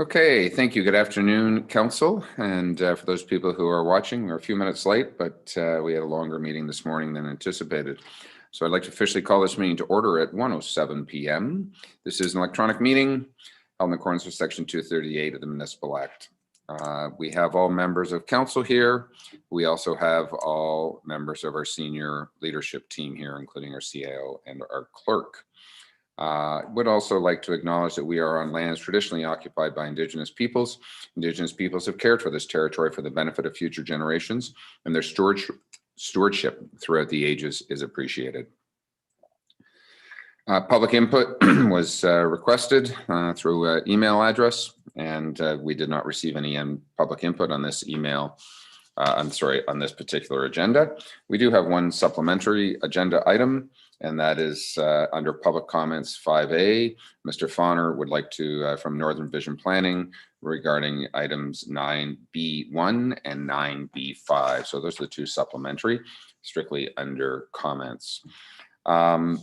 Okay, thank you. Good afternoon, Council. And for those people who are watching, we're a few minutes late, but we had a longer meeting this morning than anticipated. So I'd like to officially call this meeting to order at 1:07 p.m. This is an electronic meeting held in accordance with Section 238 of the Municipal Act. We have all members of Council here. We also have all members of our senior leadership team here, including our CAO and our clerk. Would also like to acknowledge that we are on lands traditionally occupied by Indigenous peoples. Indigenous peoples have cared for this territory for the benefit of future generations, and their stewardship throughout the ages is appreciated. Public input was requested through email address, and we did not receive any public input on this email. On this particular agenda. We do have one supplementary agenda item, and that is under public comments 5A. Mr. Fahner would like to, from Northern Vision Planning, regarding items 9B1 and 9B5. So those are the two supplementary, strictly under comments. I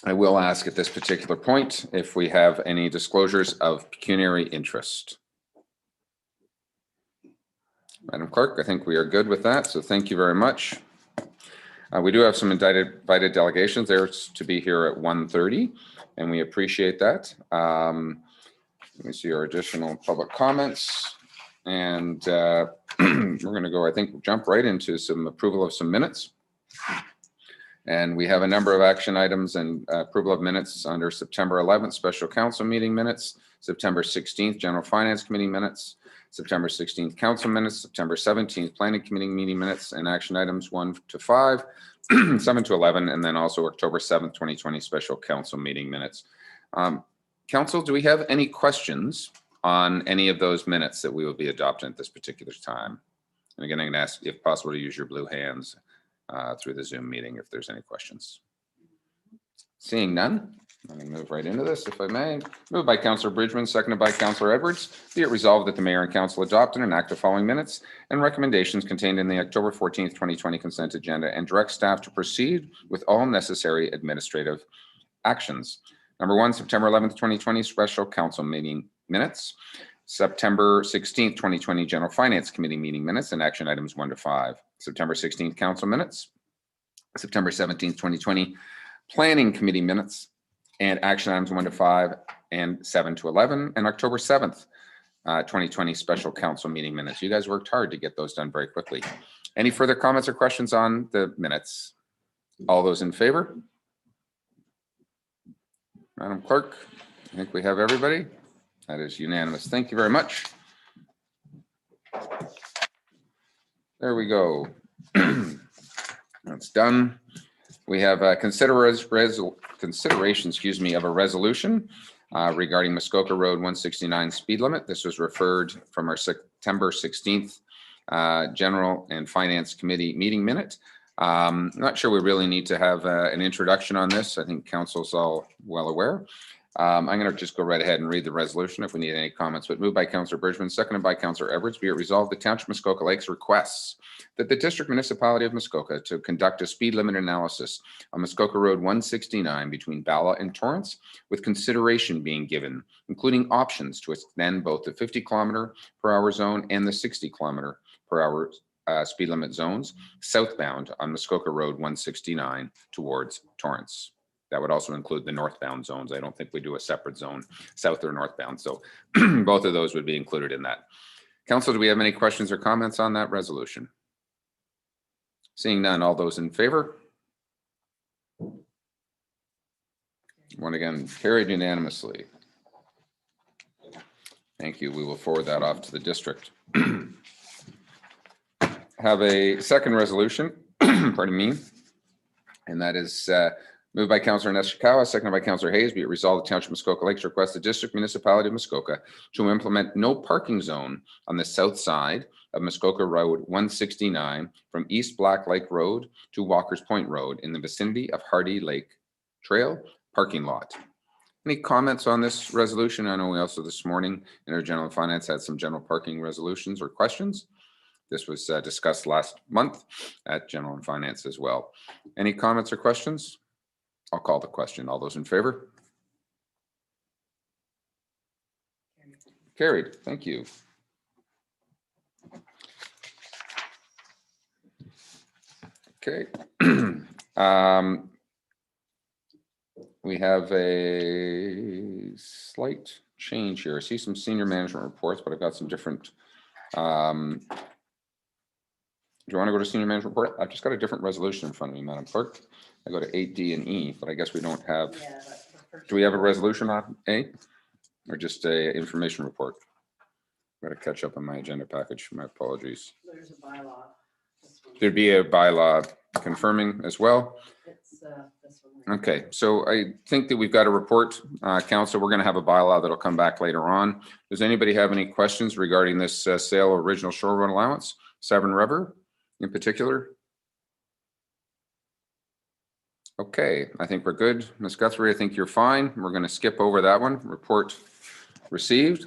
will ask at this particular point if we have any disclosures of pecuniary interest. Madam Clerk, I think we are good with that, so thank you very much. We do have some invited delegations there to be here at 1:30, and we appreciate that. Let me see our additional public comments, and we're going to go, I think, jump right into some approval of some minutes. And we have a number of action items and approval of minutes under September 11th Special Council meeting minutes, September 16th General Finance Committee minutes, September 16th Council minutes, September 17th Planning Committee meeting minutes, and action items 1 to 5, 7 to 11, and then also October 7th, 2020 Special Council meeting minutes. Council, do we have any questions on any of those minutes that we will be adopting at this particular time? And again, I'm going to ask, if possible, to use your blue hands through the Zoom meeting if there's any questions. Seeing none, let me move right into this, if I may. Moved by Councillor Bridgman, seconded by Councillor Edwards. Be it resolved that the Mayor and Council adopt and enact the following minutes and recommendations contained in the October 14th, 2020 consent agenda, and direct staff to proceed with all necessary administrative actions. Number 1, September 11th, 2020 Special Council meeting minutes. September 16th, 2020 General Finance Committee meeting minutes and action items 1 to 5. September 16th Council minutes. September 17th, 2020 Planning Committee minutes and action items 1 to 5 and 7 to 11, and October 7th, 2020 Special Council meeting minutes. You guys worked hard to get those done very quickly. Any further comments or questions on the minutes? All those in favor? Madam Clerk, I think we have everybody. That is unanimous. Thank you very much. There we go. That's done. We have consideration, of a resolution regarding Muskoka Road 169 speed limit. This was referred from our September 16th General and Finance Committee meeting minute. I'm not sure we really need to have an introduction on this. I think Council's all well aware. I'm going to just go right ahead and read the resolution if we need any comments, but moved by Councillor Bridgman, seconded by Councillor Edwards. Be it resolved, the Township of Muskoka Lakes requests that the District Municipality of Muskoka to conduct a speed limit analysis on Muskoka Road 169 between Bala and Torrance, with consideration being given, including options to extend both the 50 km/h zone and the 60 km/h speed limit zones southbound on Muskoka Road 169 towards Torrance. That would also include the northbound zones. I don't think we do a separate zone, south or northbound. So both of those would be included in that. Council, do we have any questions or comments on that resolution? Seeing none, all those in favor? Once again, carried unanimously. Thank you. We will forward that off to the district. Have a second resolution, pardon me, and that is moved by Councillor Neshikawa, seconded by Councillor Hayes. Be it resolved, the Township of Muskoka Lakes requests the District Municipality of Muskoka to implement no parking zone on the south side of Muskoka Road 169 from East Black Lake Road to Walker's Point Road in the vicinity of Hardy Lake Trail parking lot. Any comments on this resolution? I know we also this morning in our General Finance had some general parking resolutions or questions. This was discussed last month at General and Finance as well. Any comments or questions? I'll call the question. All those in favor? Carried. Thank you. Okay. We have a slight change here. I see some senior management reports, but I've got some different. Do you want to go to senior management report? I've just got a different resolution in front of me, Madam Clerk. I go to 8D and E, but I guess we don't have. Do we have a resolution on A, or just a information report? I've got to catch up on my agenda package. My apologies. There's a bylaw. There'd be a bylaw confirming as well. It's this one. Right. Okay, so I think that we've got a report, Council. We're going to have a bylaw that'll come back later on. Does anybody have any questions regarding this sale of original shore run allowance, Severn River in particular? Okay, I think we're good. Ms. Guthrie, I think you're fine. We're going to skip over that one. Report received.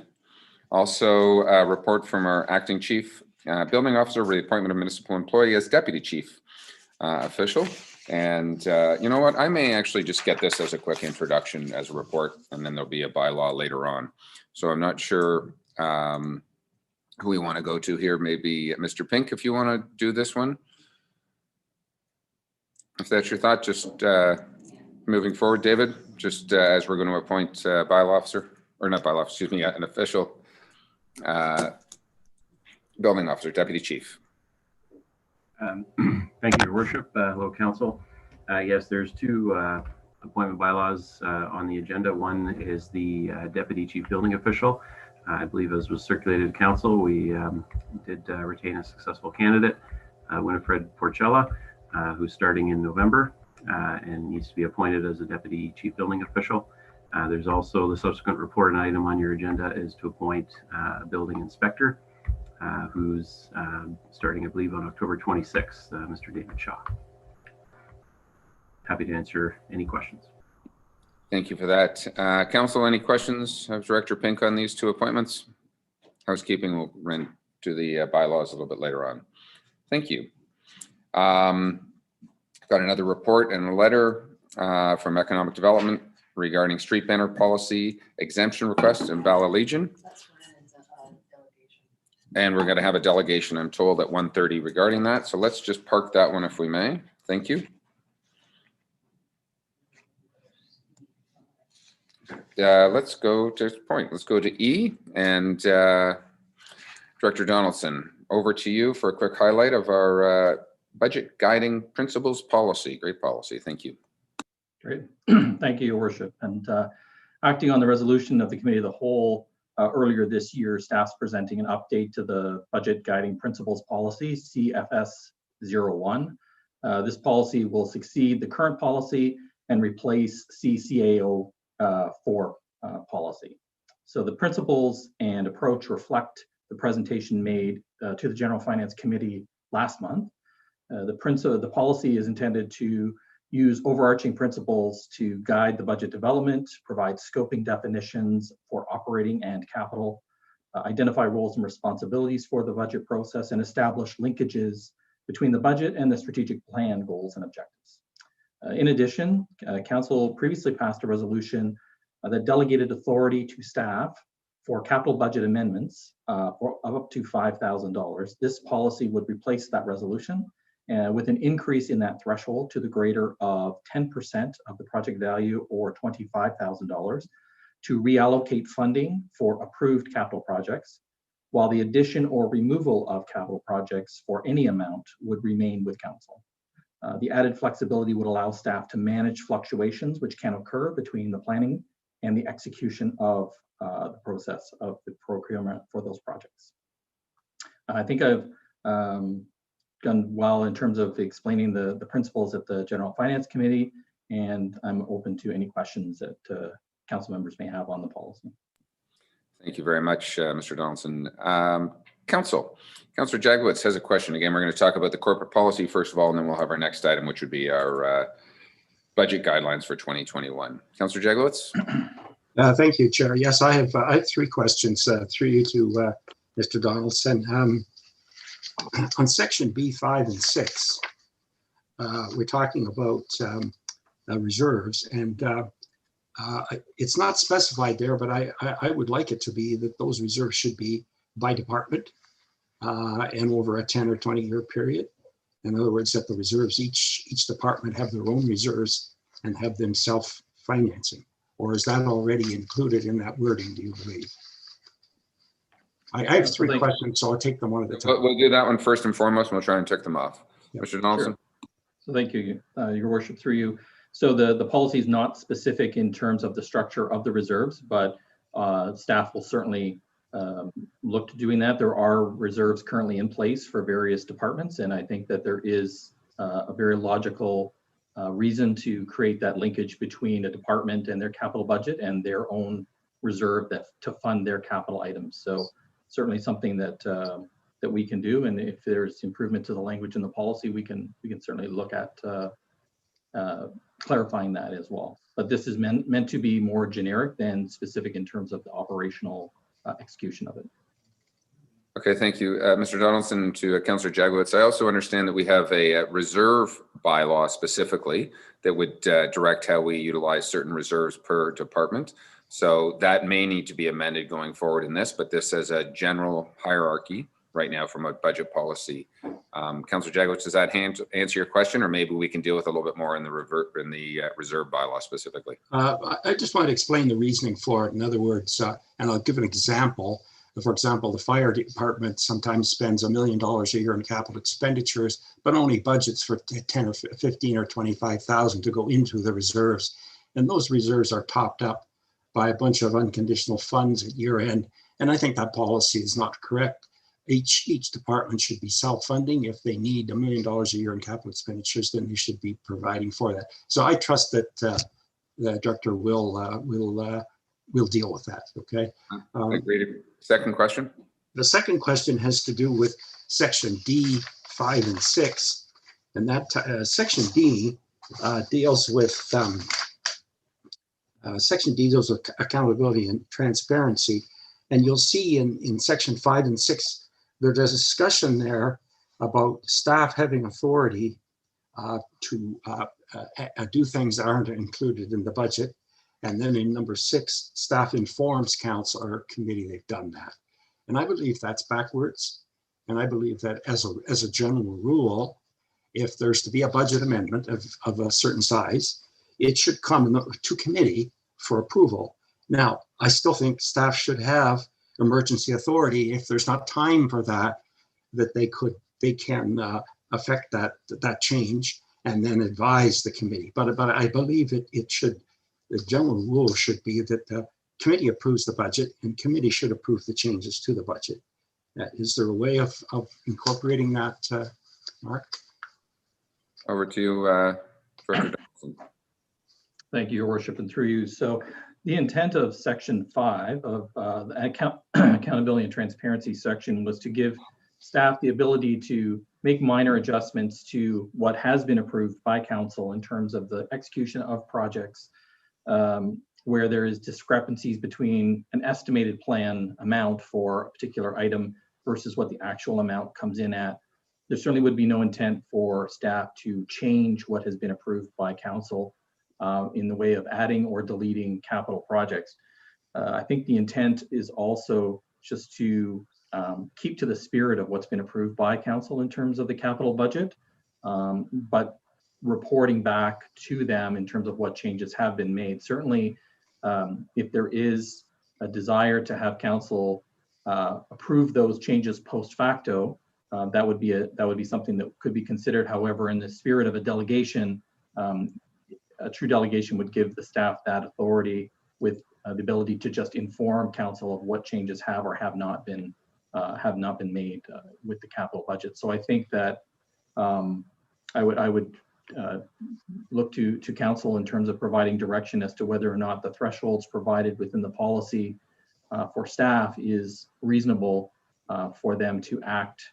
Also, a report from our acting chief building officer over the appointment of municipal employee as deputy chief official. And you know what? I may actually just get this as a quick introduction as a report, and then there'll be a bylaw later on. So I'm not sure who we want to go to here. Maybe Mr. Pink, if you want to do this one. If that's your thought, just moving forward, David, just as we're going to appoint bylaw officer, or not bylaw, excuse me, an official building officer, deputy chief. Thank you, Your Worship. Hello, Council. Yes, there's two appointment bylaws on the agenda. One is the deputy chief building official. I believe, as was circulated to Council, we did retain a successful candidate, Winifred Porcella, who's starting in November and needs to be appointed as a deputy chief building official. There's also the subsequent report item on your agenda is to appoint a building inspector who's starting, I believe, on October 26th, Mr. David Shaw. Happy to answer any questions. Thank you for that. Council, any questions of Director Pink on these two appointments? Housekeeping will run to the bylaws a little bit later on. Thank you. Got another report and a letter from Economic Development regarding street banner policy exemption request in Bala Legion. And we're going to have a delegation, I'm told, at 1:30 regarding that. So let's just park that one if we may. Thank you. Let's go to point. Let's go to E, and Director Donaldson, over to you for a quick highlight of our budget guiding principles policy. Great policy. Thank you. Great. Thank you, Your Worship. And acting on the resolution of the Committee of the Whole earlier this year, staff's presenting an update to the budget guiding principles policy, CFS 01. This policy will succeed the current policy and replace CCAO 4 policy. So the principles and approach reflect the presentation made to the General Finance Committee last month. The policy is intended to use overarching principles to guide the budget development, provide scoping definitions for operating and capital, identify roles and responsibilities for the budget process, and establish linkages between the budget and the strategic plan goals and objectives. In addition, Council previously passed a resolution that delegated authority to staff for capital budget amendments of up to $5,000. This policy would replace that resolution with an increase in that threshold to the greater of 10% of the project value or $25,000 to reallocate funding for approved capital projects, while the addition or removal of capital projects for any amount would remain with Council. The added flexibility would allow staff to manage fluctuations which can occur between the planning and the execution of the process of the procurement for those projects. I think I've done well in terms of explaining the principles at the General Finance Committee, and I'm open to any questions that council members may have on the policy. Thank you very much, Mr. Donaldson. Councillor Jagowitz has a question. Again, we're going to talk about the corporate policy first of all, and then we'll have our next item, which would be our budget guidelines for 2021. Councillor Jagowitz. Thank you, Chair. Yes, I have three questions through you to Mr. Donaldson. On section B5 and 6, we're talking about reserves, and It's not specified there, but I would like it to be that those reserves should be by department and over a 10 or 20-year period. In other words, that the reserves, each department have their own reserves and have them self-financing. Or is that already included in that wording, do you believe? I have three questions, so I'll take them one at a time. We'll do that one first and foremost, and we'll try and tick them off. Yep. Mr. Donaldson? So thank you, Your Worship, through you. So the policy is not specific in terms of the structure of the reserves, but staff will certainly look to doing that. There are reserves currently in place for various departments, and I think that there is a very logical reason to create that linkage between a department and their capital budget and their own reserve to fund their capital items. So certainly something that that we can do, and if there's improvement to the language in the policy, we can certainly look at clarifying that as well. But this is meant to be more generic than specific in terms of the operational execution of it. Okay, thank you. Mr. Donaldson, to Councillor Jagowitz, I also understand that we have a reserve bylaw specifically that would direct how we utilize certain reserves per department. So that may need to be amended going forward in this, but this as a general hierarchy right now from a budget policy. Councillor Jagowitz, does that answer your question, or maybe we can deal with a little bit more in the reserve bylaw specifically? I just want to explain the reasoning for it. In other words, and I'll give an example. For example, the fire department sometimes spends $1 million a year in capital expenditures, but only budgets for 10 or 15 or 25,000 to go into the reserves. And those reserves are topped up by a bunch of unconditional funds at year end. And I think that policy is not correct. Each department should be self-funding. If they need $1 million a year in capital expenditures, then they should be providing for that. So I trust that the director will deal with that. Okay. Agreed. Second question. The second question has to do with section D 5 and 6, and that section D deals with accountability and transparency. And you'll see in section 5 and 6, there's a discussion there about staff having authority to do things that aren't included in the budget. And then in number 6, staff informs council or committee they've done that. And I believe that's backwards. And I believe that as a general rule, if there's to be a budget amendment of a certain size, it should come to committee for approval. Now, I still think staff should have emergency authority if there's not time for that they can affect that change and then advise the committee. But I believe the general rule should be that the committee approves the budget and committee should approve the changes to the budget. Is there a way of incorporating that, Mark? Over to you, Director Donaldson. Thank you, Your Worship, and through you. So the intent of section 5 of the accountability and transparency section was to give staff the ability to make minor adjustments to what has been approved by council in terms of the execution of projects where there is discrepancies between an estimated plan amount for a particular item versus what the actual amount comes in at. There certainly would be no intent for staff to change what has been approved by council in the way of adding or deleting capital projects. I think the intent is also just to keep to the spirit of what's been approved by council in terms of the capital budget, but reporting back to them in terms of what changes have been made. Certainly, if there is a desire to have council approve those changes post facto, that would be something that could be considered. However, in the spirit of a delegation, a true delegation would give the staff that authority with the ability to just inform council of what changes have or have not been made with the capital budget. So I think that I would look to council in terms of providing direction as to whether or not the thresholds provided within the policy for staff is reasonable for them to act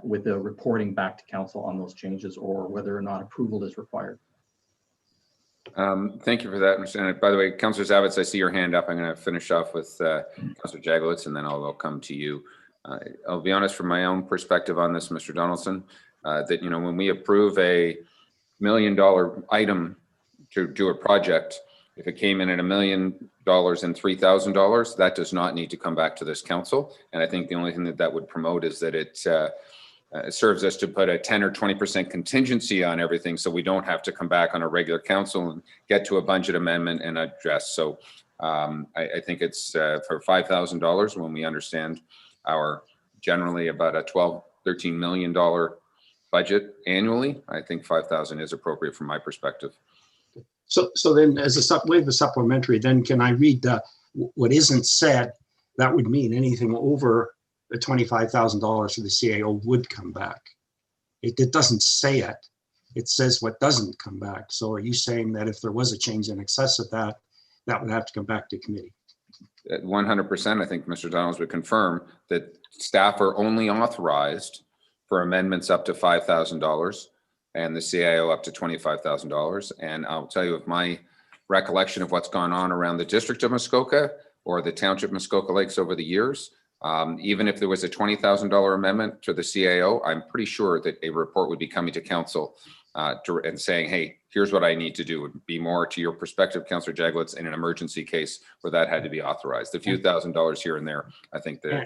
with the reporting back to council on those changes, or whether or not approval is required. Thank you for that, Mr. Bennett. By the way, Councillor Zavitz, I see your hand up. I'm going to finish off with Councillor Jagowitz, and then I'll come to you. I'll be honest from my own perspective on this, Mr. Donaldson, that when we approve a $1 million item to do a project, If it came in at $1 million and $3,000, that does not need to come back to this council. And I think the only thing that would promote is that it serves us to put a 10 or 20% contingency on everything, so we don't have to come back on a regular council and get to a budget amendment and address. So I think it's for $5,000 when we understand our generally about a $13 million budget annually. I think 5,000 is appropriate from my perspective. So then as a with the supplementary, then can I read what isn't said? That would mean anything over the $25,000 for the CAO would come back. It doesn't say it. It says what doesn't come back. So are you saying that if there was a change in excess of that, that would have to come back to committee? 100%. I think Mr. Donalds would confirm that staff are only authorized for amendments up to $5,000 and the CIO up to $25,000. And I'll tell you, with my recollection of what's gone on around the District of Muskoka or the Township of Muskoka Lakes over the years, even if there was a $20,000 amendment to the CIO, I'm pretty sure that a report would be coming to council and saying, hey, here's what I need to do. It would be more to your perspective, Councillor Jaglitz, in an emergency case where that had to be authorized. A few $1,000s here and there, I think that.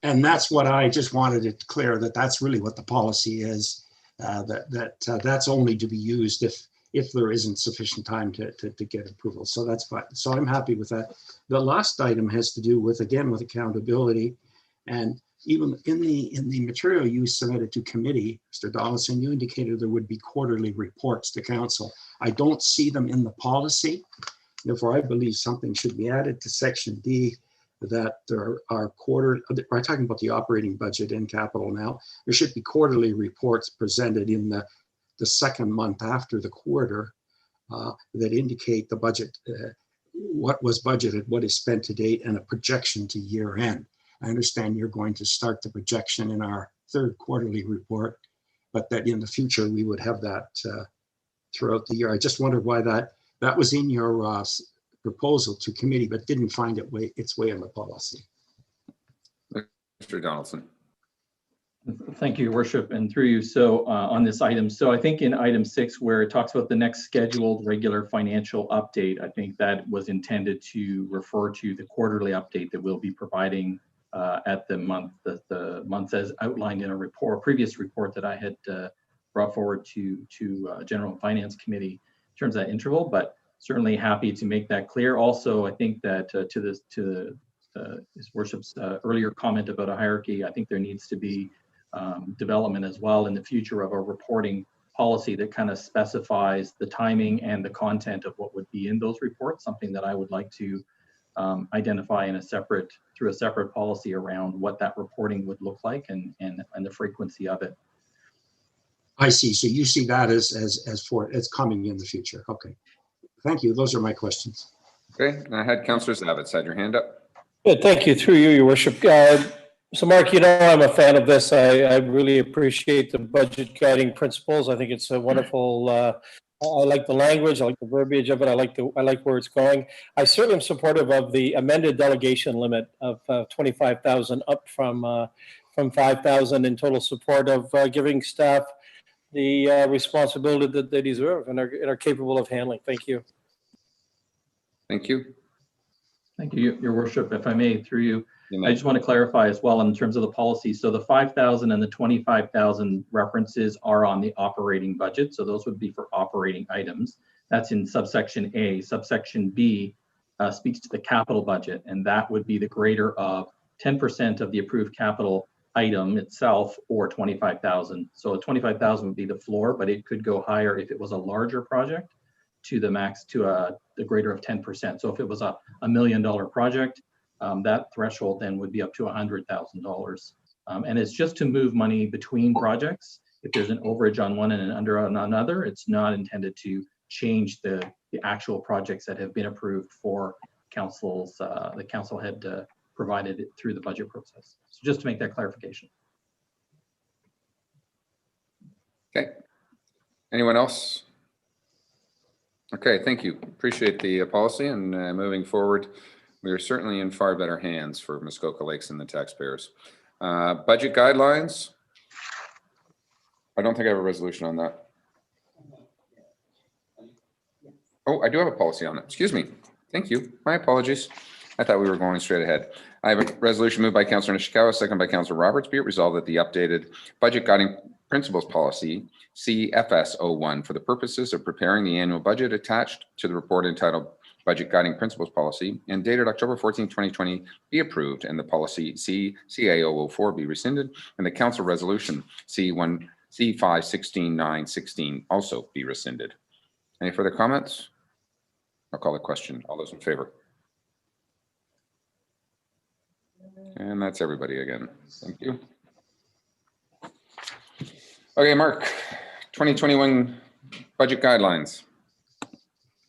And that's what I just wanted it clear, that that's really what the policy is, that's only to be used if there isn't sufficient time to get approval. So that's fine. So I'm happy with that. The last item has to do with, again, with accountability. And even in the material you submitted to committee, Mr. Donaldson, you indicated there would be quarterly reports to council. I don't see them in the policy. Therefore, I believe something should be added to section D, that there are we're talking about the operating budget in capital now. There should be quarterly reports presented in the second month after the quarter that indicate the budget, what was budgeted, what is spent to date, and a projection to year end. I understand you're going to start the projection in our third quarterly report, but that in the future we would have that throughout the year. I just wondered why that was in your proposal to committee, but didn't find its way in the policy. Mr. Donaldson. Thank you, Your Worship, and through you. So on this item, so I think in item 6, where it talks about the next scheduled regular financial update, I think that was intended to refer to the quarterly update that we'll be providing at the month as outlined in a previous report that I had brought forward to General and Finance Committee in terms of that interval, but certainly happy to make that clear. Also, I think that to His Worship's earlier comment about a hierarchy, I think there needs to be development as well in the future of a reporting policy that kind of specifies the timing and the content of what would be in those reports, something that I would like to identify in through a separate policy around what that reporting would look like and the frequency of it. I see. So you see that as coming in the future. Okay. Thank you. Those are my questions. Okay. I had Councillor Zavitz had your hand up. Good. Thank you. Through you, Your Worship. So Mark, you know I'm a fan of this. I really appreciate the budget guiding principles. I think it's a wonderful, I like the language, I like the verbiage of it, I like where it's going. I certainly am supportive of the amended delegation limit of 25,000 up from 5,000, in total support of giving staff the responsibility that they deserve and are capable of handling. Thank you. Thank you. Thank you, Your Worship. If I may, through you, I just want to clarify as well in terms of the policy. So the 5,000 and the 25,000 references are on the operating budget. So those would be for operating items. That's in subsection A. Subsection B speaks to the capital budget, and that would be the greater of 10% of the approved capital item itself, or 25,000. So 25,000 would be the floor, but it could go higher if it was a larger project to the max, to the greater of 10%. So if it was a $1 million project, that threshold then would be up to $100,000. And it's just to move money between projects. If there's an overage on one and an under on another, it's not intended to change the actual projects that have been approved for councils. The council had provided it through the budget process. So just to make that clarification. Okay. Anyone else? Okay, thank you. Appreciate the policy, and moving forward, we are certainly in far better hands for Muskoka Lakes and the taxpayers. Budget guidelines. I don't think I have a resolution on that. Oh, I do have a policy on it. Excuse me. Thank you. My apologies. I thought we were going straight ahead. I have a resolution moved by Councillor Nishikawa, second by Councillor Roberts. Be it resolved that the updated budget guiding principles policy CFS01 for the purposes of preparing the annual budget attached to the report entitled Budget Guiding Principles Policy and dated October 14, 2020 be approved, and the policy CA004 be rescinded, and the council resolution C5-16-9-16 also be rescinded. Any further comments? I'll call the question. All those in favor? And that's everybody again. Thank you. Okay, Mark, 2021 budget guidelines.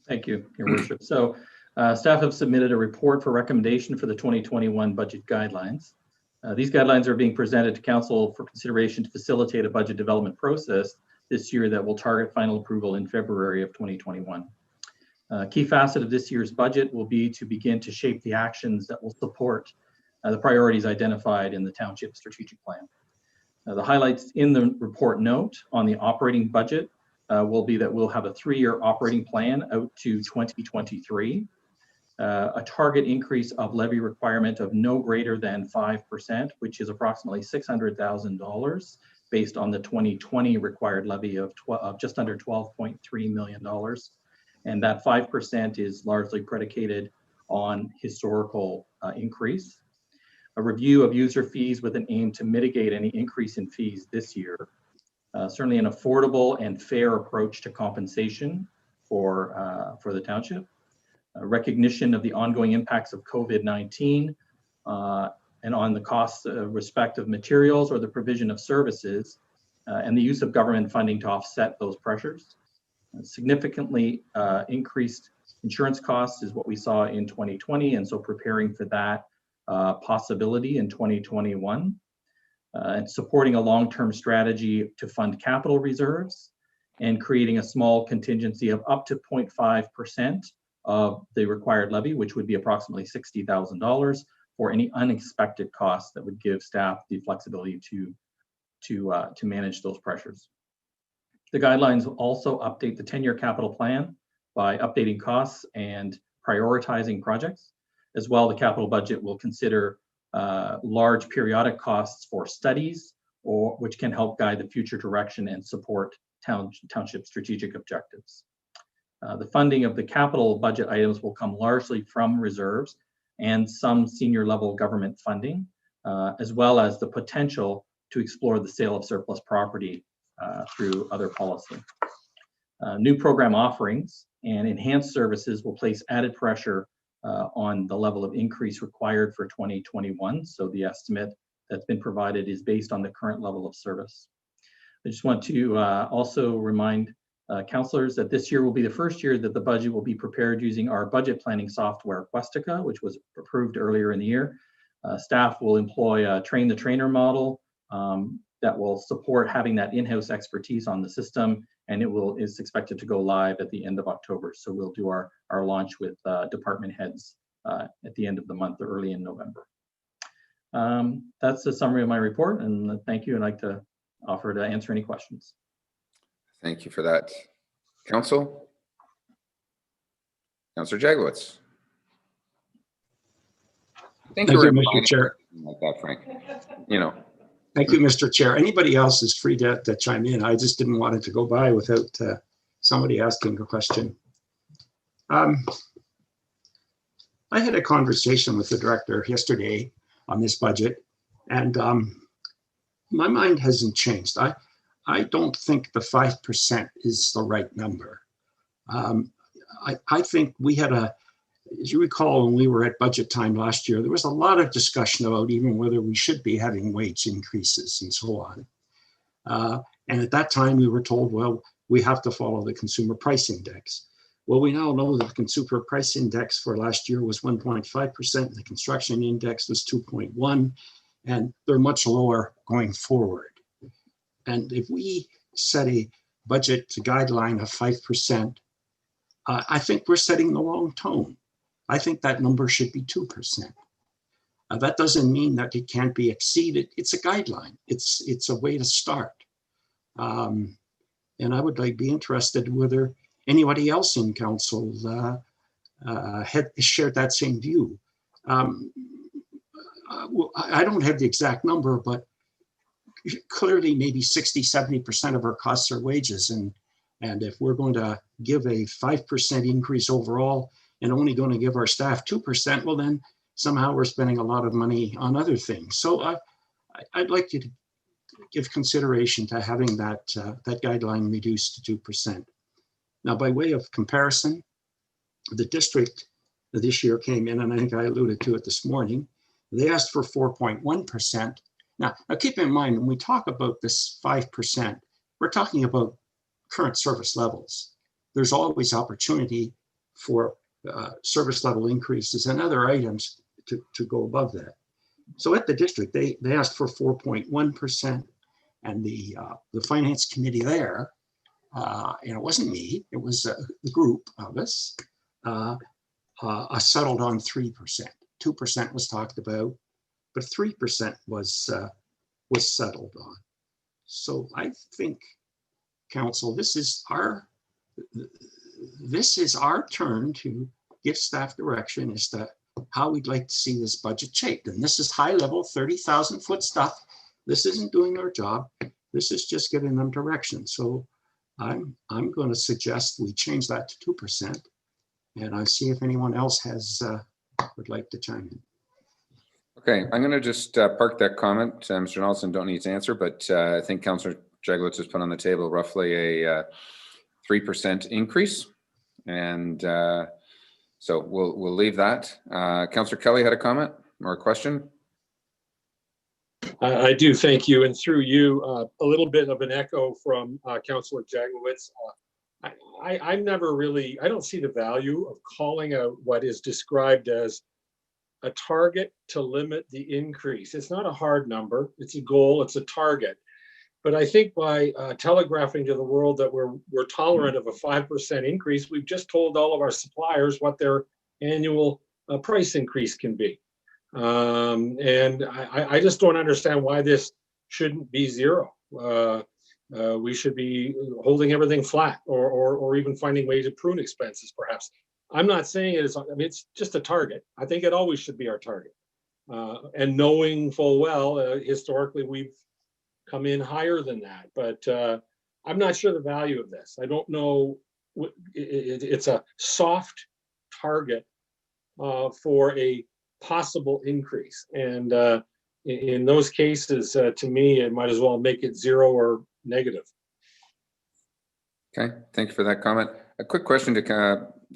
Thank you, Your Worship. So staff have submitted a report for recommendation for the 2021 budget guidelines. These guidelines are being presented to Council for consideration to facilitate a budget development process this year that will target final approval in February of 2021. Key facet of this year's budget will be to begin to shape the actions that will support the priorities identified in the Township Strategic Plan. The highlights in the report note on the operating budget will be that we'll have a 3-year operating plan out to 2023, a target increase of levy requirement of no greater than 5%, which is approximately $600,000 based on the 2020 required levy of just under $12.3 million. And that 5% is largely predicated on historical increase. A review of user fees with an aim to mitigate any increase in fees this year. Certainly an affordable and fair approach to compensation for the township. Recognition of the ongoing impacts of COVID-19 and on the cost respective materials or the provision of services and the use of government funding to offset those pressures. Significantly increased insurance costs is what we saw in 2020, and so preparing for that possibility in 2021. And supporting a long-term strategy to fund capital reserves and creating a small contingency of up to 0.5% of the required levy, which would be approximately $60,000 for any unexpected costs that would give staff the flexibility to manage those pressures. The guidelines will also update the 10-year capital plan by updating costs and prioritizing projects. As well, the capital budget will consider large periodic costs for studies, which can help guide the future direction and support township strategic objectives. The funding of the capital budget items will come largely from reserves and some senior level government funding, as well as the potential to explore the sale of surplus property through other policy. New program offerings and enhanced services will place added pressure on the level of increase required for 2021. So the estimate that's been provided is based on the current level of service. I just want to also remind councillors that this year will be the first year that the budget will be prepared using our budget planning software, Questica, which was approved earlier in the year. Staff will employ a train the trainer model that will support having that in-house expertise on the system, and is expected to go live at the end of October. So we'll do our launch with department heads at the end of the month or early in November. That's the summary of my report, and thank you. I'd like to offer to answer any questions. Thank you for that. Council? Councillor Jagowitz. Thank you, Mr. Chair. Like that, Frank. You know. Thank you, Mr. Chair. Anybody else is free to chime in. I just didn't want it to go by without somebody asking a question. I had a conversation with the director yesterday on this budget, and my mind hasn't changed. I don't think the 5% is the right number. I think we had as you recall, when we were at budget time last year, there was a lot of discussion about even whether we should be having wage increases and so on. And at that time, we were told, well, we have to follow the consumer price index. Well, we now know that the consumer price index for last year was 1.5%, the construction index was 2.1, and they're much lower going forward. And if we set a budget guideline of 5%, I think we're setting the wrong tone. I think that number should be 2%. That doesn't mean that it can't be exceeded. It's a guideline. It's a way to start. And I would be interested whether anybody else in council had shared that same view. Well, I don't have the exact number, but clearly maybe 60–70% of our costs are wages. And if we're going to give a 5% increase overall and only going to give our staff 2%, well, then somehow we're spending a lot of money on other things. So I'd like you to give consideration to having that guideline reduced to 2%. Now, by way of comparison, the district this year came in, and I think I alluded to it this morning, they asked for 4.1%. Now keep in mind, when we talk about this 5%, we're talking about current service levels. There's always opportunity for service level increases and other items to go above that. So at the district, they asked for 4.1%, and the finance committee there, and it wasn't me, it was the group of us, settled on 3%. 2% was talked about, but 3% was settled on. So I think, council, this is our turn to give staff direction as to how we'd like to see this budget shaped. And this is high level, 30,000-foot stuff. This isn't doing our job. This is just giving them direction. So I'm going to suggest we change that to 2%. And I'll see if anyone else would like to chime in. Okay, I'm going to just park that comment. Mr. Nelson don't need to answer, but I think Councillor Jaglowitz has put on the table roughly a 3% increase. And so we'll leave that. Councillor Kelly had a comment or a question? I do, thank you. And through you, a little bit of an echo from Councillor Jaglowitz. I'm never really, I don't see the value of calling out what is described as a target to limit the increase. It's not a hard number. It's a goal. It's a target. But I think by telegraphing to the world that we're tolerant of a 5% increase, we've just told all of our suppliers what their annual price increase can be. And I just don't understand why this shouldn't be zero. We should be holding everything flat, or even finding ways to prune expenses, perhaps. I'm not saying it is, I mean, it's just a target. I think it always should be our target. And knowing full well, historically, we've come in higher than that. But I'm not sure the value of this. I don't know. It's a soft target for a possible increase. And in those cases, to me, it might as well make it zero or negative. Okay, thank you for that comment. A quick question to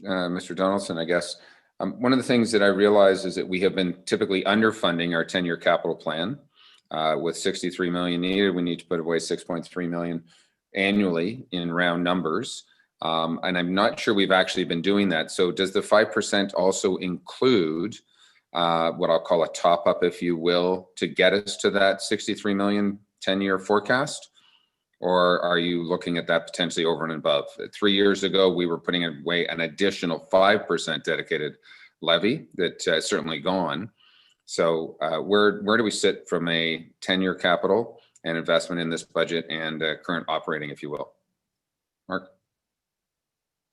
Mr. Donaldson, I guess. One of the things that I realize is that we have been typically underfunding our 10-year capital plan. With 63 million needed, we need to put away 6.3 million annually in round numbers. And I'm not sure we've actually been doing that. So does the 5% also include what I'll call a top up, if you will, to get us to that 63 million 10-year forecast? Or are you looking at that potentially over and above? 3 years ago, we were putting away an additional 5% dedicated levy that's certainly gone. So where do we sit from a 10-year capital and investment in this budget and current operating, if you will? Mark?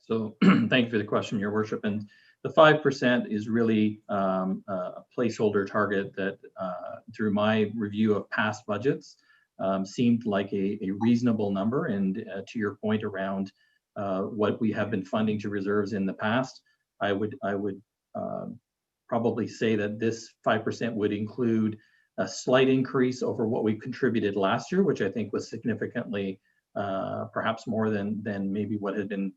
So thank you for the question, Your Worship. And the 5% is really a placeholder target that, through my review of past budgets, seemed like a reasonable number. And to your point around what we have been funding to reserves in the past, I would probably say that this 5% would include a slight increase over what we contributed last year, which I think was significantly, perhaps more than maybe what had been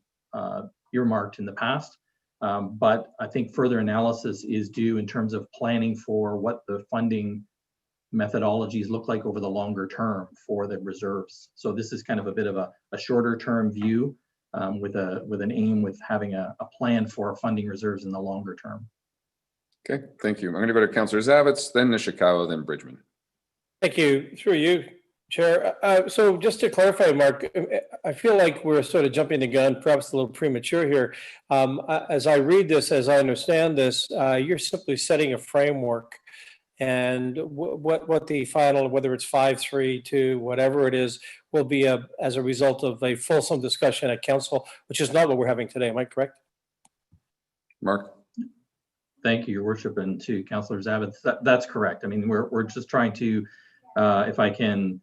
earmarked in the past. But I think further analysis is due in terms of planning for what the funding methodologies look like over the longer term for the reserves. So this is kind of a bit of a shorter term view with an aim with having a plan for funding reserves in the longer term. Okay, thank you. I'm going to go to Councillor Zavitz, then Nishikawa, then Bridgman. Thank you. Through you, Chair. So just to clarify, Mark, I feel like we're sort of jumping the gun, perhaps a little premature here. As I read this, as I understand this, you're simply setting a framework, and what the final, whether it's 5, 3, 2, whatever it is, will be as a result of a fulsome discussion at council, which is not what we're having today. Am I correct? Mark? Thank you, Your Worship, and to Councillor Zavitz. That's correct. I mean, we're just trying to, if I can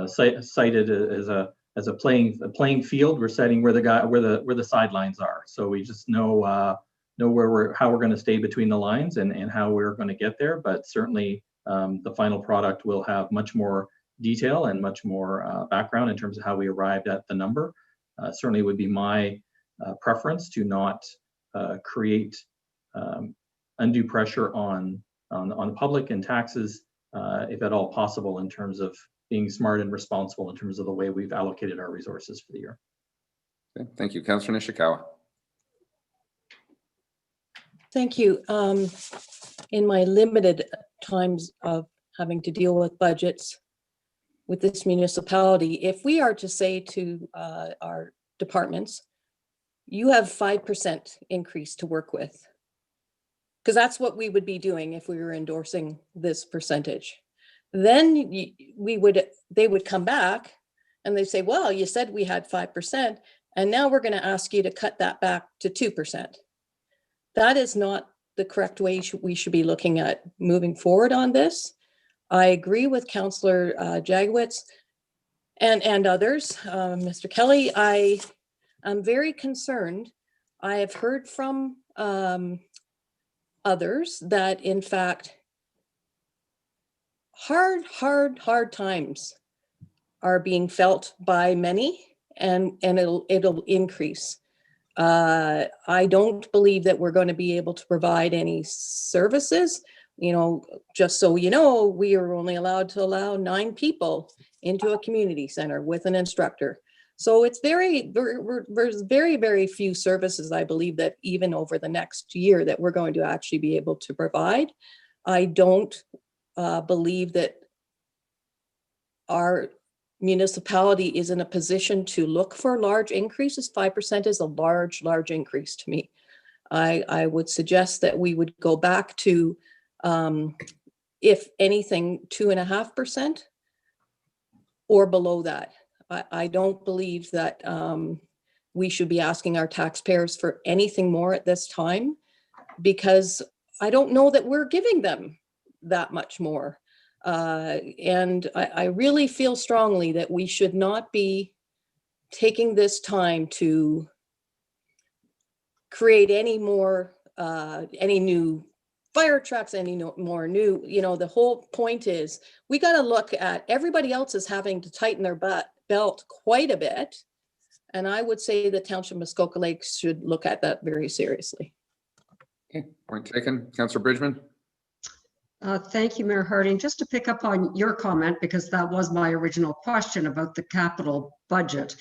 cite it as a playing field. We're setting where the sidelines are, so we just know how we're going to stay between the lines and how we're going to get there. But certainly, the final product will have much more detail and much more background in terms of how we arrived at the number. Certainly, would be my preference to not create undue pressure on the public and taxes, if at all possible, in terms of being smart and responsible in terms of the way we've allocated our resources for the year. Okay, thank you. Councillor Nishikawa. Thank you. In my limited times of having to deal with budgets with this municipality, if we are to say to our departments, you have 5% increase to work with, because that's what we would be doing if we were endorsing this percentage. Then they would come back and they say, well, you said we had 5%, and now we're going to ask you to cut that back to 2%. That is not the correct way we should be looking at moving forward on this. I agree with Councillor Jagowitz and others. Mr. Kelly, I am very concerned. I have heard from others that, in fact, hard times are being felt by many, and it'll increase. I don't believe that we're going to be able to provide any services. You know, just so you know, we are only allowed to allow 9 people into a community center with an instructor. So it's there's very few services, I believe, that even over the next year that we're going to actually be able to provide. I don't believe that our municipality is in a position to look for large increases. 5% is a large increase to me. I would suggest that we would go back to, if anything, 2.5% or below that. I don't believe that we should be asking our taxpayers for anything more at this time, because I don't know that we're giving them that much more. And I really feel strongly that we should not be taking this time to create any more, any new fire trucks, any more new, the whole point is we got to look at everybody else is having to tighten their belt quite a bit. And I would say the Township of Muskoka Lakes should look at that very seriously. Okay, point taken. Councillor Bridgman. Thank you, Mayor Harding. Just to pick up on your comment, because that was my original question about the capital budget.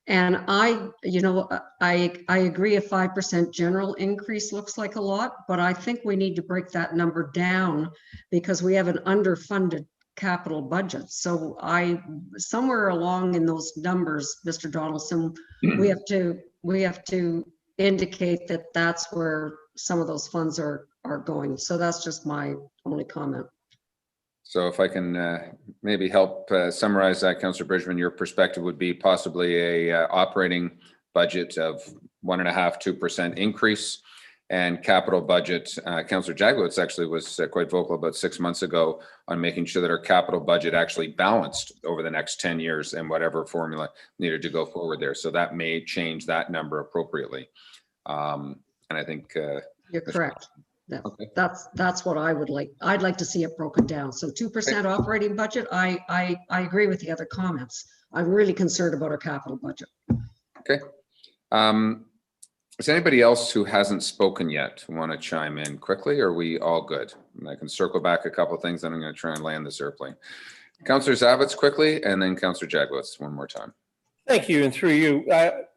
And I agree a 5% general increase looks like a lot, but I think we need to break that number down because we have an underfunded capital budget. So somewhere along in those numbers, Mr. Donaldson, we have to indicate that that's where some of those funds are going. So that's just my only comment. So if I can maybe help summarize that, Councillor Bridgman, your perspective would be possibly a operating budget of 1.5–2% increase, and capital budget. Councillor Jagowitz actually was quite vocal about 6 months ago on making sure that our capital budget actually balanced over the next 10 years and whatever formula needed to go forward there. So that may change that number appropriately. And I think you're correct. Okay. That's what I would like. I'd like to see it broken down. So 2% operating budget. I agree with the other comments. I'm really concerned about our capital budget. Okay. Is anybody else who hasn't spoken yet want to chime in quickly? Or are we all good? And I can circle back a couple of things, then I'm going to try and land this airplane. Councillor Zavitz quickly, and then Councillor Jagowitz one more time. Thank you, and through you.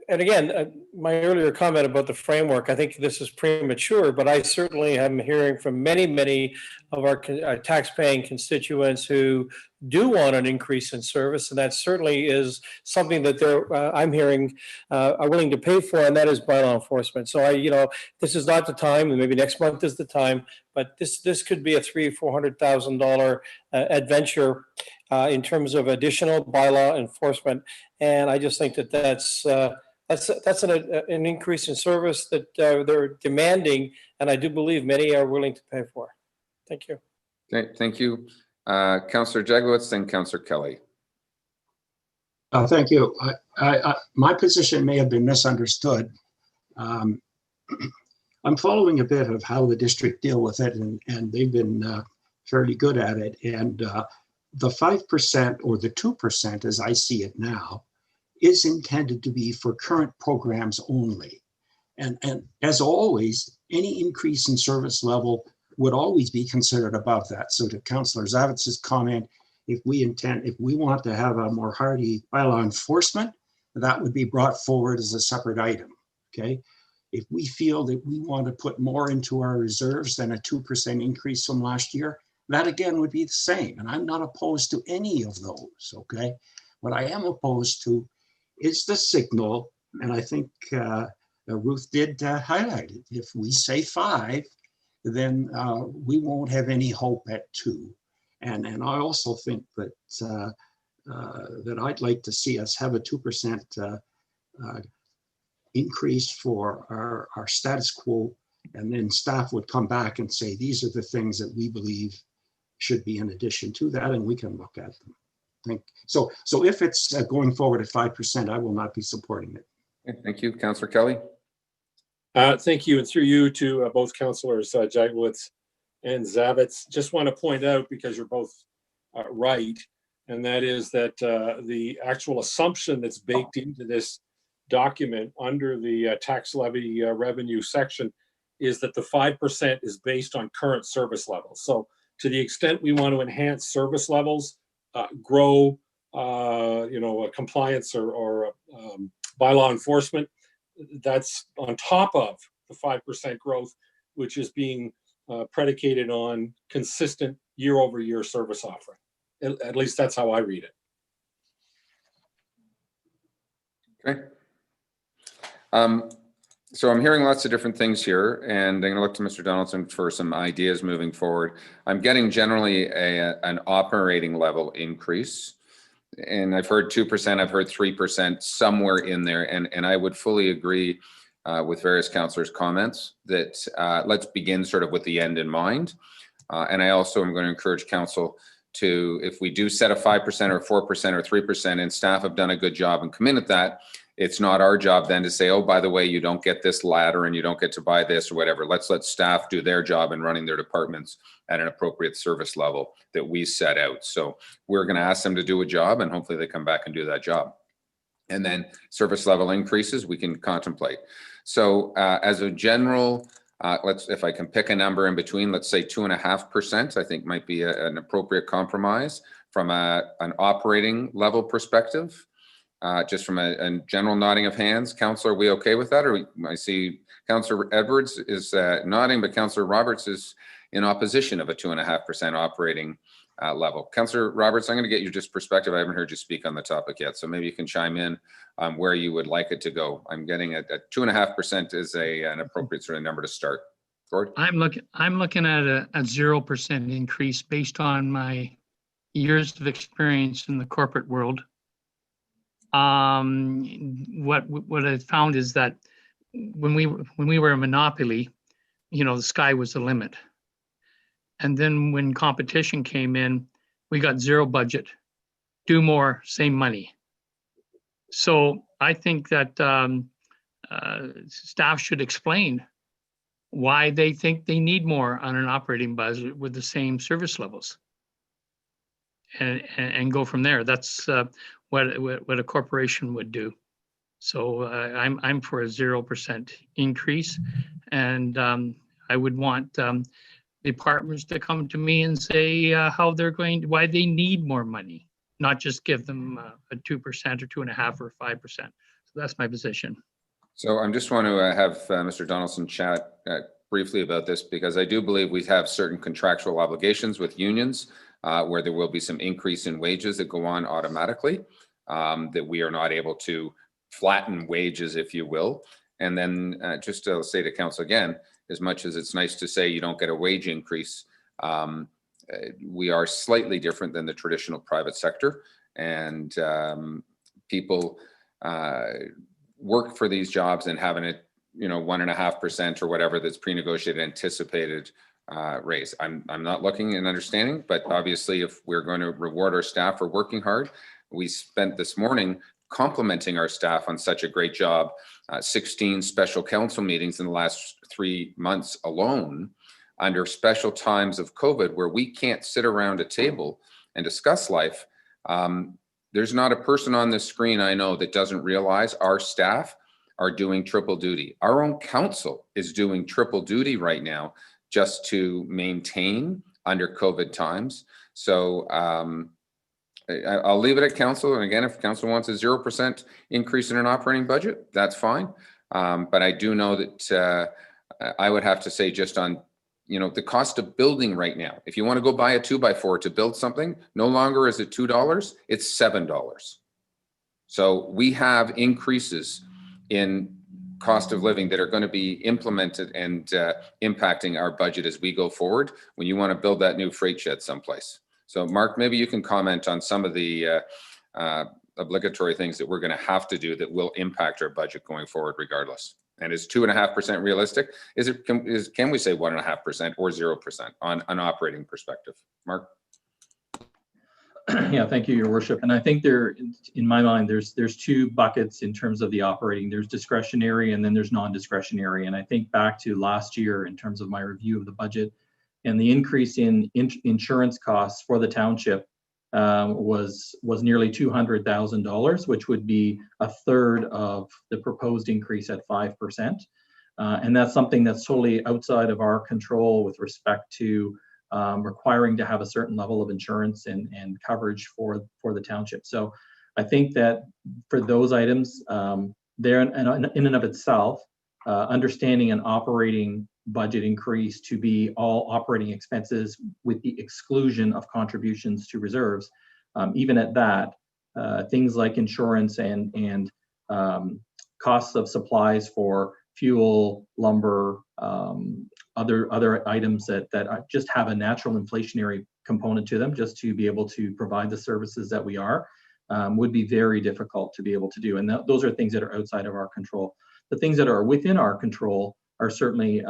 And again, my earlier comment about the framework, I think this is premature, but I certainly am hearing from many of our tax-paying constituents who do want an increase in service, and that certainly is something that I'm hearing are willing to pay for, and that is bylaw enforcement. So this is not the time, and maybe next month is the time, but this could be a $300,000-400,000 adventure in terms of additional bylaw enforcement, and I just think that's an increase in service that they're demanding, and I do believe many are willing to pay for. Thank you. Okay, thank you. Councillor Jagowitz, then Councillor Kelly. Thank you. My position may have been misunderstood. I'm following a bit of how the district deal with it, and they've been fairly good at it. And the 5% or the 2%, as I see it now, is intended to be for current programs only. And as always, any increase in service level would always be considered above that. So to Councillor Zavitz's comment, if we want to have a more hardy bylaw enforcement, that would be brought forward as a separate item, okay? If we feel that we want to put more into our reserves than a 2% increase from last year, that again would be the same. And I'm not opposed to any of those, okay? What I am opposed to is the signal, and I think Ruth did highlight it. If we say 5, then we won't have any hope at 2. And I also think that that I'd like to see us have a 2% increase for our status quo, and then staff would come back and say, these are the things that we believe should be in addition to that, and we can look at them. So if it's going forward at 5%, I will not be supporting it. Okay, thank you. Councillor Kelly. Thank you, and through you to both councillors Jagowitz and Zavitz. Just want to point out, because you're both right, and that is that the actual assumption that's baked into this document under the tax levy revenue section is that the 5% is based on current service levels. So to the extent we want to enhance service levels, grow compliance or bylaw enforcement, that's on top of the 5% growth, which is being predicated on consistent year-over-year service offering. At least that's how I read it. Okay. So I'm hearing lots of different things here, and I'm going to look to Mr. Donaldson for some ideas moving forward. I'm getting generally an operating level increase, and I've heard 2%, I've heard 3%, somewhere in there, and I would fully agree with various councillors' comments that let's begin sort of with the end in mind. And I also am going to encourage council to, if we do set a 5% or 4% or 3%, and staff have done a good job and committed that, it's not our job then to say, oh, by the way, you don't get this ladder and you don't get to buy this or whatever. Let's let staff do their job in running their departments at an appropriate service level that we set out. So we're going to ask them to do a job, and hopefully they come back and do that job. And then service level increases we can contemplate. So as a general, if I can pick a number in between, let's say 2.5%, I think might be an appropriate compromise from an operating level perspective. Just from a general nodding of hands. Councillor, are we okay with that? Or I see Councillor Edwards is nodding, but Councillor Roberts is in opposition of a 2.5% operating level. Councillor Roberts, I'm going to get your just perspective. I haven't heard you speak on the topic yet, so maybe you can chime in where you would like it to go. I'm getting at 2.5% is an appropriate sort of number to start. Gord? I'm looking at a 0% increase based on my years of experience in the corporate world. What I found is that when we were a monopoly, the sky was the limit. And then when competition came in, we got zero budget, do more, same money. So I think that staff should explain why they think they need more on an operating budget with the same service levels, and go from there. That's what a corporation would do. So I'm for a 0% increase, and I would want departments to come to me and say why they need more money, not just give them a 2% or 2.5% or 5%. So that's my position. So I just want to have Mr. Donaldson chat briefly about this, because I do believe we have certain contractual obligations with unions where there will be some increase in wages that go on automatically, that we are not able to flatten wages, if you will. And then just to say to council again, as much as it's nice to say you don't get a wage increase, we are slightly different than the traditional private sector, and people work for these jobs and having it, 1.5% or whatever that's pre-negotiated anticipated raise. I'm not looking and understanding, but obviously if we're going to reward our staff for working hard, we spent this morning complimenting our staff on such a great job, 16 special council meetings in the last 3 months alone, under special times of COVID, where we can't sit around a table and discuss life. There's not a person on this screen I know that doesn't realize our staff are doing triple duty. Our own council is doing triple duty right now just to maintain under COVID times. So I'll leave it at council. And again, if council wants a 0% increase in an operating budget, that's fine. But I do know that I would have to say, just on the cost of building right now, if you want to go buy a 2x4 to build something, no longer is it $2, it's $7. So we have increases in cost of living that are going to be implemented and impacting our budget as we go forward when you want to build that new freight shed someplace. So Mark, maybe you can comment on some of the obligatory things that we're going to have to do that will impact our budget going forward regardless. And is 2.5% realistic? Can we say 1.5% or 0% on an operating perspective? Mark? Yeah, thank you, Your Worship. And I think there, in my mind, there's two buckets in terms of the operating. There's discretionary and then there's non-discretionary. And I think back to last year in terms of my review of the budget, and the increase in insurance costs for the township was nearly $200,000, which would be a third of the proposed increase at 5%. And that's something that's totally outside of our control with respect to requiring to have a certain level of insurance and coverage for the township. So I think that for those items, they're in and of itself, understanding an operating budget increase to be all operating expenses with the exclusion of contributions to reserves. Even at that, things like insurance and costs of supplies for fuel, lumber, other items that just have a natural inflationary component to them, just to be able to provide the services that we are, would be very difficult to be able to do. And those are things that are outside of our control. The things that are within our control are certainly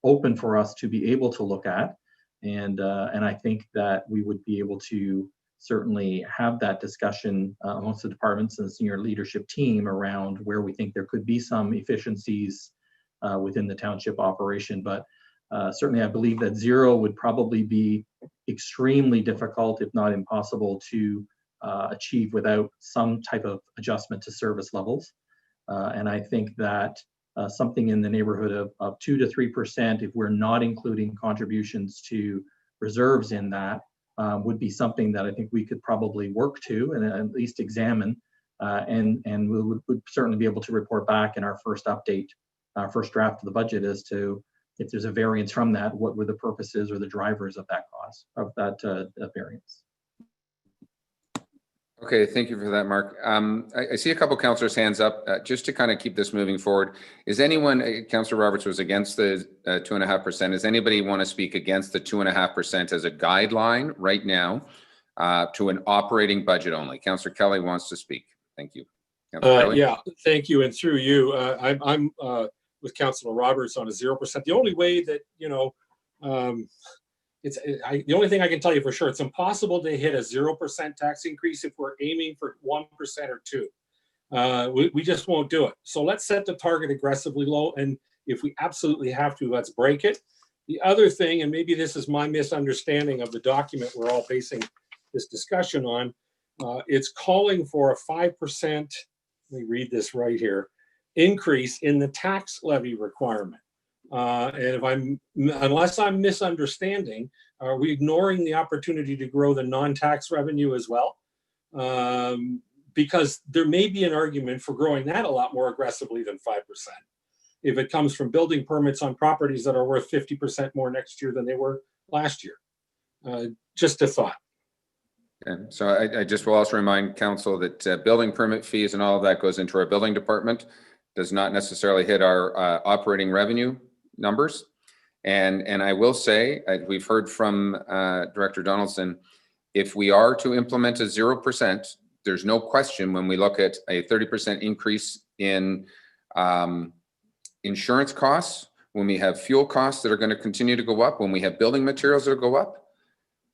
open for us to be able to look at. And I think that we would be able to certainly have that discussion amongst the departments and the senior leadership team around where we think there could be some efficiencies within the township operation. But certainly I believe that 0 would probably be extremely difficult, if not impossible, to achieve without some type of adjustment to service levels. And I think that something in the neighborhood of 2 to 3%, if we're not including contributions to reserves in that, would be something that I think we could probably work to and at least examine, and we would certainly be able to report back in our first update, first draft of the budget, as to if there's a variance from that, what were the purposes or the drivers of that cost, of that variance. Okay, thank you for that, Mark. I see a couple councillors' hands up. Just to kind of keep this moving forward, is anyone, Councillor Roberts was against the 2.5%. Does anybody want to speak against the 2.5% as a guideline right now to an operating budget only? Councillor Kelly wants to speak. Thank you. Yeah, thank you. And through you, I'm with Councillor Roberts on a 0%. The only way that, the only thing I can tell you for sure, it's impossible to hit a 0% tax increase if we're aiming for 1% or 2%. We just won't do it. So let's set the target aggressively low. And if we absolutely have to, let's break it. The other thing, and maybe this is my misunderstanding of the document we're all basing this discussion on, it's calling for a 5%, let me read this right here, increase in the tax levy requirement. And unless I'm misunderstanding, are we ignoring the opportunity to grow the non-tax revenue as well? Because there may be an argument for growing that a lot more aggressively than 5%. If it comes from building permits on properties that are worth 50% more next year than they were last year. Just a thought. Okay, so I just will also remind council that building permit fees and all of that goes into our building department, does not necessarily hit our operating revenue numbers. And I will say, we've heard from Director Donaldson, if we are to implement a 0%, there's no question when we look at a 30% increase in insurance costs, when we have fuel costs that are going to continue to go up, when we have building materials that go up,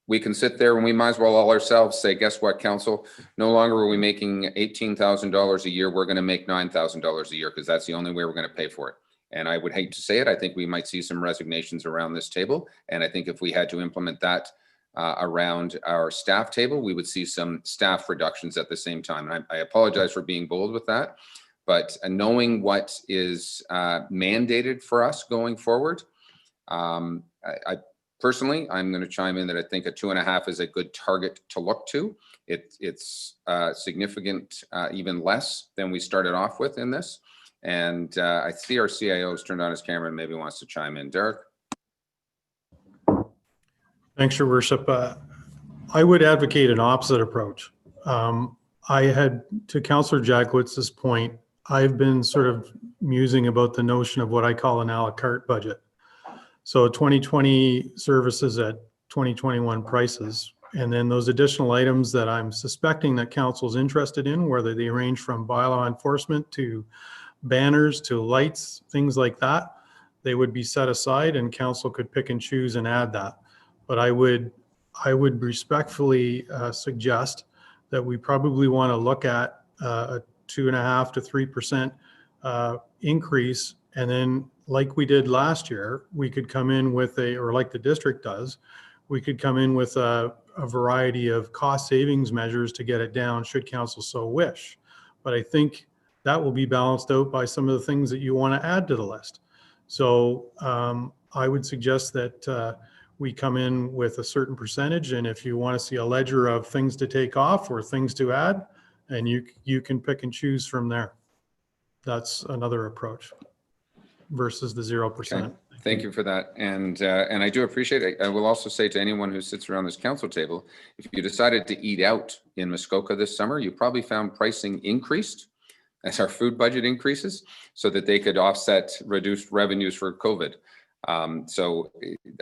we can sit there and we might as well all ourselves say, guess what, council? No longer are we making $18,000 a year. We're going to make $9,000 a year because that's the only way we're going to pay for it. And I would hate to say it. I think we might see some resignations around this table. And I think if we had to implement that around our staff table, we would see some staff reductions at the same time. And I apologize for being bold with that. But knowing what is mandated for us going forward, I personally, I'm going to chime in that I think a 2.5 is a good target to look to. It's significant, even less than we started off with in this. And I see our CIO has turned on his camera and maybe wants to chime in. Derek? Thanks, Your Worship. I would advocate an opposite approach. I had, to Councillor Jaglowicz's point, I've been sort of musing about the notion of what I call an a la carte budget. So 2020 services at 2021 prices, and then those additional items that I'm suspecting that council's interested in, whether they range from bylaw enforcement to banners to lights, things like that, they would be set aside and council could pick and choose and add that. But I would respectfully suggest that we probably want to look at a 2.5 to 3% increase, and then like we did last year, we could come in with or like the district does, we could come in with a variety of cost savings measures to get it down should council so wish. But I think that will be balanced out by some of the things that you want to add to the list. So I would suggest that we come in with a certain percentage, and if you want to see a ledger of things to take off or things to add, and you can pick and choose from there. That's another approach versus the 0%. Okay. Thank you for that. And I do appreciate it. I will also say to anyone who sits around this council table, if you decided to eat out in Muskoka this summer, you probably found pricing increased as our food budget increases so that they could offset reduced revenues for COVID. So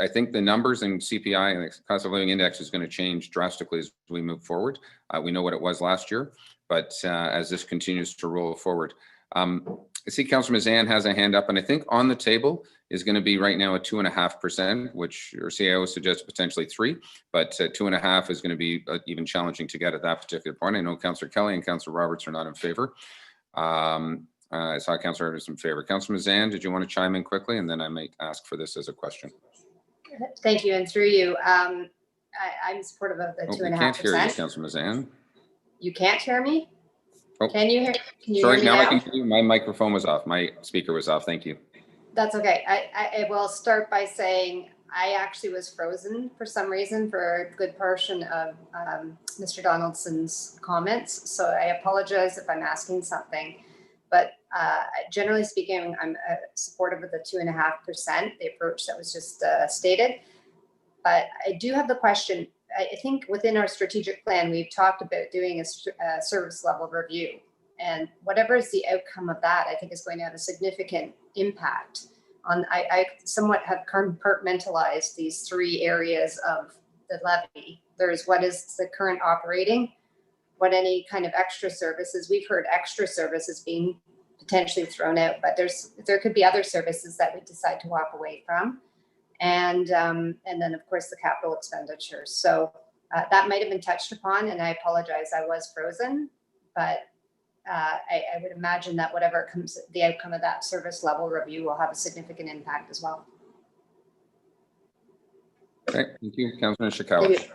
I think the numbers in CPI and the cost of living index is going to change drastically as we move forward. We know what it was last year, but as this continues to roll forward. I see Councillor Mazan has a hand up, and I think on the table is going to be right now a 2.5%, which your CIO suggests potentially 3, but 2.5 is going to be even challenging to get at that particular point. I know Councillor Kelly and Councillor Roberts are not in favor. I saw Councillor Roberts in favor. Councillor Mazan, did you want to chime in quickly, and then I might ask for this as a question? Thank you, and through you, I'm supportive of the 2.5%. We can't hear you, Councillor Mazan. You can't hear me? Oh. Can you hear? Can you Sorry, hear me now now? I can hear you. My microphone was off. My speaker was off. Thank you. That's okay. I will start by saying I actually was frozen for some reason for a good portion of Mr. Donaldson's comments. So I apologize if I'm asking something, but generally speaking, I'm supportive of the 2.5%, the approach that was just stated. But I do have the question. I think within our strategic plan, we've talked about doing a service level review, and whatever is the outcome of that, I think is going to have a significant impact on, I somewhat have compartmentalized these 3 areas of the levy. There's what is the current operating, what any kind of extra services, we've heard extra services being potentially thrown out, but there could be other services that we decide to walk away from. And then of course the capital expenditures. So that might have been touched upon, and I apologize, I was frozen, but I would imagine that whatever comes, the outcome of that service level review will have a significant impact as well. Okay, thank you, Councillor Ishikawa.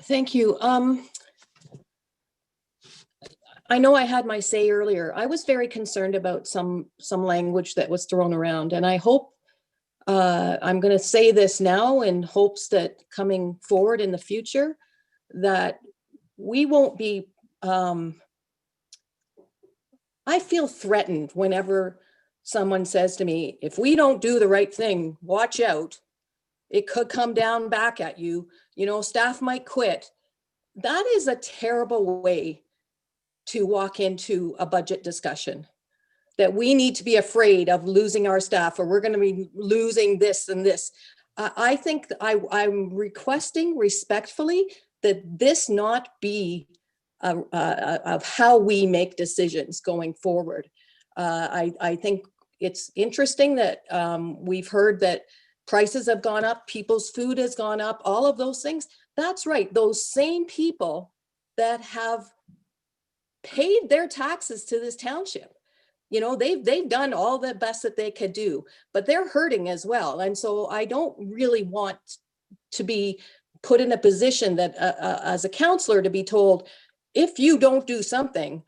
Thank you. I know I had my say earlier. I was very concerned about some language that was thrown around, and I hope I'm going to say this now in hopes that coming forward in the future that we won't be, I feel threatened whenever someone says to me, if we don't do the right thing, watch out. It could come down back at you. You know, staff might quit. That is a terrible way to walk into a budget discussion, that we need to be afraid of losing our staff, or we're going to be losing this and this. I think I'm requesting respectfully that this not be of how we make decisions going forward. I think it's interesting that we've heard that prices have gone up, people's food has gone up, all of those things. That's right. Those same people that have paid their taxes to this township, you know, they've done all the best that they could do, but they're hurting as well. And so I don't really want to be put in a position that as a counselor to be told, if you don't do something,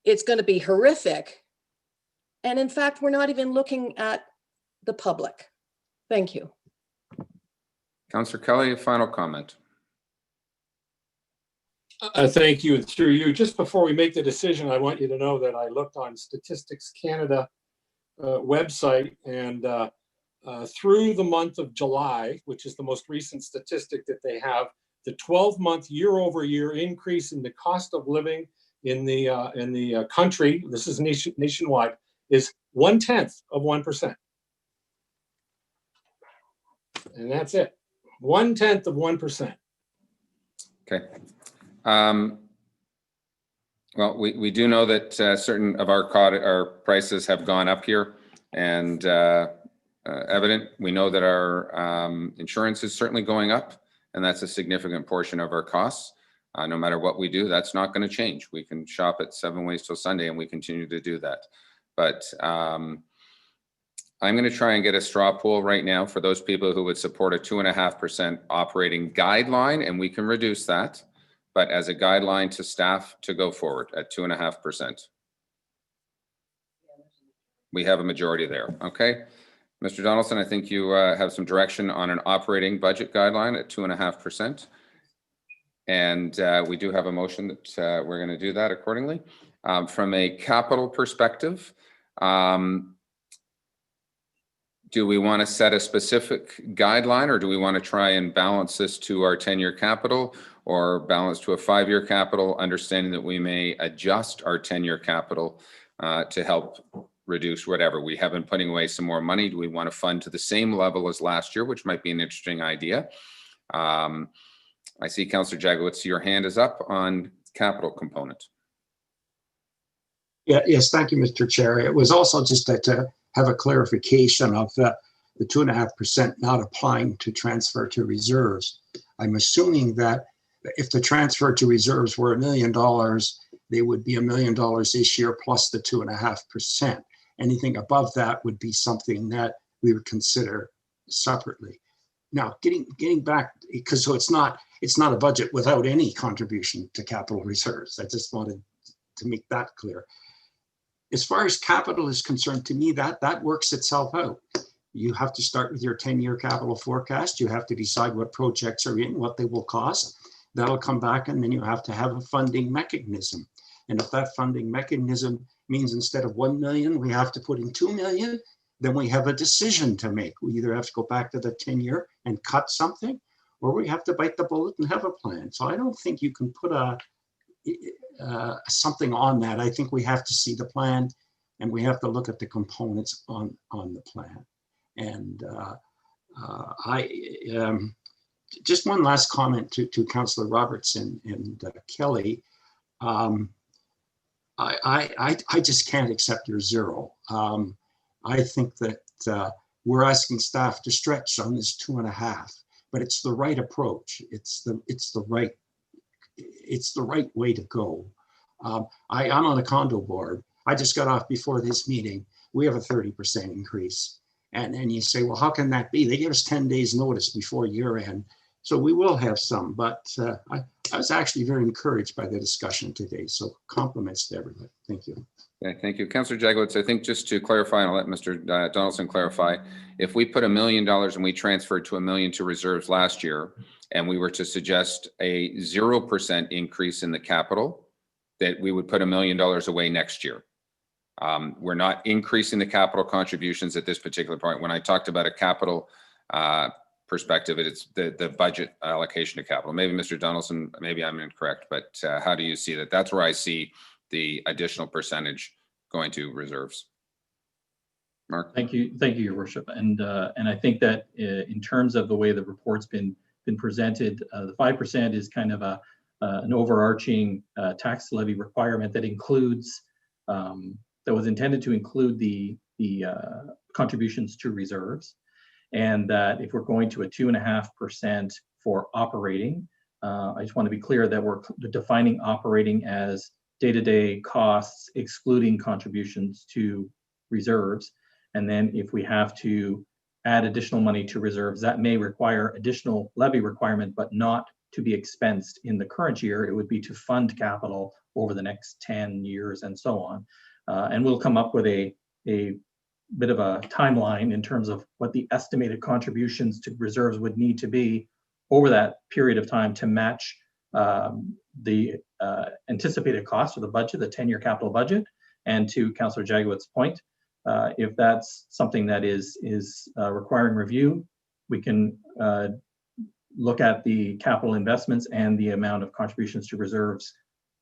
it's going to be horrific. And in fact, we're not even looking at the public. Thank you. Councillor Kelly, final comment. Thank you. And through you, just before we make the decision, I want you to know that I looked on Statistics Canada website, and through the month of July, which is the most recent statistic that they have, the 12-month year-over-year increase in the cost of living in the country, this is nationwide, is 0.1%. And that's it. 0.1%. Okay. Well, we do know that certain of our prices have gone up here, and evident. We know that our insurance is certainly going up, and that's a significant portion of our costs. No matter what we do, that's not going to change. We can shop at 7 ways till Sunday, and we continue to do that. But I'm going to try and get a straw poll right now for those people who would support a 2.5% operating guideline, and we can reduce that, but as a guideline to staff to go forward at 2.5%. We have a majority there. Okay. Mr. Donaldson, I think you have some direction on an operating budget guideline at 2.5%. And we do have a motion that we're going to do that accordingly. From a capital perspective, do we want to set a specific guideline, or do we want to try and balance this to our 10-year capital, or balance to a 5-year capital, understanding that we may adjust our 10-year capital to help reduce whatever? We have been putting away some more money. Do we want to fund to the same level as last year, which might be an interesting idea? I see Councillor Jaglowitz, your hand is up on capital component. Yeah, yes, thank you, Mr. Chair. It was also just to have a clarification of the 2.5% not applying to transfer to reserves. I'm assuming that if the transfer to reserves were $1 million, they would be $1 million this year plus the 2.5%. Anything above that would be something that we would consider separately. Now, getting back, because so it's not a budget without any contribution to capital reserves. I just wanted to make that clear. As far as capital is concerned, to me, that works itself out. You have to start with your 10-year capital forecast. You have to decide what projects are in, what they will cost. That'll come back, and then you have to have a funding mechanism. And if that funding mechanism means instead of 1 million, we have to put in 2 million, then we have a decision to make. We either have to go back to the 10-year and cut something, or we have to bite the bullet and have a plan. So I don't think you can put something on that. I think we have to see the plan, and we have to look at the components on the plan. And just one last comment to Councillor Roberts and Kelly. I just can't accept your zero. I think that we're asking staff to stretch on this 2.5, but it's the right approach. It's the right way to go. I'm on a condo board. I just got off before this meeting. We have a 30% increase. And you say, well, how can that be? They give us 10 days notice before year end. So we will have some, but I was actually very encouraged by the discussion today. So compliments to everybody. Thank you. Okay, thank you. Councillor Jaglowitz, I think just to clarify, and I'll let Mr. Donaldson clarify, if we put $1 million and we transferred to $1 million to reserves last year, and we were to suggest a 0% increase in the capital, that we would put $1 million away next year. We're not increasing the capital contributions at this particular point. When I talked about a capital perspective, it's the budget allocation to capital. Maybe Mr. Donaldson, maybe I'm incorrect, but how do you see that? That's where I see the additional percentage going to reserves. Mark? Thank you, Your Worship. And I think that in terms of the way the report's been presented, the 5% is kind of an overarching tax levy requirement that includes, that was intended to include the contributions to reserves. And that if we're going to a 2.5% for operating, I just want to be clear that we're defining operating as day-to-day costs, excluding contributions to reserves. And then if we have to add additional money to reserves, that may require additional levy requirement, but not to be expensed in the current year. It would be to fund capital over the next 10 years and so on. And we'll come up with a bit of a timeline in terms of what the estimated contributions to reserves would need to be over that period of time to match the anticipated cost of the budget, the 10-year capital budget. And to Councillor Jagowit's point, if that's something that is requiring review, we can look at the capital investments and the amount of contributions to reserves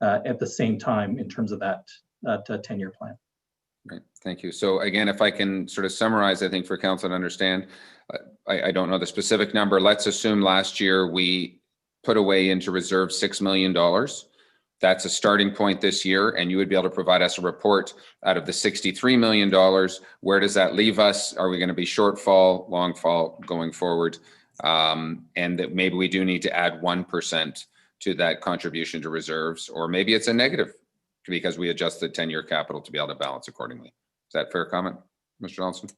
at the same time in terms of that 10-year plan. Great, thank you. So again, if I can sort of summarize, I think for council to understand, I don't know the specific number. Let's assume last year we put away into reserve $6 million. That's a starting point this year, and you would be able to provide us a report out of the $63 million. Where does that leave us? Are we going to be shortfall, long fall going forward? And that maybe we do need to add 1% to that contribution to reserves, or maybe it's a negative because we adjust the 10-year capital to be able to balance accordingly. Is that fair comment, Mr. Donaldson?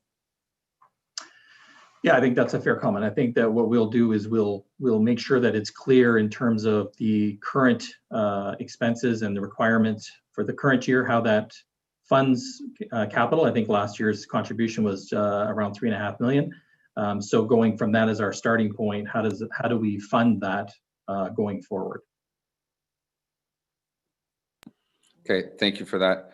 Yeah, I think that's a fair comment. I think that what we'll do is we'll make sure that it's clear in terms of the current expenses and the requirements for the current year, how that funds capital. I think last year's contribution was around $3.5 million. So going from that as our starting point, how do we fund that going forward? Okay, thank you for that.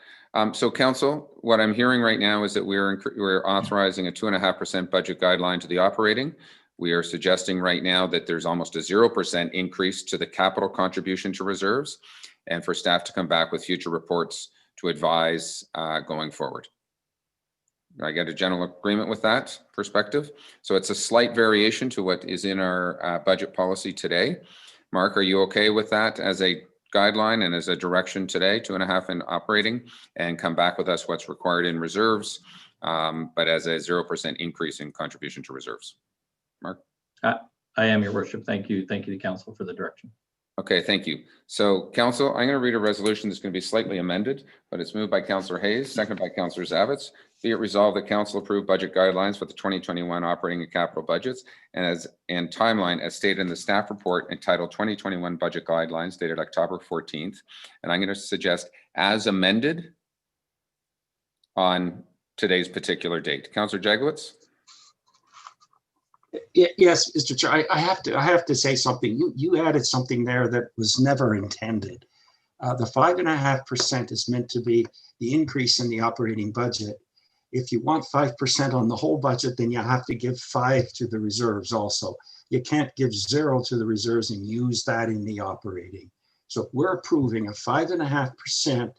So council, what I'm hearing right now is that we're authorizing a 2.5% budget guideline to the operating. We are suggesting right now that there's almost a 0% increase to the capital contribution to reserves, and for staff to come back with future reports to advise going forward. I get a general agreement with that perspective. So it's a slight variation to what is in our budget policy today. Mark, are you okay with that as a guideline and as a direction today, 2.5 in operating, and come back with us what's required in reserves, but as a 0% increase in contribution to reserves? Mark? I am, Your Worship. Thank you. Thank you to council for the direction. Okay, thank you. So council, I'm going to read a resolution that's going to be slightly amended, but it's moved by Councillor Hayes, seconded by Councillor Zavitz. Be it resolved that council approve budget guidelines for the 2021 operating and capital budgets and timeline as stated in the staff report entitled 2021 Budget Guidelines dated October 14th. And I'm going to suggest as amended on today's particular date. Councillor Jagowitz? Yes, Mr. Chair, I have to say something. You added something there that was never intended. The 5.5% is meant to be the increase in the operating budget. If you want 5% on the whole budget, then you have to give 5 to the reserves also. You can't give 0 to the reserves and use that in the operating. So we're approving a 5.5%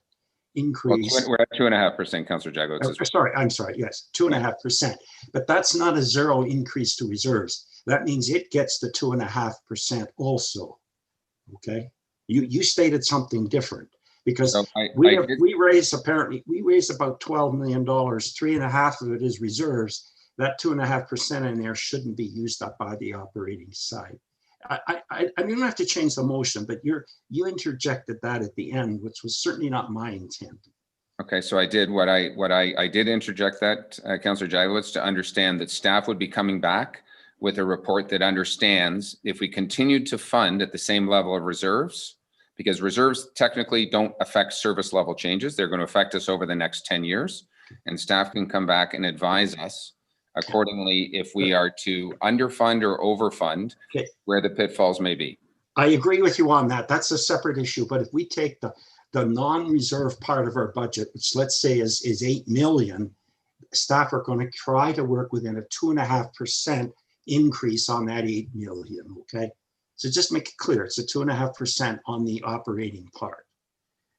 increase. Well, we're at 2.5%, Councillor Jagowitz. I'm sorry, yes, 2.5%. But that's not a 0 increase to reserves. That means it gets the 2.5% also. Okay, you stated something different because So we raised about $12 million. 3.5 of it is reserves. That 2.5% in there shouldn't be used up by the operating side. I mean, you don't have to change the motion, but you interjected that at the end, which was certainly not my intent. Okay, so I did I did interject that, Councillor Jagowitz, to understand that staff would be coming back with a report that understands if we continued to fund at the same level of reserves, because reserves technically don't affect service level changes. They're going to affect us over the next 10 years, and staff can come back and advise us accordingly if we are to underfund or overfund, where the pitfalls may be. I agree with you on that. That's a separate issue. But if we take the the non-reserve part of our budget, which let's say is 8 million, staff are going to try to work within a 2.5% increase on that 8 million, okay? So just make it clear, it's a 2.5% on the operating part.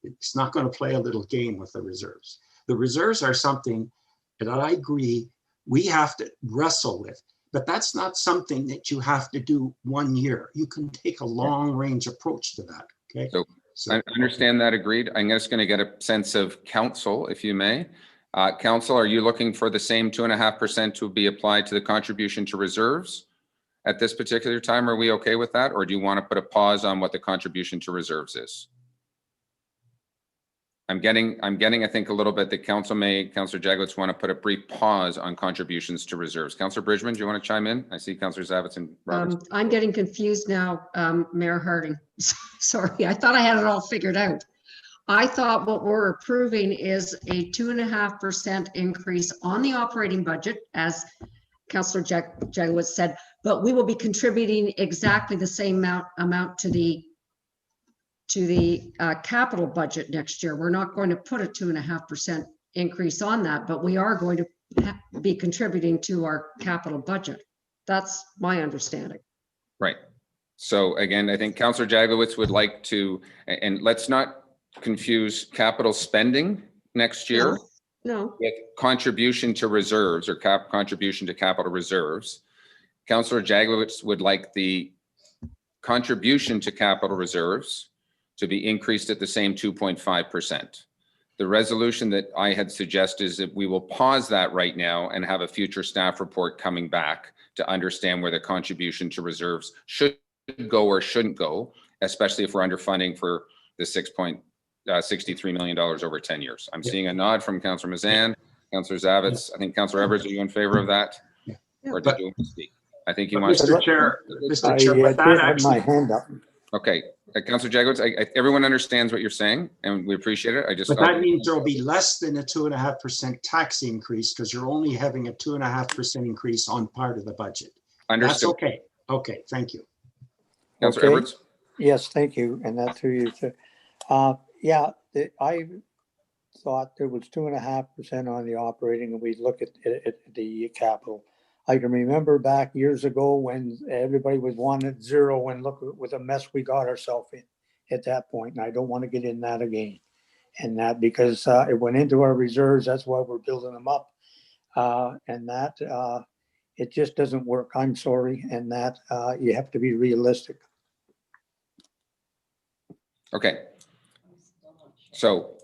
It's not going to play a little game with the reserves. The reserves are something that I agree we have to wrestle with, but that's not something that you have to do 1 year. You can take a long range approach to that, okay? So I understand that, agreed. I'm just going to get a sense of council, if you may. Council, are you looking for the same 2.5% to be applied to the contribution to reserves at this particular time? Are we okay with that? Or do you want to put a pause on what the contribution to reserves is? I'm getting, I think, a little bit that Councillor Jaglowitz want to put a brief pause on contributions to reserves. Councillor Bridgman, do you want to chime in? I see Councillor Zavitz and Roberts. I'm getting confused now, Mayor Harding. Sorry, I thought I had it all figured out. I thought what we're approving is a 2.5% increase on the operating budget, as Councillor Jaglowitz said, but we will be contributing exactly the same amount to the capital budget next year. We're not going to put a 2.5% increase on that, but we are going to be contributing to our capital budget. That's my understanding. Right. So again, I think Councillor Jaglowitz would like to, and let's not confuse capital spending next year No. with contribution to reserves or contribution to capital reserves. Councillor Jaglowitz would like the contribution to capital reserves to be increased at the same 2.5%. The resolution that I had suggested is that we will pause that right now and have a future staff report coming back to understand where the contribution to reserves should go or shouldn't go, especially if we're underfunding for the $6.63 million over 10 years. I'm seeing a nod from Councillor Mazan, Councillor Zavitz. I think Councillor Evers, are you in favor of that? Or did you want to speak? I think he wants to. Mr. Chair, with that I have actually, my hand up. Okay, Councillor Jaglowitz, everyone understands what you're saying and we appreciate it. but that means there'll be less than a 2.5% tax increase because you're only having a 2.5% increase on part of the budget. Understood. That's okay. Okay, thank you. Councillor Okay. Edwards? Yes, thank you, and that through you, sir. Yeah, I thought there was 2.5% on the operating, and we look at the capital. I can remember back years ago when everybody was wanting 0 and look with a mess we got ourselves in at that point, and I don't want to get in that again. And that because it went into our reserves, that's why we're building them up. And that it just doesn't work. I'm sorry, and that you have to be realistic. Okay. So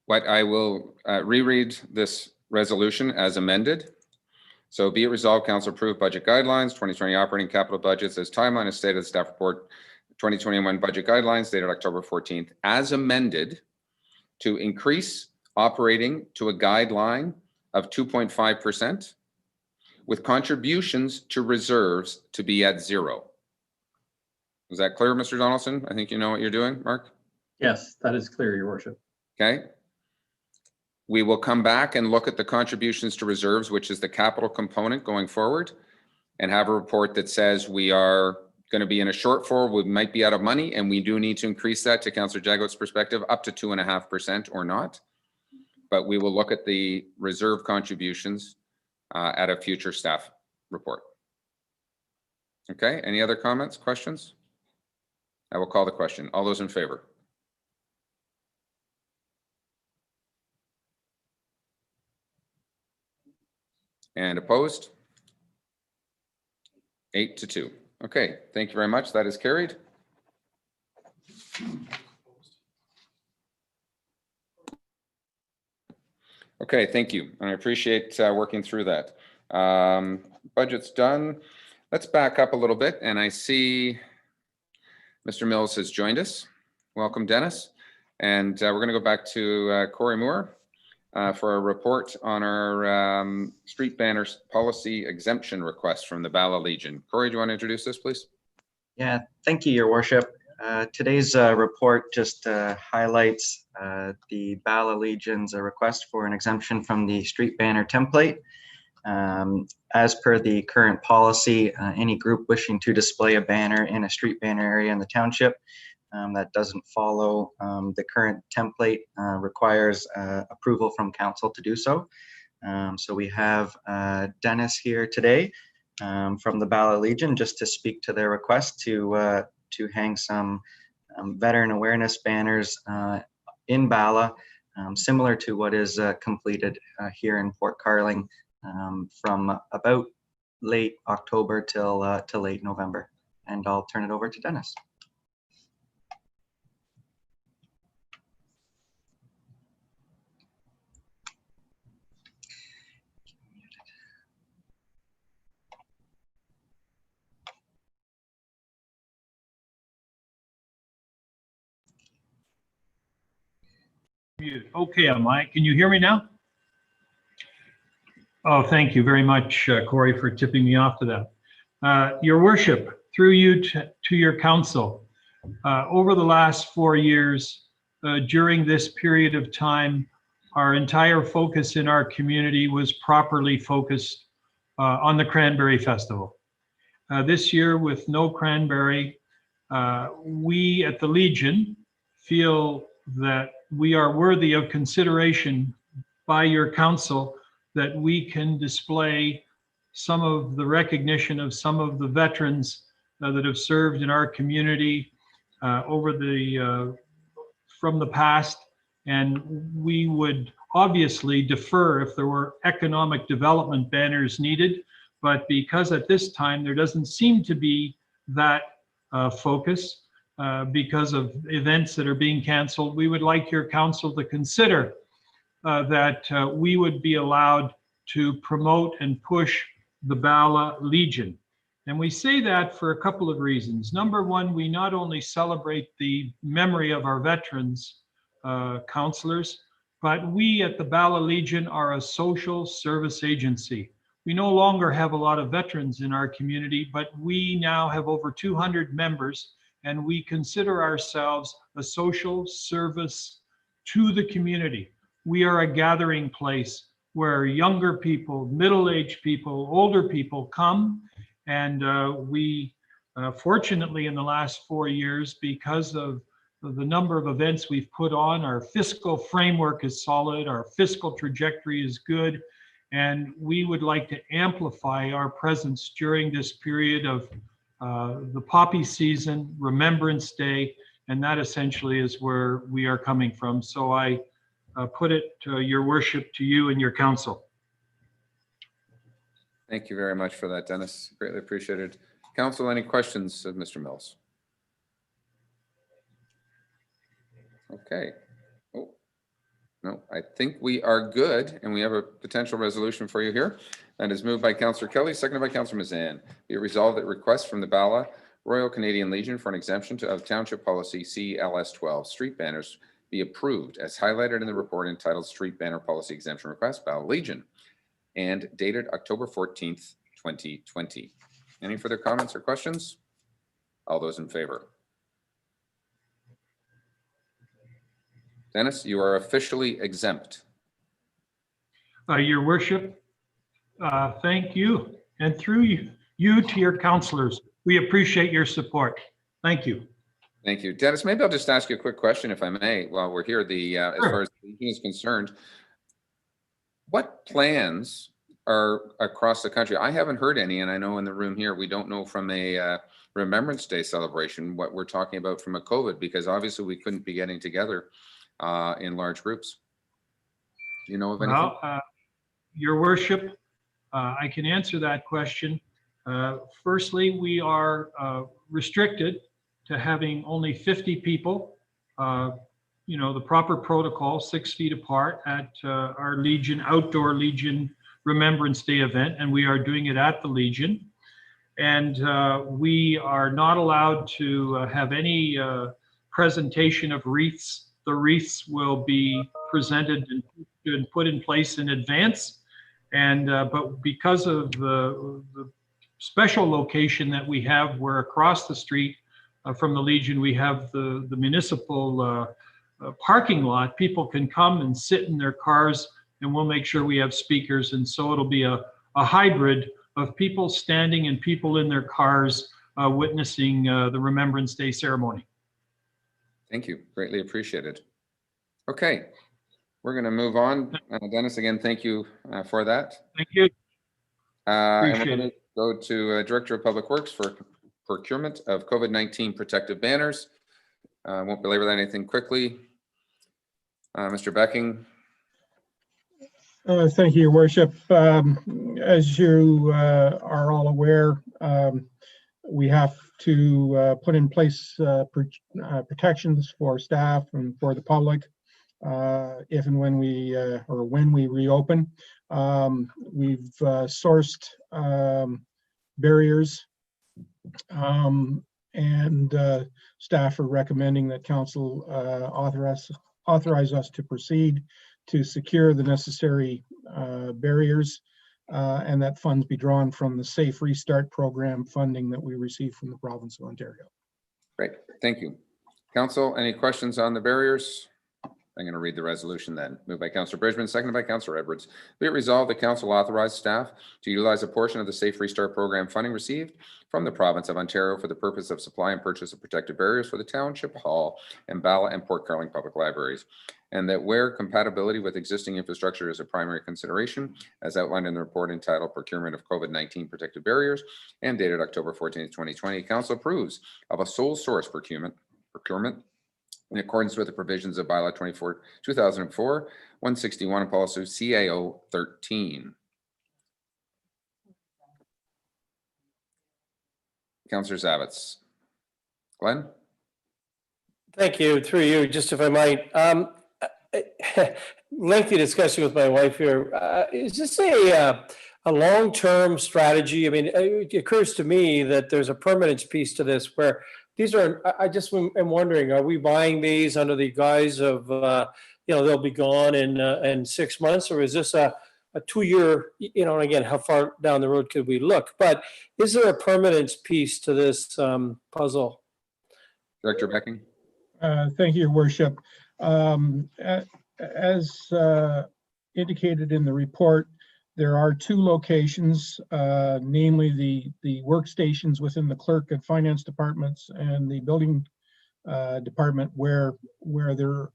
what I will reread this resolution as amended. So be it resolved, council approve budget guidelines, 2020 operating capital budgets as timeline as stated in the staff report, 2021 budget guidelines dated October 14th, as amended to increase operating to a guideline of 2.5% with contributions to reserves to be at 0. Is that clear, Mr. Donaldson? I think you know what you're doing, Mark? Yes, that is clear, Your Worship. Okay. We will come back and look at the contributions to reserves, which is the capital component going forward, and have a report that says we are going to be in a shortfall, we might be out of money, and we do need to increase that, to Councillor Jagowitz's perspective, up to 2.5% or not. But we will look at the reserve contributions at a future staff report. Okay, any other comments, questions? I will call the question. All those in favor? And opposed? 8-2. Okay, thank you very much. That is carried. Okay, thank you. I appreciate working through that. Budget's done. Let's back up a little bit, and I see Mr. Mills has joined us. Welcome, Dennis. And we're going to go back to Corey Moore for a report on our street banners policy exemption request from the Bala Legion. Corey, do you want to introduce this, please? Yeah, thank you, Your Worship. Today's report just highlights the Bala Legion's request for an exemption from the street banner template. As per the current policy, any group wishing to display a banner in a street banner area in the township that doesn't follow the current template, requires approval from council to do so. So we have Dennis here today from the Bala Legion just to speak to their request to hang some veteran awareness banners in Bala, similar to what is completed here in Port Carling from about late October till late November. And I'll turn it over to Dennis. Okay, can you hear me now? Oh, thank you very much, Corey, for tipping me off to that. Your Worship, through you to your council, over the last 4 years, during this period of time, our entire focus in our community was properly focused on the Cranberry Festival. This year, with no Cranberry, we at the Legion feel that we are worthy of consideration by your council that we can display some of the recognition of some of the veterans that have served in our community over the from the past, and we would obviously defer if there were economic development banners needed, but because at this time there doesn't seem to be that focus because of events that are being canceled, we would like your council to consider that we would be allowed to promote and push the Bala Legion. And we say that for a couple of reasons. Number one, we not only celebrate the memory of our veterans, counselors, but we at the Bala Legion are a social service agency. We no longer have a lot of veterans in our community, but we now have over 200 members, and we consider ourselves a social service to the community. We are a gathering place where younger people, middle-aged people, older people come, and we fortunately in the last 4 years, because of the number of events we've put on, our fiscal framework is solid, our fiscal trajectory is good, and we would like to amplify our presence during this period of the poppy season, Remembrance Day, and that essentially is where we are coming from. So I put it, your worship, to you and your council. Thank you very much for that, Dennis. Greatly appreciated. Council, any questions of Mr. Mills? Okay. Oh, no, I think we are good, and we have a potential resolution for you here. That is moved by Councillor Kelly, seconded by Councillor Mazan. Be it resolved that request from the Bala Royal Canadian Legion for an exemption of Township Policy CLS 12 street banners be approved as highlighted in the report entitled Street Banner Policy Exemption Request, Bala Legion, and dated October 14th, 2020. Any further comments or questions? All those in favor? Dennis, you are officially exempt. Your worship, thank you. And through you to your councillors, we appreciate your support. Thank you. Thank you. Dennis, maybe I'll just ask you a quick question, if I may, while we're here. As far as the Legion is concerned, what plans are across the country? I haven't heard any, and I know in the room here, we don't know from a Remembrance Day celebration what we're talking about from a COVID, because obviously we couldn't be getting together in large groups. Do you know of anything? Well, your worship, I can answer that question. Firstly, we are restricted to having only 50 people, you know, the proper protocol, 6 feet apart at our Legion, outdoor Legion Remembrance Day event, and we are doing it at the Legion. And we are not allowed to have any presentation of wreaths. The wreaths will be presented and put in place in advance. And but because of the special location that we have, where across the street from the Legion, we have the municipal parking lot, people can come and sit in their cars, and we'll make sure we have speakers. And so it'll be a hybrid of people standing and people in their cars witnessing the Remembrance Day ceremony. Thank you. Greatly appreciated. Okay, we're going to move on. Dennis, again, thank you for that. Thank you. And we're Appreciate going to go to Director of Public Works for procurement of COVID-19 protective banners. I won't belabor that anything quickly. Mr. Becking. Thank you, Your Worship. As you are all aware, we have to put in place protections for staff and for the public if and when we reopen. We've sourced barriers, and staff are recommending that council authorize us to proceed to secure the necessary barriers, and that funds be drawn from the Safe Restart Program funding that we receive from the province of Ontario. Great, thank you. Council, any questions on the barriers? I'm going to read the resolution then. Moved by Councillor Bridgman, seconded by Councillor Edwards. Be it resolved that council authorize staff to utilize a portion of the Safe Restart Program funding received from the province of Ontario for the purpose of supply and purchase of protective barriers for the Township Hall and Bala and Port Carling public libraries, and that where compatibility with existing infrastructure is a primary consideration, as outlined in the report entitled Procurement of COVID-19 Protective Barriers and dated October 14th, 2020, council approves of a sole source procurement in accordance with the provisions of Bylaw 2004, 161 and policy CAO 13. Councillor Zavitz. Glenn? Thank you. Through you, just if I might. Lengthy discussion with my wife here. Is this a long-term strategy? I mean, it occurs to me that there's a permanence piece to this where these are, I just am wondering, are we buying these under the guise of, they'll be gone in 6 months, or is this a 2-year, and again, how far down the road could we look? But is there a permanence piece to this puzzle? Director Becking. Thank you, Your Worship. As indicated in the report, there are 2 locations, namely the workstations within the clerk and finance departments and the building department where there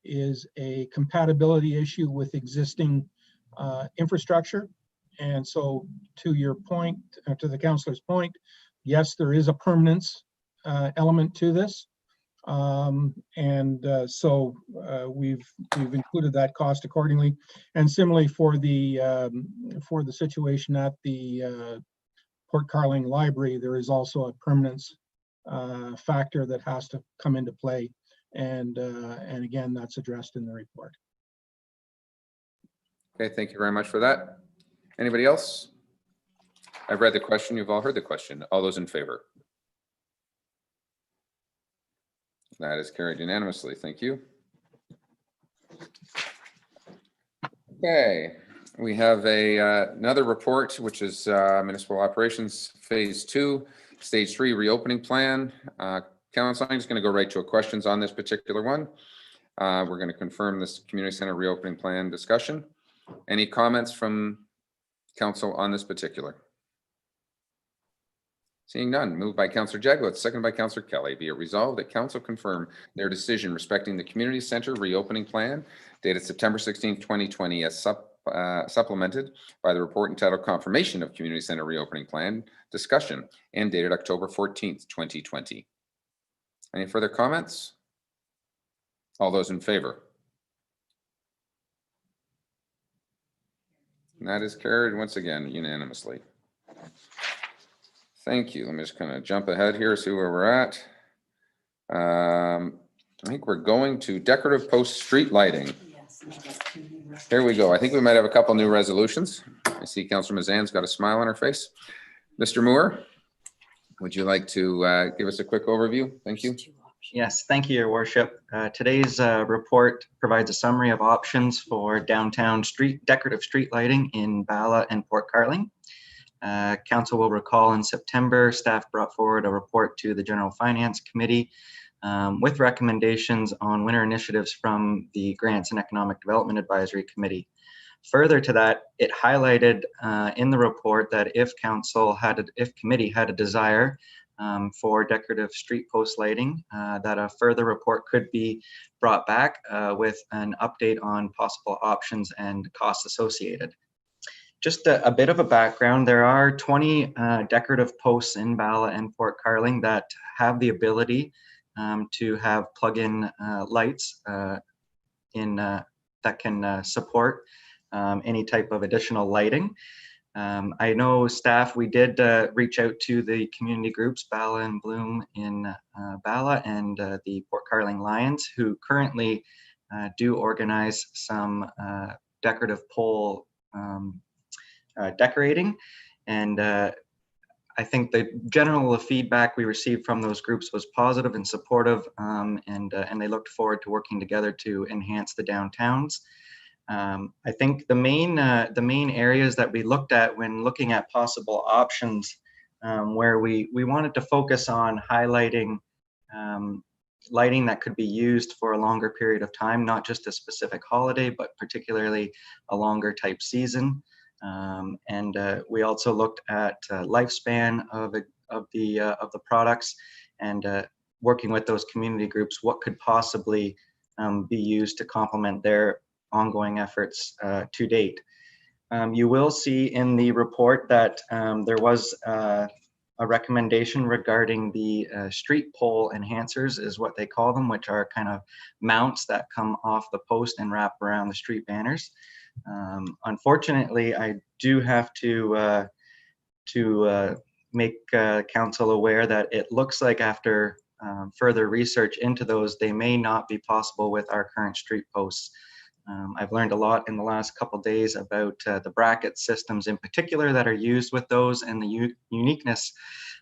is a compatibility issue with existing infrastructure. And so to your point, to the councillor's point, yes, there is a permanence element to this. So we've included that cost accordingly, and similarly for the situation at the Port Carling Library, there is also a permanence factor that has to come into play, and again, that's addressed in the report. Okay, thank you very much for that. Anybody else? I've read the question. You've all heard the question. All those in favor? That is carried unanimously. Thank you. Okay, we have another report, which is Municipal Operations Phase 2, Stage 3 Reopening Plan. Council, I'm just going to go right to questions on this particular one. We're going to confirm this Community Center Reopening Plan discussion. Any comments from Council on this particular? Seeing none, moved by Councillor Jaglowitz, seconded by Councillor Kelly. Be it resolved that council confirm their decision respecting the Community Center Reopening Plan dated September 16, 2020 as supplemented by the report entitled Confirmation of Community Center Reopening Plan Discussion and dated October 14th, 2020. Any further comments? All those in favor? And that is carried once again unanimously. Thank you. Let me just kind of jump ahead here, see where we're at. I think we're going to decorative post street lighting. Here we go. I think we might have a couple new resolutions. I see Councillor Mazan's got a smile on her face. Mr. Moore, would you like to give us a quick overview? Thank you. Yes, thank you, Your Worship. Today's report provides a summary of options for downtown decorative street lighting in Bala and Port Carling. Council will recall in September, staff brought forward a report to the General Finance Committee with recommendations on winter initiatives from the Grants and Economic Development Advisory Committee. Further to that, it highlighted in the report that if committee had a desire for decorative street post lighting, that a further report could be brought back with an update on possible options and costs associated. Just a bit of a background, there are 20 decorative posts in Bala and Port Carling that have the ability to have plug-in lights that can support any type of additional lighting. I know staff, we did reach out to the community groups, Bala and Bloom in Bala and the Port Carling Lions, who currently do organize some decorative pole decorating. And I think the general feedback we received from those groups was positive and supportive, and they looked forward to working together to enhance the downtowns. I think the main areas that we looked at when looking at possible options, where we wanted to focus on highlighting lighting that could be used for a longer period of time, not just a specific holiday, but particularly a longer type season. We also looked at lifespan of the products, and working with those community groups, what could possibly be used to complement their ongoing efforts to date. You will see in the report that there was a recommendation regarding the street pole enhancers, is what they call them, which are kind of mounts that come off the post and wrap around the street banners. Unfortunately, I do have to make council aware that it looks like after further research into those, they may not be possible with our current street posts. I've learned a lot in the last couple of days about the bracket systems in particular that are used with those, and the uniqueness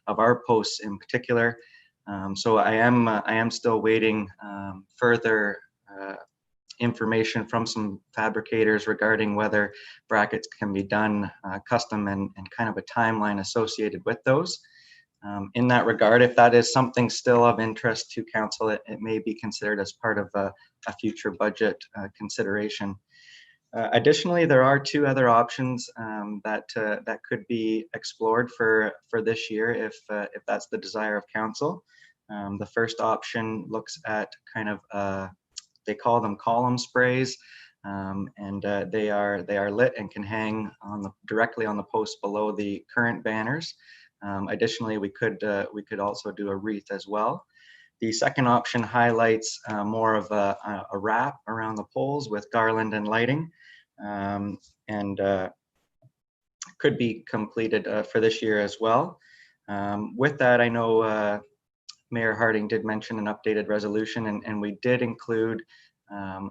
of our posts in particular. So I am still waiting further information from some fabricators regarding whether brackets can be done custom, and kind of a timeline associated with those. In that regard, if that is something still of interest to council, it may be considered as part of a future budget consideration. Additionally, there are two other options that could be explored for this year, if that's the desire of council. The first option looks at kind of they call them column sprays, and they are lit and can hang directly on the post below the current banners. Additionally, we could also do a wreath as well. The second option highlights more of a wrap around the poles with garland and lighting, and could be completed for this year as well. With that, I know Mayor Harding did mention an updated resolution, and we did include an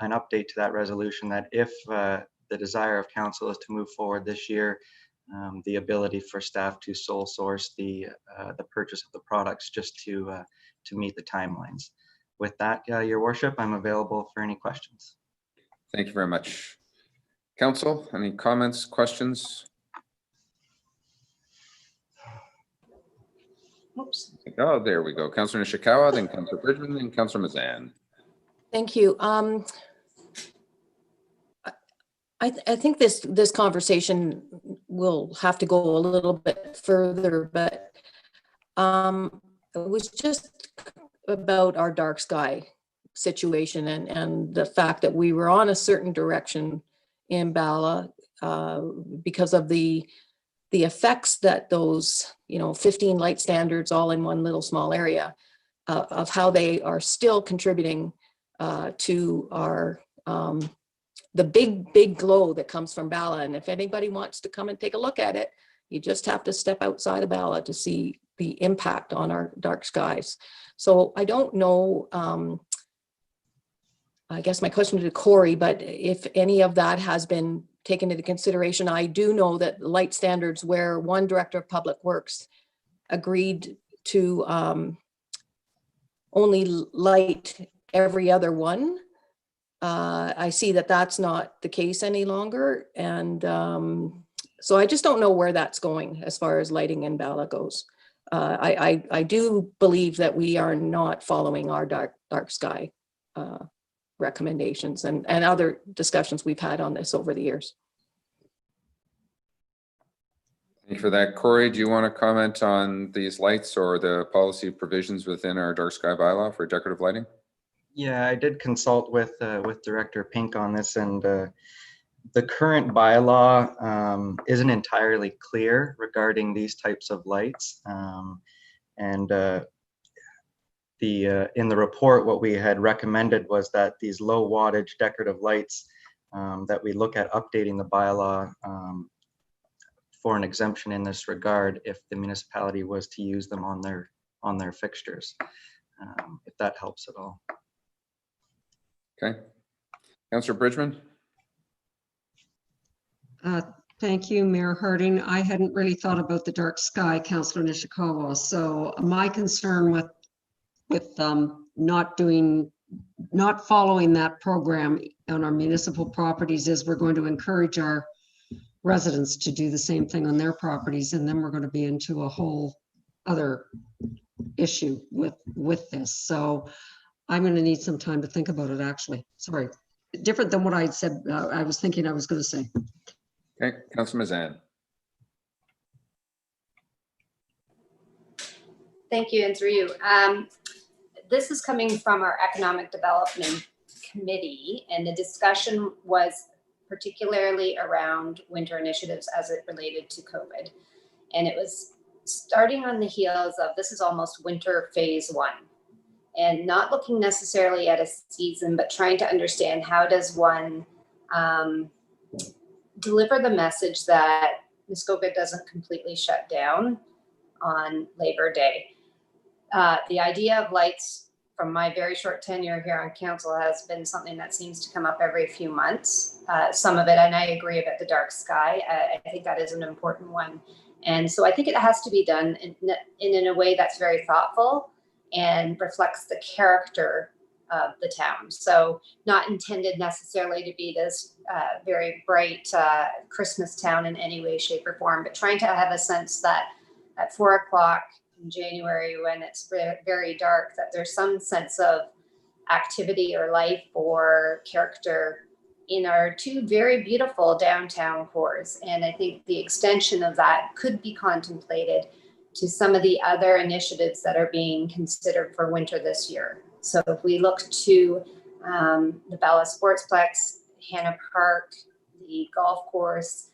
update to that resolution, that if the desire of council is to move forward this year, the ability for staff to sole source the purchase of the products, just to meet the timelines. With that, Your Worship, I'm available for any questions. Thank you very much. Council, any comments, questions? Oops. Oh, there we go. Councillor Nishikawa, then Councillor Bridgman, then Councillor Mazan. Thank you. I think this conversation will have to go a little bit further, but it was just about our dark sky situation, and the fact that we were on a certain direction in Bala because of the effects that those 15 light standards all in one little small area of how they are still contributing to our the big glow that comes from Bala. And if anybody wants to come and take a look at it, you just have to step outside of Bala to see the impact on our dark skies. So I don't know, I guess my question to Corey, but if any of that has been taken into consideration. I do know that light standards, where one director of public works agreed to only light every other one, I see that that's not the case any longer. And so I just don't know where that's going as far as lighting in Bala goes. I do believe that we are not following our dark sky recommendations and other discussions we've had on this over the years. Thank you for that. Corey, do you want to comment on these lights or the policy provisions within our dark sky bylaw for decorative lighting? Yeah, I did consult with Director Pink on this, and the current bylaw isn't entirely clear regarding these types of lights. In the report, what we had recommended was that these low wattage decorative lights, that we look at updating the bylaw for an exemption in this regard if the municipality was to use them on their fixtures, if that helps at all. Okay. Councillor Bridgman? Thank you, Mayor Harding. I hadn't really thought about the dark sky, Councillor Nishikawa. So my concern with not following that program on our municipal properties is we're going to encourage our residents to do the same thing on their properties, and then we're going to be into a whole other issue with this. So I'm going to need some time to think about it, actually. Sorry. Different than what I said, I was thinking I was going to say. Okay, Councillor Mazan. Thank you, and through you. This is coming from our Economic Development Committee, and the discussion was particularly around winter initiatives as it related to COVID. And it was starting on the heels of, this is almost winter phase 1, and not looking necessarily at a season, but trying to understand how does one deliver the message that Muskoka doesn't completely shut down on Labor Day. The idea of lights, from my very short tenure here on council, has been something that seems to come up every few months. Some of it, and I agree about the dark sky, I think that is an important one. And so I think it has to be done in a way that's very thoughtful and reflects the character of the town. So not intended necessarily to be this very bright Christmas town in any way, shape, or form, but trying to have a sense that at 4 o'clock in January, when it's very dark, that there's some sense of activity or life or character in our 2 very beautiful downtown cores. And I think the extension of that could be contemplated to some of the other initiatives that are being considered for winter this year. So if we look to the Bala Sportsplex, Hannah Park, the golf course,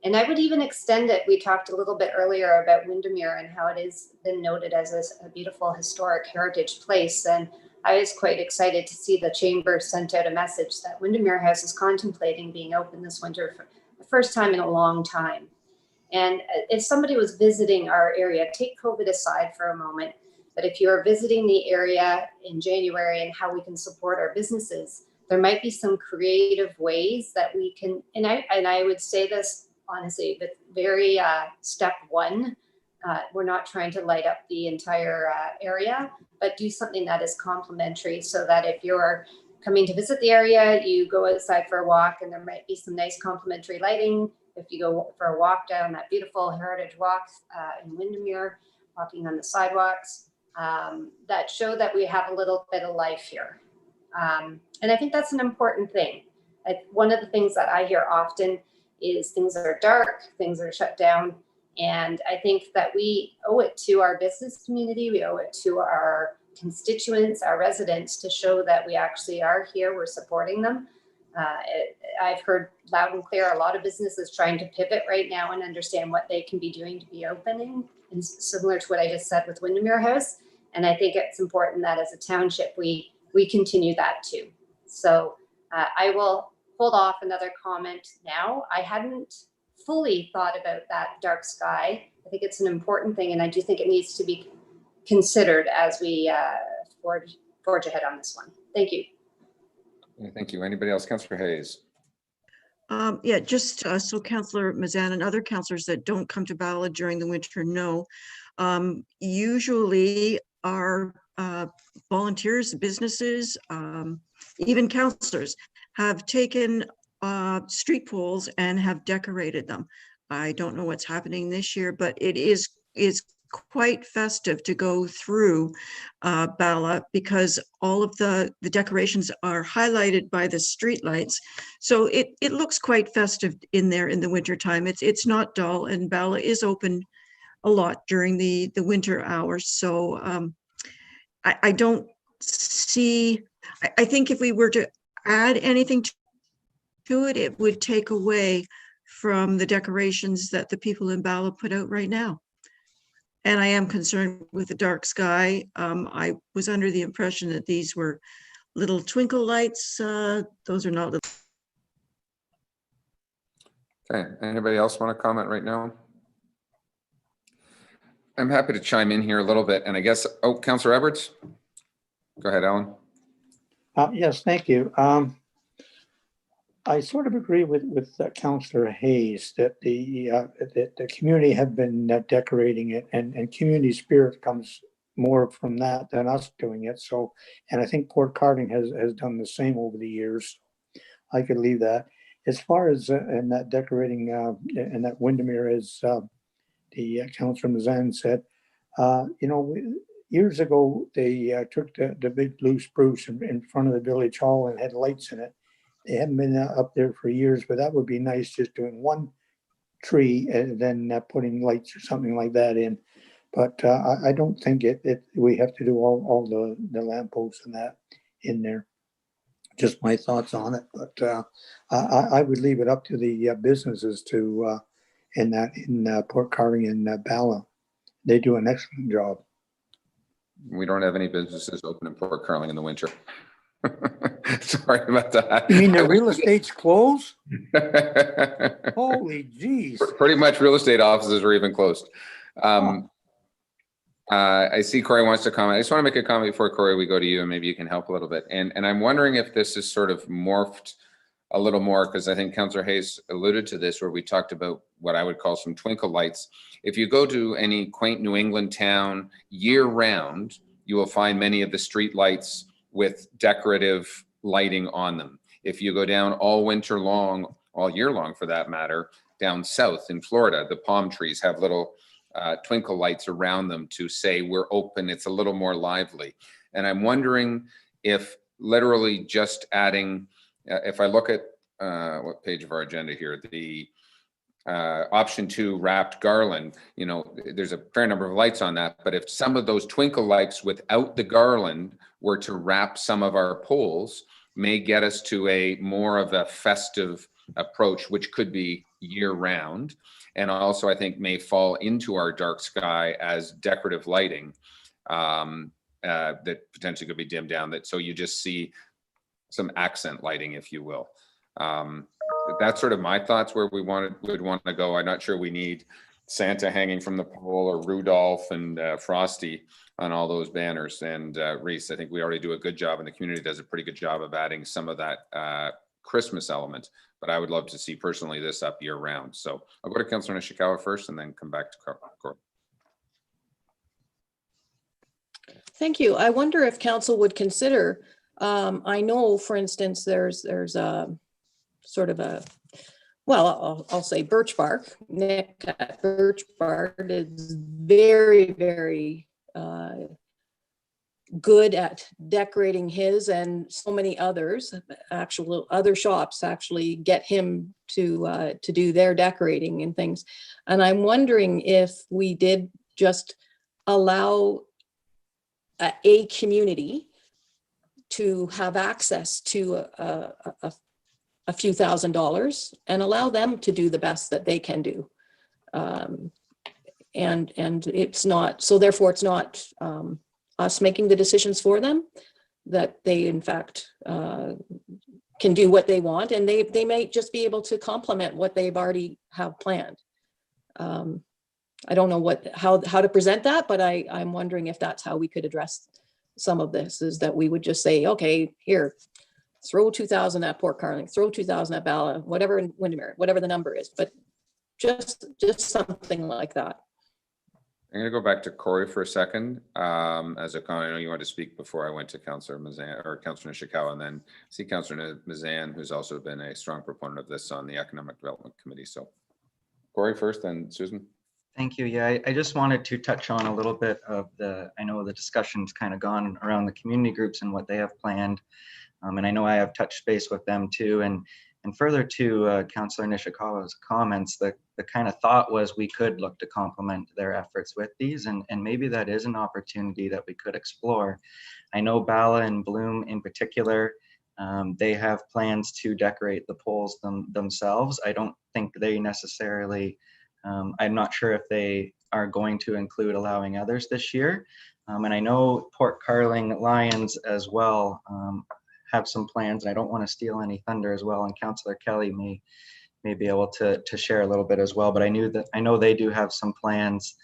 and I would even extend it. We talked a little bit earlier about Windermere and how it has been noted as a beautiful historic heritage place. And I was quite excited to see the chamber sent out a message that Windermere House is contemplating being open this winter for the first time in a long time. And if somebody was visiting our area, take COVID aside for a moment, but if you're visiting the area in January and how we can support our businesses, there might be some creative ways that we can, and I would say this honestly, but very step 1, we're not trying to light up the entire area, but do something that is complementary, so that if you're coming to visit the area, you go outside for a walk and there might be some nice complementary lighting. If you go for a walk down that beautiful heritage walk in Windermere, walking on the sidewalks, that show that we have a little bit of life here. And I think that's an important thing. One of the things that I hear often is things are dark, things are shut down. And I think that we owe it to our business community, we owe it to our constituents, our residents, to show that we actually are here, we're supporting them. I've heard loud and clear, a lot of businesses trying to pivot right now and understand what they can be doing to be opening, and similar to what I just said with Windermere House. And I think it's important that as a township, we continue that too. So I will hold off another comment now. I hadn't fully thought about that dark sky. I think it's an important thing, and I do think it needs to be considered as we forge ahead on this one. Thank you. Thank you. Anybody else? Councillor Hayes. Yeah, just so Councillor Mazan and other councillors that don't come to Bala during the winter know, usually our volunteers, businesses, even councillors have taken street poles and have decorated them. I don't know what's happening this year, but it is quite festive to go through Bala because all of the decorations are highlighted by the streetlights. So it looks quite festive in there in the wintertime. It's not dull, and Bala is open a lot during the winter hours. So I don't see, I think if we were to add anything to it, it would take away from the decorations that the people in Bala put out right now. And I am concerned with the dark sky. I was under the impression that these were little twinkle lights. Those are not little. Okay, anybody else want to comment right now? I'm happy to chime in here a little bit, and I guess, oh, Councillor Edwards? Go ahead, Alan. Yes, thank you. I sort of agree with Councillor Hayes that the community have been decorating it, and community spirit comes more from that than us doing it. So, and I think Port Carling has done the same over the years. I could leave that. As far as in that decorating and that Windermere, as the Councillor Mazan said, you know, years ago they took the big blue spruce in front of the village hall and had lights in it. They haven't been up there for years, but that would be nice, just doing one tree and then putting lights or something like that in. But I don't think we have to do all the lampposts and that in there. Just my thoughts on it. But I would leave it up to the businesses to in Port Carling and Bala. They do an excellent job. We don't have any businesses open in Port Carling in the winter. Sorry about that. You mean the real estate's closed? Holy geez. Pretty much real estate offices are even closed. I see Corey wants to comment. I just want to make a comment before, Corey, we go to you, and maybe you can help a little bit. And I'm wondering if this is sort of morphed a little more, because I think Councillor Hayes alluded to this, where we talked about what I would call some twinkle lights. If you go to any quaint New England town year round, you will find many of the street lights with decorative lighting on them. If you go down all winter long, all year long for that matter, down south in Florida, the palm trees have little twinkle lights around them to say we're open. It's a little more lively. And I'm wondering if literally just adding, if I look at what page of our agenda here, the option 2 wrapped garland, you know, there's a fair number of lights on that, but if some of those twinkle lights without the garland were to wrap some of our poles, may get us to a more of a festive approach, which could be year round. And also I think may fall into our dark sky as decorative lighting that potentially could be dimmed down, that so you just see some accent lighting, if you will. That's sort of my thoughts where we would want to go. I'm not sure we need Santa hanging from the pole or Rudolph and Frosty on all those banners. And Reese, I think we already do a good job, and the community does a pretty good job of adding some of that Christmas element. But I would love to see personally this up year round. So I'll go to Councillor Nishikawa first and then come back to Corey. Thank you. I wonder if council would consider, I know, for instance, there's a sort of a, well, I'll say birch bark. Nick at Birch Bark is very, very good at decorating his, and so many others, actual other shops actually get him to do their decorating and things. And I'm wondering if we did just allow a community to have access to a few $1,000s and allow them to do the best that they can do. And it's not, so therefore it's not us making the decisions for them, that they in fact can do what they want, and they might just be able to complement what they've already have planned. I don't know how to present that, but I'm wondering if that's how we could address some of this, is that we would just say, okay, here, throw 2,000 at Port Carling, throw 2,000 at Bala, whatever in Windermere, whatever the number is, but just something like that. I'm going to go back to Corey for a second. As a comment, I know you wanted to speak before I went to Councillor Mazan or Councillor Nishikawa, and then see Councillor Mazan, who's also been a strong proponent of this on the Economic Development Committee. So Corey first, then Susan. Thank you. Yeah, I just wanted to touch on a little bit of I know the discussion's kind of gone around the community groups and what they have planned. And I know I have touched base with them too. And further to Councillor Nishikawa's comments, the kind of thought was we could look to complement their efforts with these, and maybe that is an opportunity that we could explore. I know Bala and Bloom in particular, they have plans to decorate the poles themselves. I don't think they necessarily, I'm not sure if they are going to include allowing others this year. And I know Port Carling Lions as well have some plans. I don't want to steal any thunder as well, and Councillor Kelly may be able to share a little bit as well. But I know they do have some plans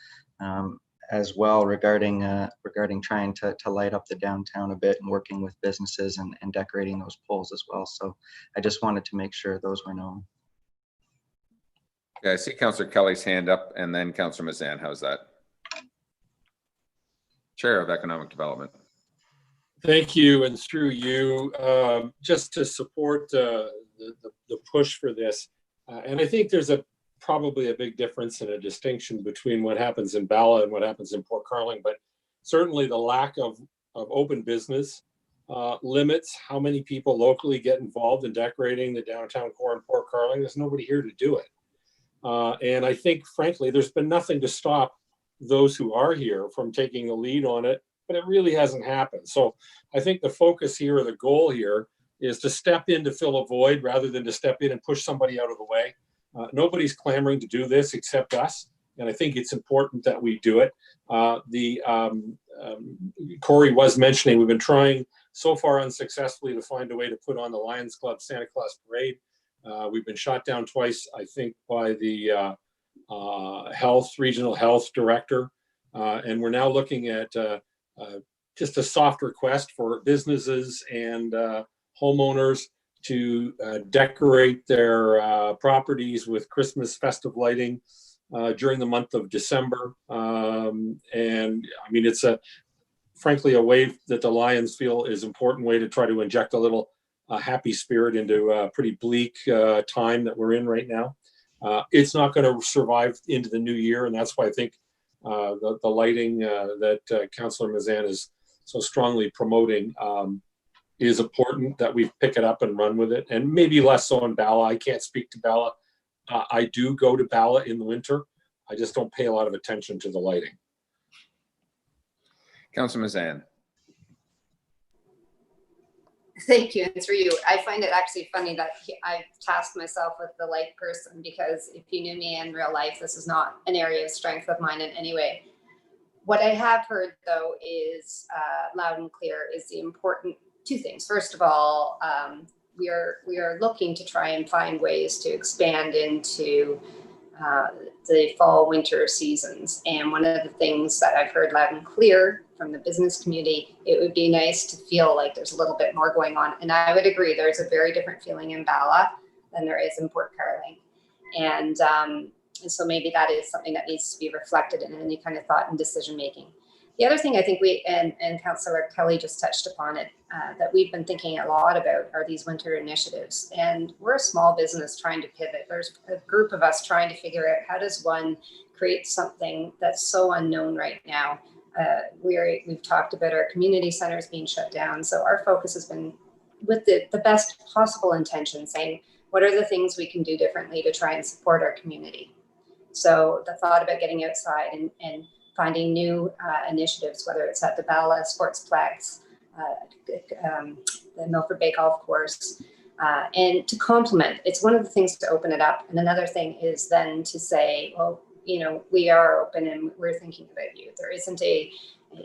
as well regarding trying to light up the downtown a bit and working with businesses and decorating those poles as well. So I just wanted to make sure those were known. Yeah, I see Councillor Kelly's hand up, and then Councillor Mazan. How's that? Chair of Economic Development. Thank you, and through you, just to support the push for this. And I think there's probably a big difference and a distinction between what happens in Bala and what happens in Port Carling, but certainly the lack of open business limits how many people locally get involved in decorating the downtown core in Port Carling. There's nobody here to do it. And I think, frankly, there's been nothing to stop those who are here from taking the lead on it, but it really hasn't happened. So I think the focus here, or the goal here, is to step in to fill a void rather than to step in and push somebody out of the way. Nobody's clamoring to do this except us, and I think it's important that we do it. Corey was mentioning we've been trying so far unsuccessfully to find a way to put on the Lions Club Santa Claus Parade. We've been shot down twice, I think, by the regional health director, and we're now looking at just a soft request for businesses and homeowners to decorate their properties with Christmas festive lighting during the month of December. And I mean, it's frankly a way that the Lions feel is an important way to try to inject a little happy spirit into a pretty bleak time that we're in right now. It's not going to survive into the new year, and that's why I think the lighting that Councillor Mazan is so strongly promoting is important, that we pick it up and run with it, and maybe less so in Bala. I can't speak to Bala. I do go to Bala in the winter. I just don't pay a lot of attention to the lighting. Councillor Mazan. Thank you, and through you. I find it actually funny that I've tasked myself with the light person, because if you knew me in real life, this is not an area of strength of mine in any way. What I have heard, though, is loud and clear, is the important two things. First of all, we are looking to try and find ways to expand into the fall winter seasons. And one of the things that I've heard loud and clear from the business community, it would be nice to feel like there's a little bit more going on. And I would agree, there's a very different feeling in Bala than there is in Port Carling. And so maybe that is something that needs to be reflected in any kind of thought and decision making. The other thing I think and Councillor Kelly just touched upon it, that we've been thinking a lot about are these winter initiatives. And we're a small business trying to pivot. There's a group of us trying to figure out how does one create something that's so unknown right now. We've talked about our community centers being shut down. So our focus has been with the best possible intention, saying, what are the things we can do differently to try and support our community? So the thought about getting outside and finding new initiatives, whether it's at the Bala Sportsplex, the Milford Bay Golf Course, and to complement. It's one of the things to open it up. And another thing is then to say, well, you know, we are open and we're thinking about you. There isn't a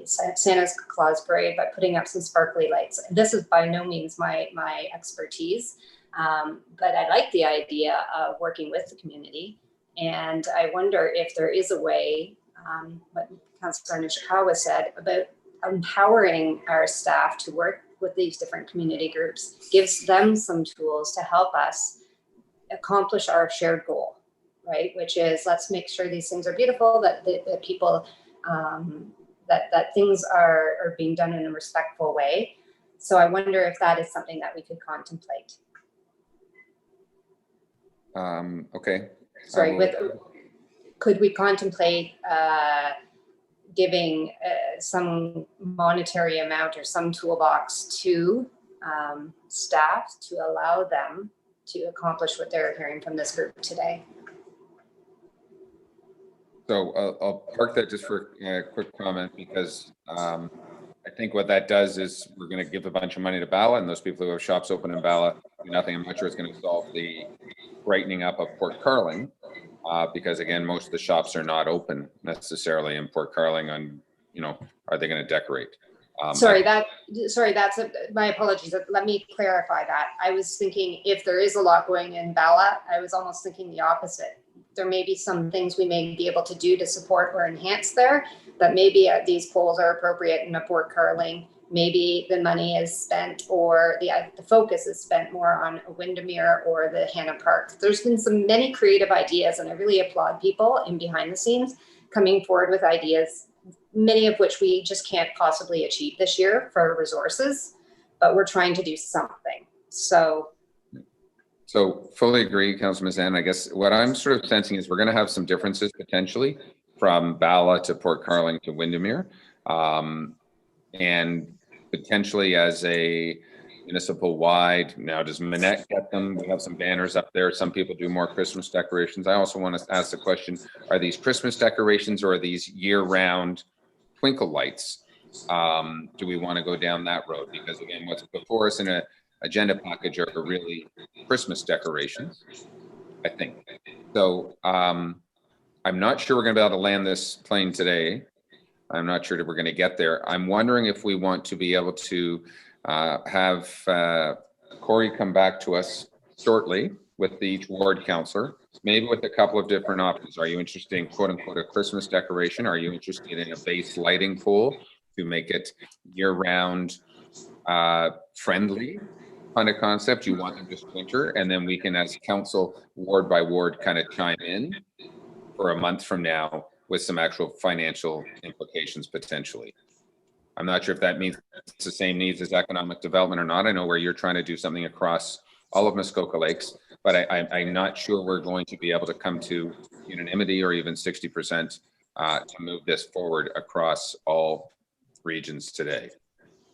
Santa Claus parade, but putting up some sparkly lights. This is by no means my expertise, but I like the idea of working with the community. And I wonder if there is a way, what Councillor Nishikawa said, about empowering our staff to work with these different community groups, gives them some tools to help us accomplish our shared goal, right? Which is, let's make sure these things are beautiful, that people, that things are being done in a respectful way. So I wonder if that is something that we could contemplate. Okay. Sorry, could we contemplate giving some monetary amount or some toolbox to staff to allow them to accomplish what they're hearing from this group today? So I'll park that just for a quick comment, because I think what that does is we're going to give a bunch of money to Bala, and those people who have shops open in Bala do nothing. I'm not sure it's going to solve the brightening up of Port Carling, because again, most of the shops are not open necessarily in Port Carling on, you know, are they going to decorate? My apologies. Let me clarify that. I was thinking if there is a lot going in Bala, I was almost thinking the opposite. There may be some things we may be able to do to support or enhance there, that maybe these poles are appropriate in a Port Carling. Maybe the money is spent, or the focus is spent more on a Windermere or the Hannah Park. There's been many creative ideas, and I really applaud people in behind the scenes coming forward with ideas, many of which we just can't possibly achieve this year for resources, but we're trying to do something. So fully agree, Councilor Mazan. I guess what I'm sort of sensing is we're going to have some differences potentially from Bala to Port Carling to Windermere, and potentially as a municipal wide. Now, does Manette get them? We have some banners up there. Some people do more Christmas decorations. I also want to ask the question, are these Christmas decorations or are these year-round twinkle lights? Do we want to go down that road? Because again, what's before us in a agenda package are really Christmas decorations, I think. So I'm not sure we're going to be able to land this plane today. I'm not sure that we're going to get there. I'm wondering if we want to be able to have Corey come back to us shortly with each ward councillor, maybe with a couple of different options. Are you interested in quote unquote a Christmas decoration? Are you interested in a base lighting pole to make it year round friendly kind of concept? You want them just winter, and then we can as council ward by ward kind of chime in for a month from now with some actual financial implications potentially. I'm not sure if that means it's the same needs as economic development or not. I know where you're trying to do something across all of Muskoka Lakes, but I'm not sure we're going to be able to come to unanimity or even 60% to move this forward across all regions today.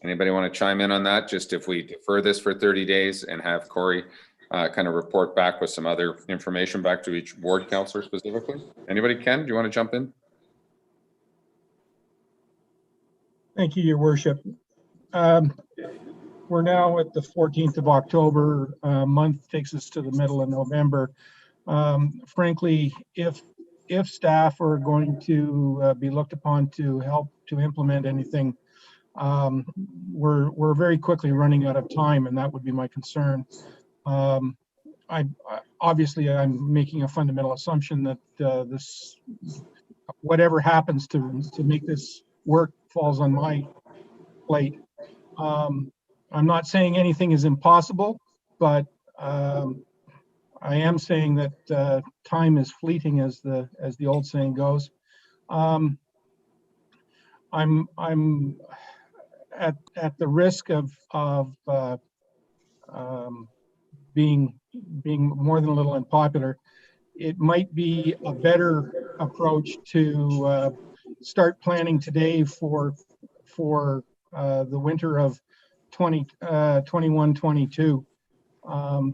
Anybody want to chime in on that? Just if we defer this for 30 days and have Corey kind of report back with some other information back to each ward councillor specifically. Anybody? Ken, do you want to jump in? Thank you, Your Worship. We're now at the 14th of October. Month takes us to the middle of November. Frankly, if staff are going to be looked upon to help to implement anything, we're very quickly running out of time, and that would be my concern. Obviously I'm making a fundamental assumption that this, whatever happens to make this work, falls on my plate. I'm not saying anything is impossible, but I am saying that time is fleeting, as the old saying goes. I'm at the risk of being more than a little unpopular. It might be a better approach to start planning today for the winter of 21-22,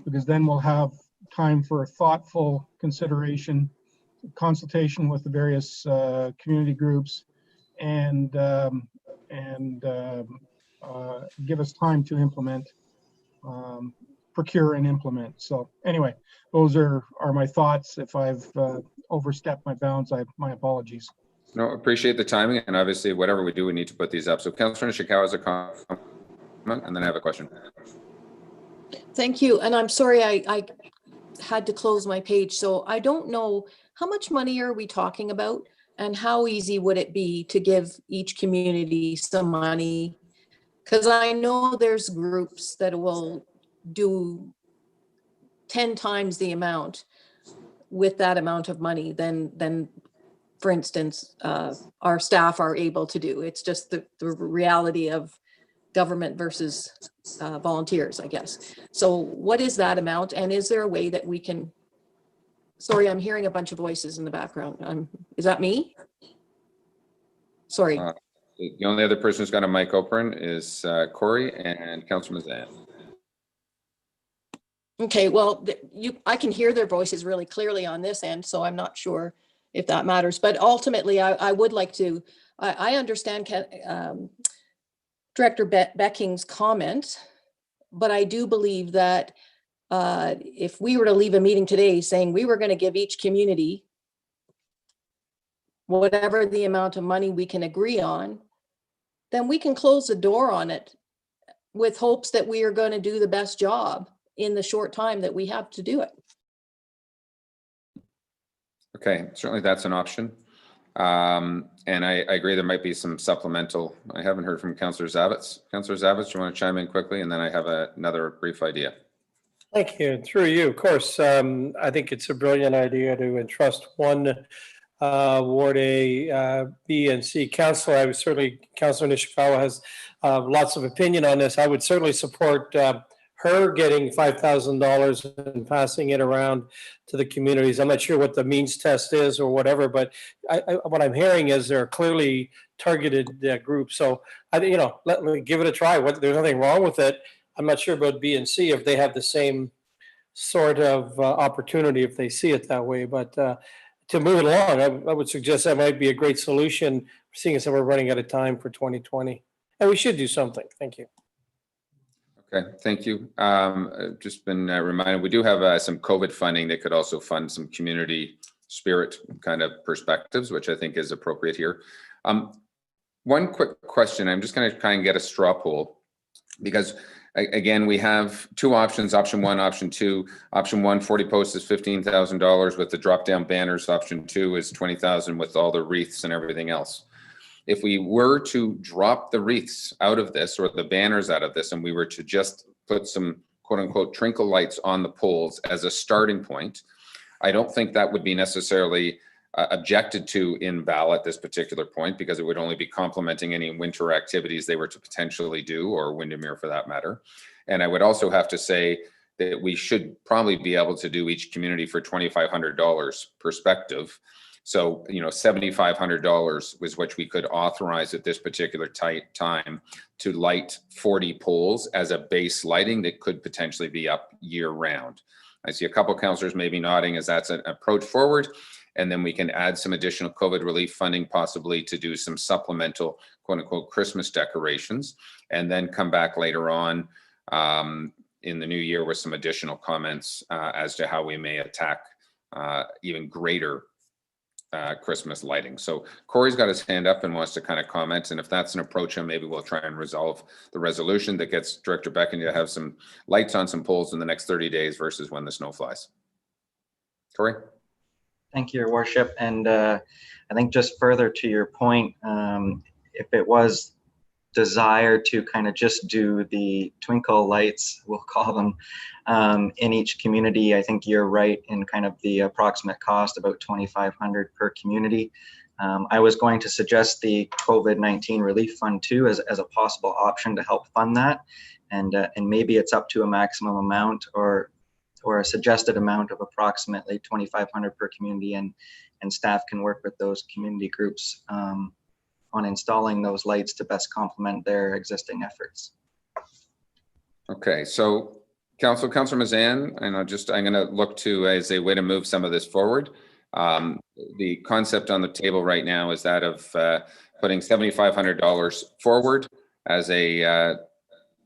because then we'll have time for thoughtful consideration, consultation with the various community groups, and give us time to implement, procure and implement. So anyway, those are my thoughts. If I've overstepped my bounds, my apologies. No, appreciate the timing, and obviously whatever we do, we need to put these up. So Councillor Nishikawa has a comment, and then I have a question. Thank you. And I'm sorry, I had to close my page. So I don't know, how much money are we talking about? And how easy would it be to give each community some money? Because I know there's groups that will do 10 times the amount with that amount of money than for instance, our staff are able to do. It's just the reality of government versus volunteers, I guess. So what is that amount? And is there a way that we can Sorry, I'm hearing a bunch of voices in the background. Is that me? Sorry. The only other person who's got a mic open is Corey and Councillor Mazan. Okay, well, I can hear their voices really clearly on this end, so I'm not sure if that matters. But ultimately, I would like to, I understand Director Becking's comment, but I do believe that if we were to leave a meeting today saying we were going to give each community whatever the amount of money we can agree on, then we can close the door on it with hopes that we are going to do the best job in the short time that we have to do it. Okay, certainly that's an option. And I agree there might be some supplemental. I haven't heard from Councillor Zavitz. Councillor Zavitz, do you want to chime in quickly? And then I have another brief idea. Thank you. Through you, of course. I think it's a brilliant idea to entrust one Ward A, B, and C councillor. I would certainly, Councillor Nishikawa has lots of opinion on this. I would certainly support her getting $5,000 and passing it around to the communities. I'm not sure what the means test is or whatever, but what I'm hearing is they're clearly targeted groups. So I think, let me give it a try. There's nothing wrong with it. I'm not sure about B and C if they have the same sort of opportunity if they see it that way. But to move it along, I would suggest that might be a great solution, seeing as we're running out of time for 2020. And we should do something. Thank you. Okay, thank you. Just been reminded, we do have some COVID funding that could also fund some community spirit kind of perspectives, which I think is appropriate here. One quick question, I'm just going to kind of get a straw poll, because again, we have two options, option one, option two. Option one, 40 posts is $15,000 with the drop down banners. Option two is 20,000 with all the wreaths and everything else. If we were to drop the wreaths out of this or the banners out of this, and we were to just put some quote unquote twinkle lights on the poles as a starting point, I don't think that would be necessarily objected to in Bala at this particular point, because it would only be complementing any winter activities they were to potentially do, or Windermere for that matter. And I would also have to say that we should probably be able to do each community for $2,500 perspective. So, $7,500 was what we could authorize at this particular time to light 40 poles as a base lighting that could potentially be up year round. I see a couple of councillors maybe nodding as that's an approach forward. And then we can add some additional COVID relief funding, possibly to do some supplemental quote unquote Christmas decorations, and then come back later on in the new year with some additional comments as to how we may attack even greater Christmas lighting. So Corey's got his hand up and wants to kind of comment. And if that's an approach, then maybe we'll try and resolve the resolution that gets Director Beckin to have some lights on some poles in the next 30 days versus when the snow flies. Corey? Thank you, Your Worship. And I think just further to your point, if it was desired to kind of just do the twinkle lights, we'll call them, in each community, I think you're right in kind of the approximate cost, about $2,500 per community. I was going to suggest the COVID-19 relief fund too as a possible option to help fund that, and maybe it's up to a maximum amount or a suggested amount of approximately $2,500 per community, and staff can work with those community groups on installing those lights to best complement their existing efforts. Okay, so Councillor Mazan, and I'm going to look to as a way to move some of this forward. The concept on the table right now is that of putting $7,500 forward as a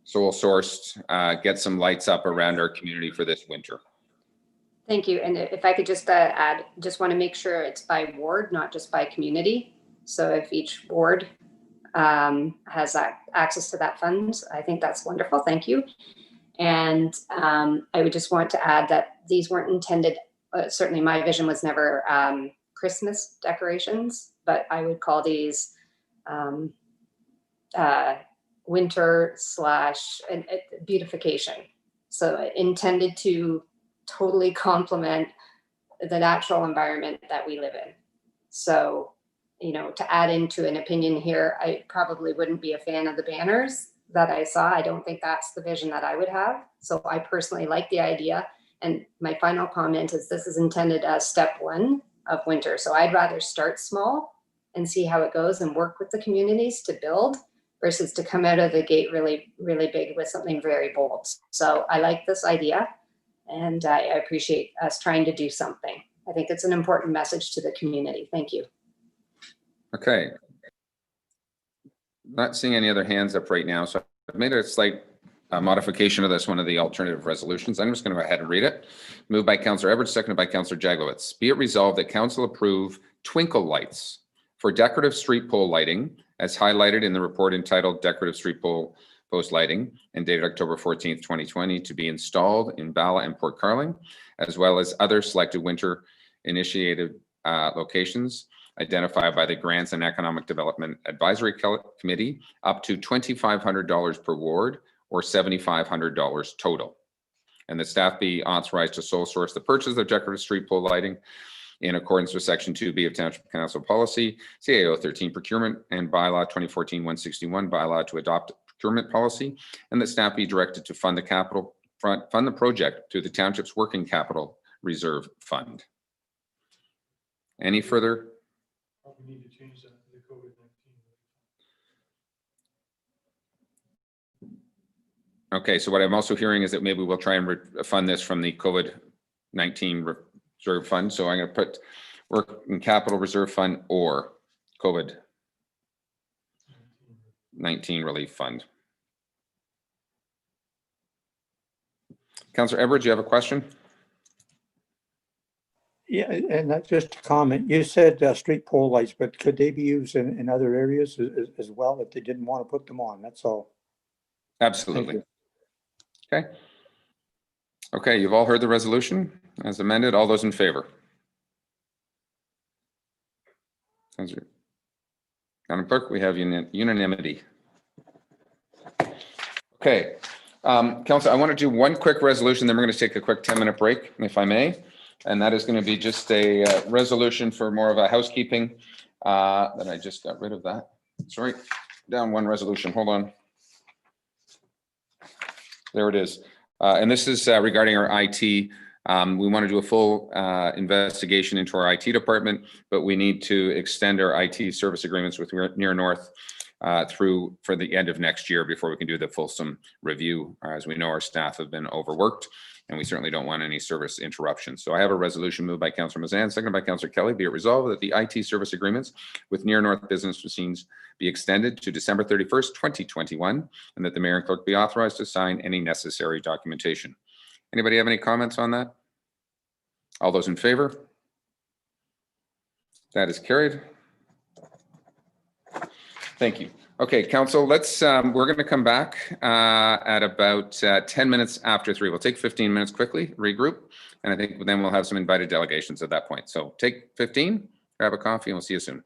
sole sourced, get some lights up around our community for this winter. Thank you. And if I could just add, just want to make sure it's by ward, not just by community. So if each ward has access to that fund, I think that's wonderful. Thank you. And I would just want to add that these weren't intended, certainly my vision was never Christmas decorations, but I would call these winter / beautification. So intended to totally complement the natural environment that we live in. So, to add into an opinion here, I probably wouldn't be a fan of the banners that I saw. I don't think that's the vision that I would have. So I personally like the idea. And my final comment is this is intended as step one of winter. So I'd rather start small and see how it goes and work with the communities to build versus to come out of the gate really, really big with something very bold. So I like this idea and I appreciate us trying to do something. I think it's an important message to the community. Thank you. Okay. Not seeing any other hands up right now, so I've made a slight modification of this, one of the alternative resolutions. I'm just going to go ahead and read it. Moved by Councillor Edwards, seconded by Councillor Jaglowitz. Be it resolved that Council approve twinkle lights for decorative street pole lighting as highlighted in the report entitled Decorative Street Pole Post Lighting and dated October 14th, 2020 to be installed in Bala and Port Carling, as well as other selected winter initiated locations identified by the Grants and Economic Development Advisory Committee, up to $2,500 per ward or $7,500 total. And the staff be authorized to sole source the purchase of decorative street pole lighting in accordance with Section 2B of Township Council Policy, CAO 13 Procurement and Bylaw 2014-161 Bylaw to adopt procurement policy, and the staff be directed to fund the project through the Township's Working Capital Reserve Fund. Any further? We need to change that to the COVID-19. Okay, so what I'm also hearing is that maybe we'll try and fund this from the COVID-19 Reserve Fund. So I'm going to put Working Capital Reserve Fund or COVID-19 Relief Fund. Councillor Edwards, you have a question? Yeah, and that's just a comment. You said street pole lights, but could they be used in other areas as well if they didn't want to put them on? That's all. Absolutely. Okay. Okay, you've all heard the resolution as amended. All those in favor? Madam Clerk, we have unanimity. Okay. Council, I want to do one quick resolution, then we're going to take a quick 10-minute break, if I may. And that is going to be just a resolution for more of a housekeeping. That I just got rid of that. Sorry, down one resolution. Hold on. There it is. And this is regarding our IT. We want to do a full investigation into our IT department, but we need to extend our IT service agreements with Near North through for the end of next year before we can do the fulsome review. As we know, our staff have been overworked and we certainly don't want any service interruptions. So I have a resolution moved by Councillor Mazan, seconded by Councillor Kelly. Be it resolved that the IT service agreements with Near North Business Machines be extended to December 31st, 2021, and that the mayor and clerk be authorized to sign any necessary documentation. Anybody have any comments on that? All those in favor? That is carried. Thank you. Okay, Council, let's, we're going to come back at about 10 minutes after 3. We'll take 15 minutes quickly, regroup, and I think then we'll have some invited delegations at that point. So take 15, grab a coffee, and we'll see you soon.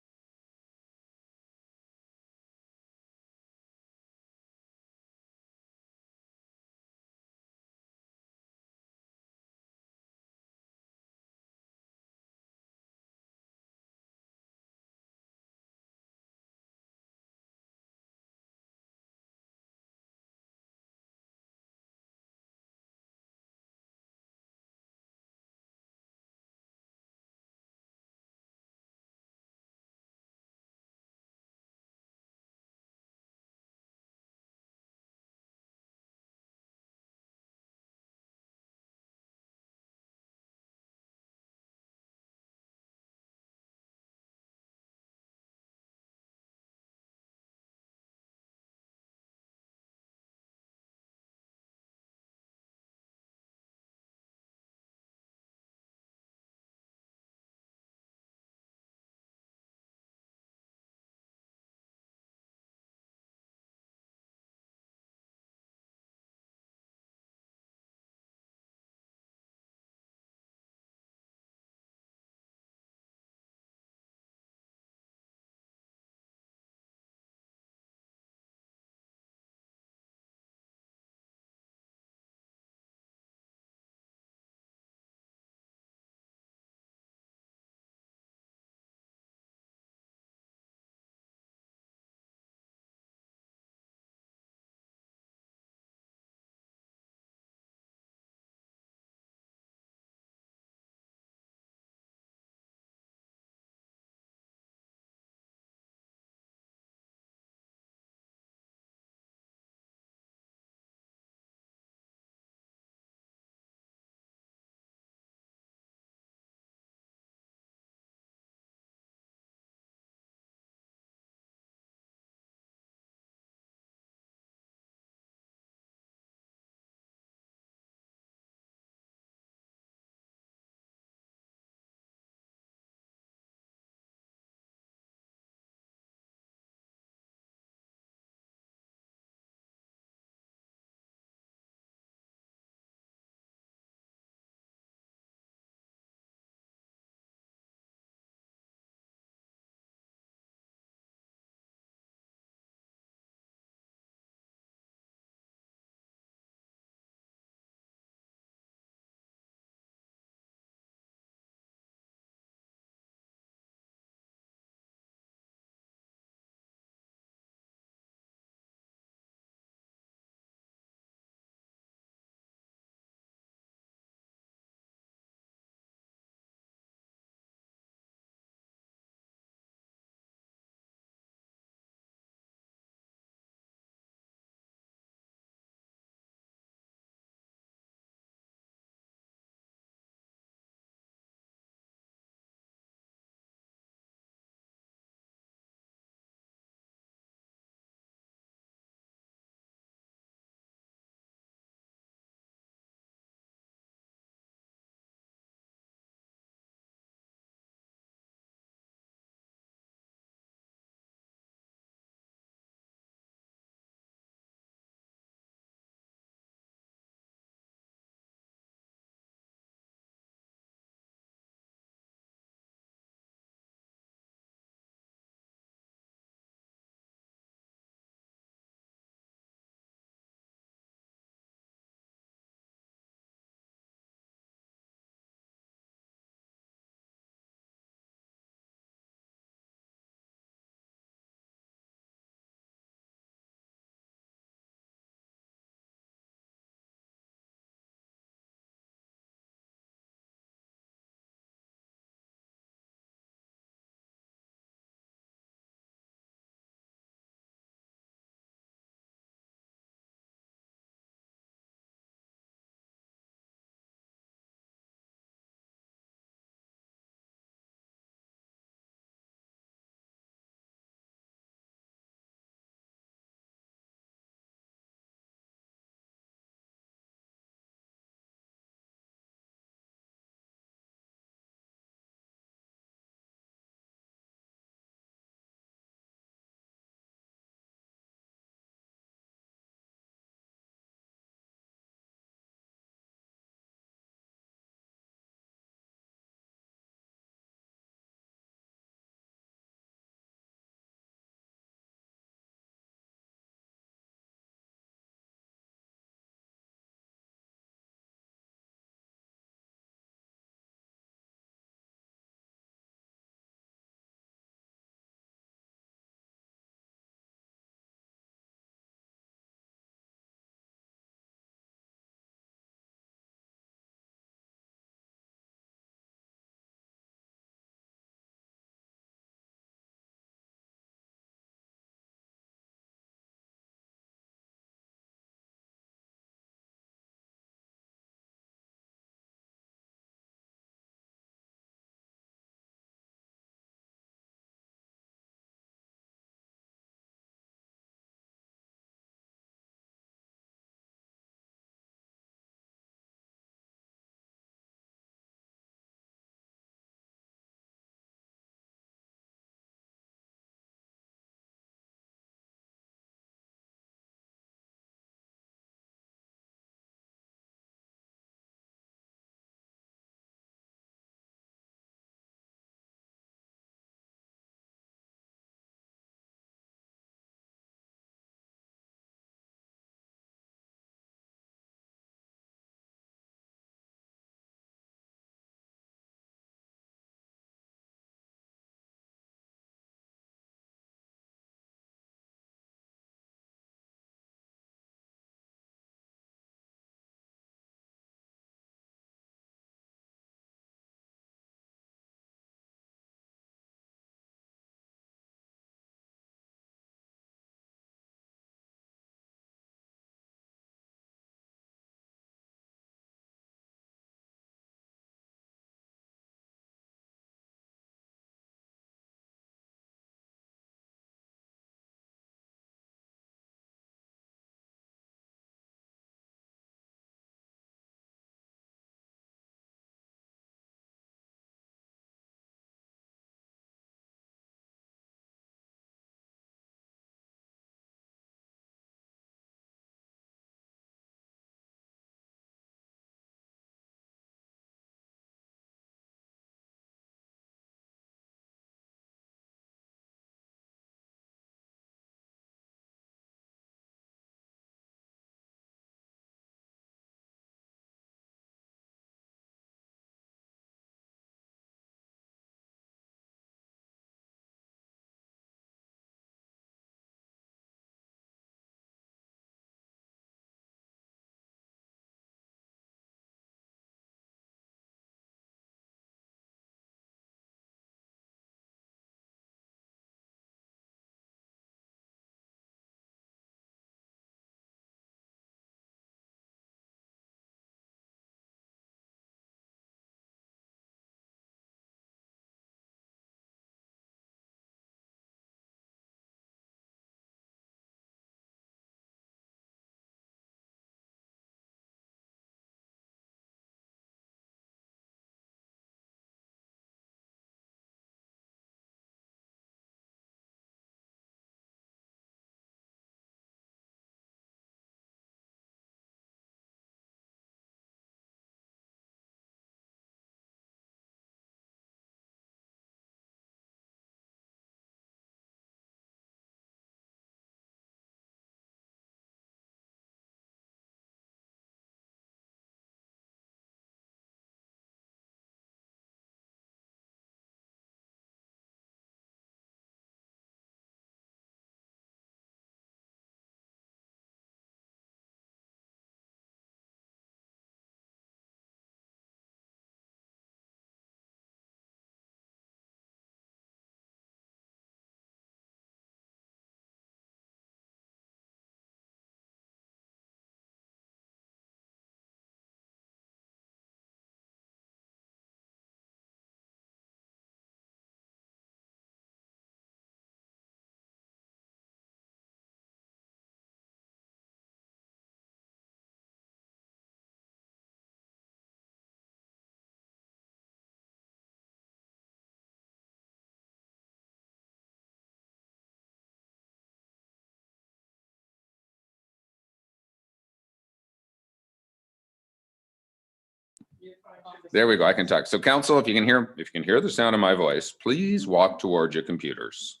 There we go. I can talk. So council, if you can hear the sound of my voice, please walk towards your computers.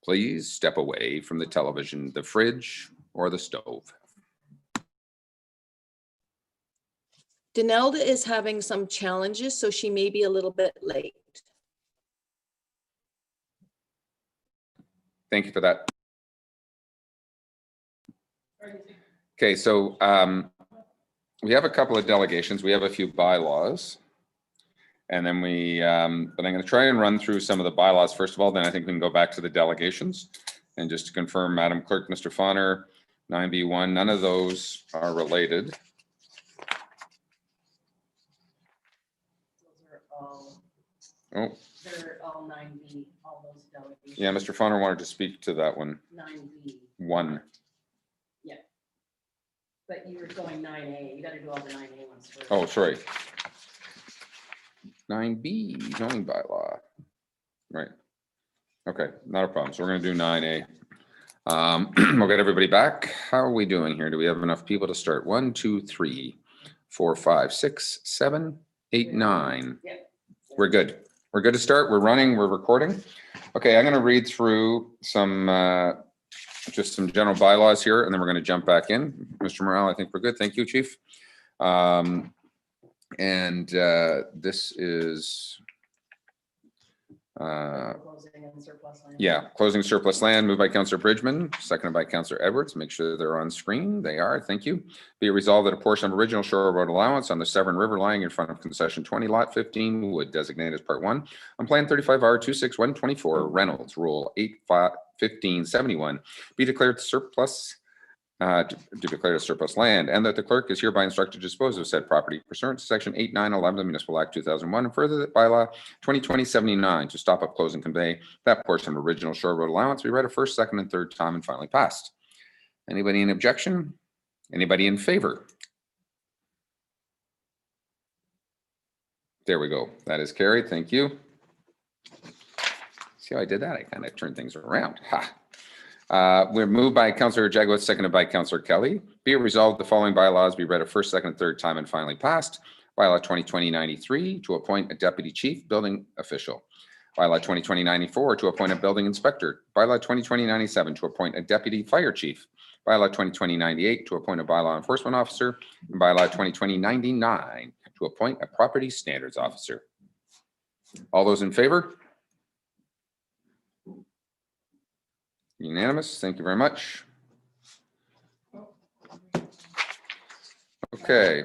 Please step away from the television, the fridge, or the stove. Donelda is having some challenges, so she may be a little bit late. Thank you for that. Okay, so we have a couple of delegations. We have a few bylaws. And then but I'm going to try and run through some of the bylaws first of all, then I think we can go back to the delegations. And just to confirm, Madam Clerk, Mr. Fahner, 9B1, none of those are related. Oh. They're all 9B, all those delegations. Yeah, Mr. Fahner wanted to speak to that one. 9B. 1. Yeah. But you were going 9A. You got to do all the 9A ones first. Oh, sorry. 9B, zoning bylaw. Right. Okay, not a problem. So we're going to do 9A. We'll get everybody back. How are we doing here? Do we have enough people to start? 1, 2, 3, 4, 5, 6, 7, 8, 9. Yep. We're good. We're good to start. We're running. We're recording. Okay, I'm going to read through some just some general bylaws here, and then we're going to jump back in. Mr. Morale, I think we're good. Thank you, Chief. This is closing surplus land, moved by Councillor Bridgman, seconded by Councillor Edwards. Make sure they're on screen. They are. Thank you. Be it resolved that a portion of original shore road allowance on the Severn River lying in front of concession 20 lot 15 would designate as part 1 on plan 35R 26124 Reynolds Rule 81571 be declared surplus. To declare a surplus land, and that the clerk is hereby instructed to dispose of said property pursuant to section 8911 of the Municipal Act 2001, and further that bylaw 2020-79 to stop up, close, and convey that portion of original shore road allowance be read a first, second, and third time and finally passed. Anybody in objection? Anybody in favor? There we go. That is carried. Thank you. See how I did that? I kind of turned things around. Ha. We're moved by Councillor Jagowitz, seconded by Councillor Kelly. Be it resolved the following bylaws be read a first, second, and third time and finally passed. Bylaw 2020-93 to appoint a deputy chief building official. Bylaw 2020-94 to appoint a building inspector. Bylaw 2020-97 to appoint a deputy fire chief. Bylaw 2020-98 to appoint a bylaw enforcement officer. And bylaw 2020-99 to appoint a property standards officer. All those in favor? Unanimous. Thank you very much. Okay.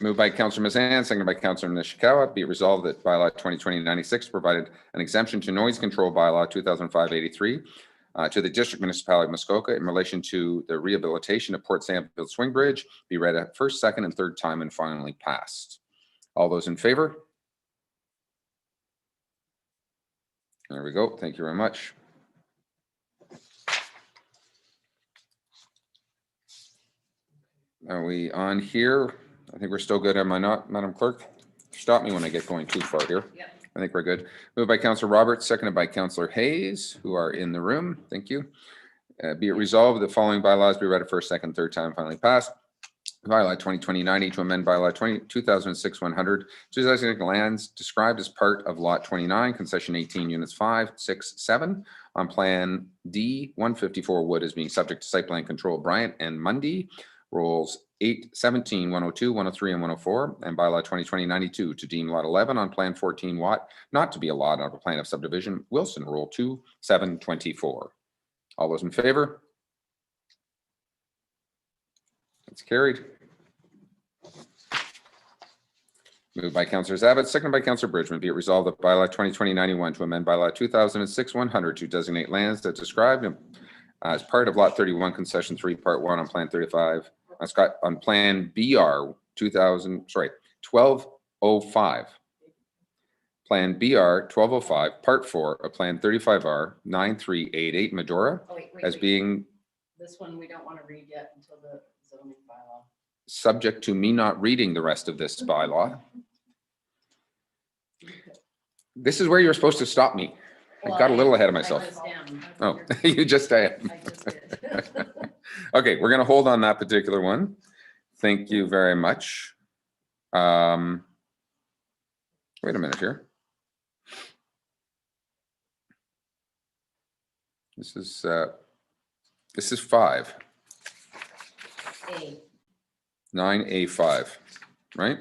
Moved by Councillor Mazan, seconded by Councillor Nishikawa. Be it resolved that bylaw 2020-96 provided an exemption to noise control bylaw 2005-83 to the district municipality of Muskoka in relation to the rehabilitation of Port Sandfield Swing Bridge be read a first, second, and third time and finally passed. All those in favor? There we go. Thank you very much. Are we on here? I think we're still good. Am I not, Madam Clerk? Stop me when I get going too far here. Yep. I think we're good. Moved by Councillor Roberts, seconded by Councillor Hayes, who are in the room. Thank you. Be it resolved, the following bylaws be read a first, second, third time, finally passed. Bylaw 2020-90 to amend bylaw 2006-100 to designate lands described as part of lot 29, concession 18, units 5, 6, 7 on plan D 154 Wood as being subject to site plan control. Bryant and Mundy. Rules 8, 17, 102, 103, and 104, and bylaw 2020-92 to deem lot 11 on plan 14 Watt not to be a lot on a plan of subdivision. Wilson Rule 2, 7, 24. All those in favor? That's carried. Moved by Councillor Zabit, seconded by Councillor Bridgman. Be it resolved that bylaw 2020-91 to amend bylaw 2006-100 to designate lands that described as part of lot 31, concession 3, part 1 on plan 35. Scott, on plan BR 1205. Plan BR 1205, part 4 of plan 35R 9388 Medora as being. This one we don't want to read yet until the zoning bylaw. Subject to me not reading the rest of this bylaw. This is where you're supposed to stop me. I got a little ahead of myself. Oh, you just am. Okay, we're going to hold on that particular one. Thank you very much. Wait a minute here. This is 5. 9A5, right?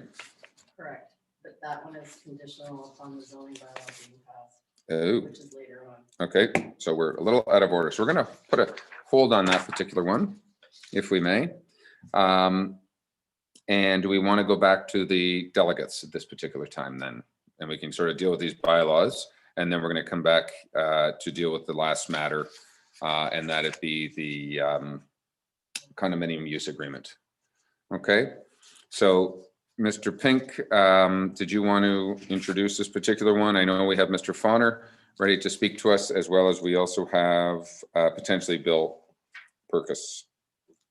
Correct, but that one is conditional upon the zoning bylaw being passed, Oh, which is later on. okay. So we're a little out of order. So we're going to put a hold on that particular one, if we may. And do we want to go back to the delegates at this particular time then? And we can sort of deal with these bylaws, and then we're going to come back to deal with the last matter, and that it be the condominium use agreement. Okay, so Mr. Pink, did you want to introduce this particular one? I know we have Mr. Fahner ready to speak to us, as well as we also have potentially Bill Purkis,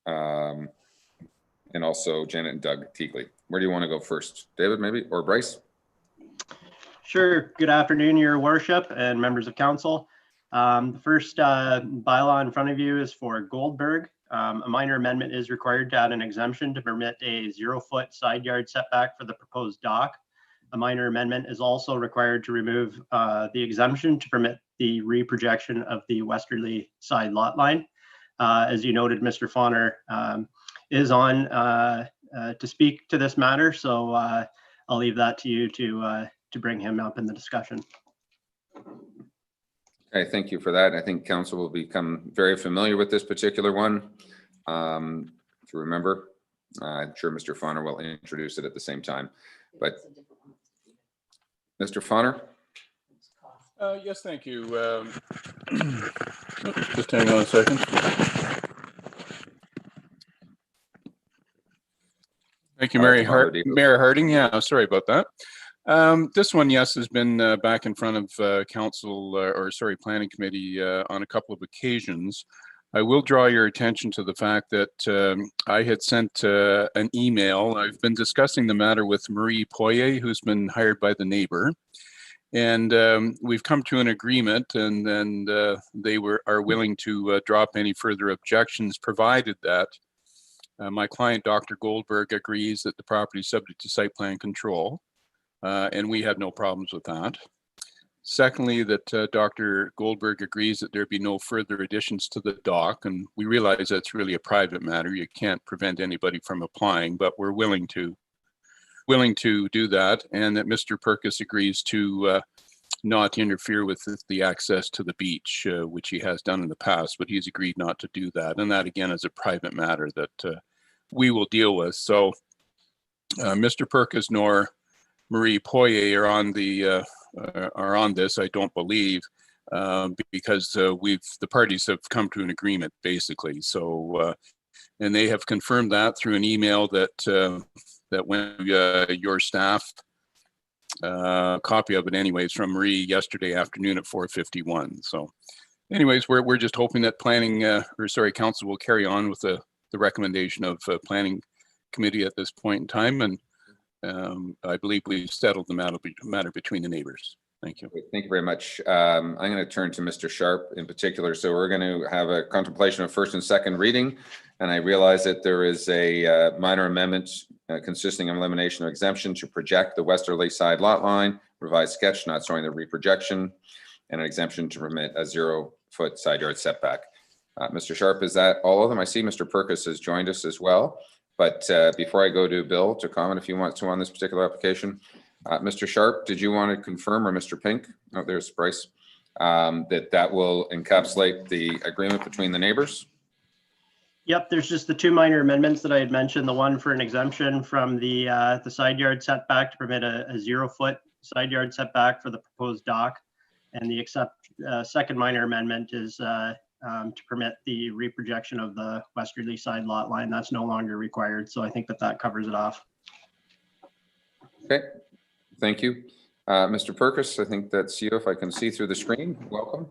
and also Janet and Doug Teakle. Where do you want to go first? David, maybe, or Bryce? Sure. Good afternoon, Your Worship and members of council. The first bylaw in front of you is for Goldberg. A minor amendment is required to add an exemption to permit a 0-foot side yard setback for the proposed dock. A minor amendment is also required to remove the exemption to permit the reprojection of the westerly side lot line. As you noted, Mr. Fahner is on to speak to this matter, so I'll leave that to you to bring him up in the discussion. Okay, thank you for that. I think council will become very familiar with this particular one. If you remember, I'm sure Mr. Fahner will introduce it at the same time. But Mr. Fahner? Yes, thank you. Just hang on a second. Thank you, Mayor Harding. Yeah, sorry about that. This one, yes, has been back in front of Planning Committee on a couple of occasions. I will draw your attention to the fact that I had sent an email. I've been discussing the matter with Marie Poirier, who's been hired by the neighbor. And we've come to an agreement, and then they are willing to drop any further objections, provided that my client, Dr. Goldberg, agrees that the property is subject to site plan control. And we have no problems with that. Secondly, that Dr. Goldberg agrees that there be no further additions to the dock, and we realize that's really a private matter. You can't prevent anybody from applying, but we're willing to do that, and that Mr. Purkis agrees to not interfere with the access to the beach, which he has done in the past, but he's agreed not to do that. And that again is a private matter that we will deal with. So Mr. Purkis nor Marie Poirier are on this, I don't believe, because the parties have come to an agreement basically. So, and they have confirmed that through an email that when your staff, copy of it anyways from Marie yesterday afternoon at 4:51. So anyways, we're just hoping that council will carry on with the recommendation of planning committee at this point in time. And I believe we've settled the matter between the neighbors. Thank you. Thank you very much. I'm going to turn to Mr. Sharp in particular. So we're going to have a contemplation of first and second reading. And I realize that there is a minor amendment consisting of elimination of exemption to project the westerly side lot line, revised sketch not showing the reprojection, and an exemption to permit a 0-foot side yard setback. Mr. Sharp, is that all of them? I see Mr. Purkis has joined us as well. But before I go to Bill to comment, if you want to on this particular application, Mr. Sharp, did you want to confirm, or Mr. Pink? Oh, there's Bryce. That will encapsulate the agreement between the neighbors? Yep, there's just the two minor amendments that I had mentioned. The one for an exemption from the side yard setback to permit a 0-foot side yard setback for the proposed dock, and the second minor amendment is to permit the reprojection of the westerly side lot line. That's no longer required. So I think that covers it off. Okay, thank you. Mr. Purkis, I think that's you. If I can see through the screen, welcome.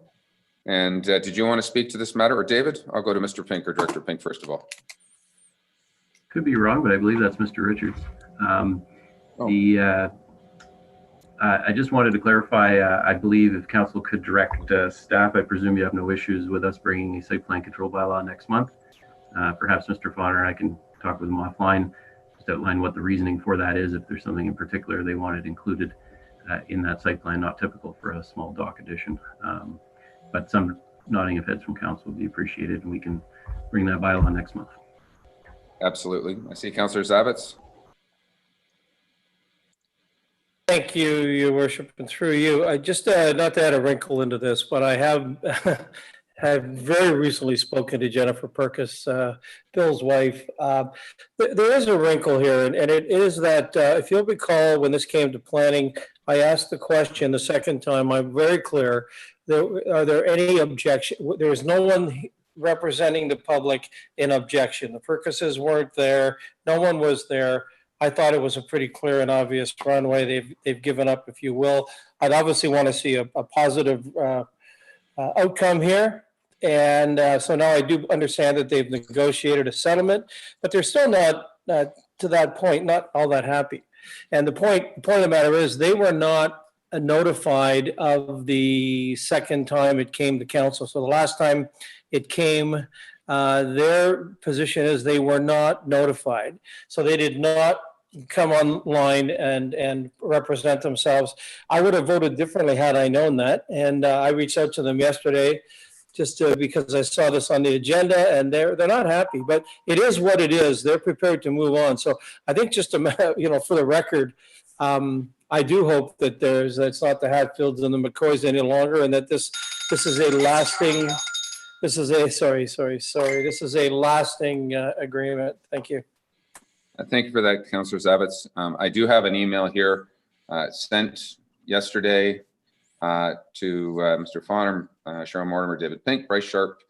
And did you want to speak to this matter, or David? I'll go to Mr. Pink or Director Pink first of all. Could be wrong, but I believe that's Mr. Richards. I just wanted to clarify, I believe if council could direct staff, I presume you have no issues with us bringing a site plan control bylaw next month. Perhaps Mr. Fahner, I can talk with him offline, outline what the reasoning for that is, if there's something in particular they wanted included in that site plan, not typical for a small dock addition. But some nodding of heads from council would be appreciated, and we can bring that bylaw next month. Absolutely. I see Councillor Zavitz. Thank you, Your Worship, and through you. I just, not to add a wrinkle into this, but I have have very recently spoken to Jennifer Purkis, Bill's wife. There is a wrinkle here, and it is that if you'll recall, when this came to planning, I asked the question the second time. I'm very clear. Are there any objection? There was no one representing the public in objection. The Purkises weren't there. No one was there. I thought it was a pretty clear and obvious runway. They've given up, if you will. I'd obviously want to see a positive outcome here. And so now I do understand that they've negotiated a settlement, but they're still not, to that point, not all that happy. And the point of the matter is they were not notified of the second time it came to council. So the last time it came, their position is they were not notified. So they did not come online and represent themselves. I would have voted differently had I known that. And I reached out to them yesterday just because I saw this on the agenda, and they're not happy, but it is what it is. They're prepared to move on. So I think just for the record, I do hope that it's not the Hatfields and the McCoys any longer, and that this is a lasting. This is a lasting agreement. Thank you. Thank you for that, Councillor Zavitz. I do have an email here sent yesterday to Mr. Fahner, Cheryl Mortimer, David Pink, Bryce Sharp,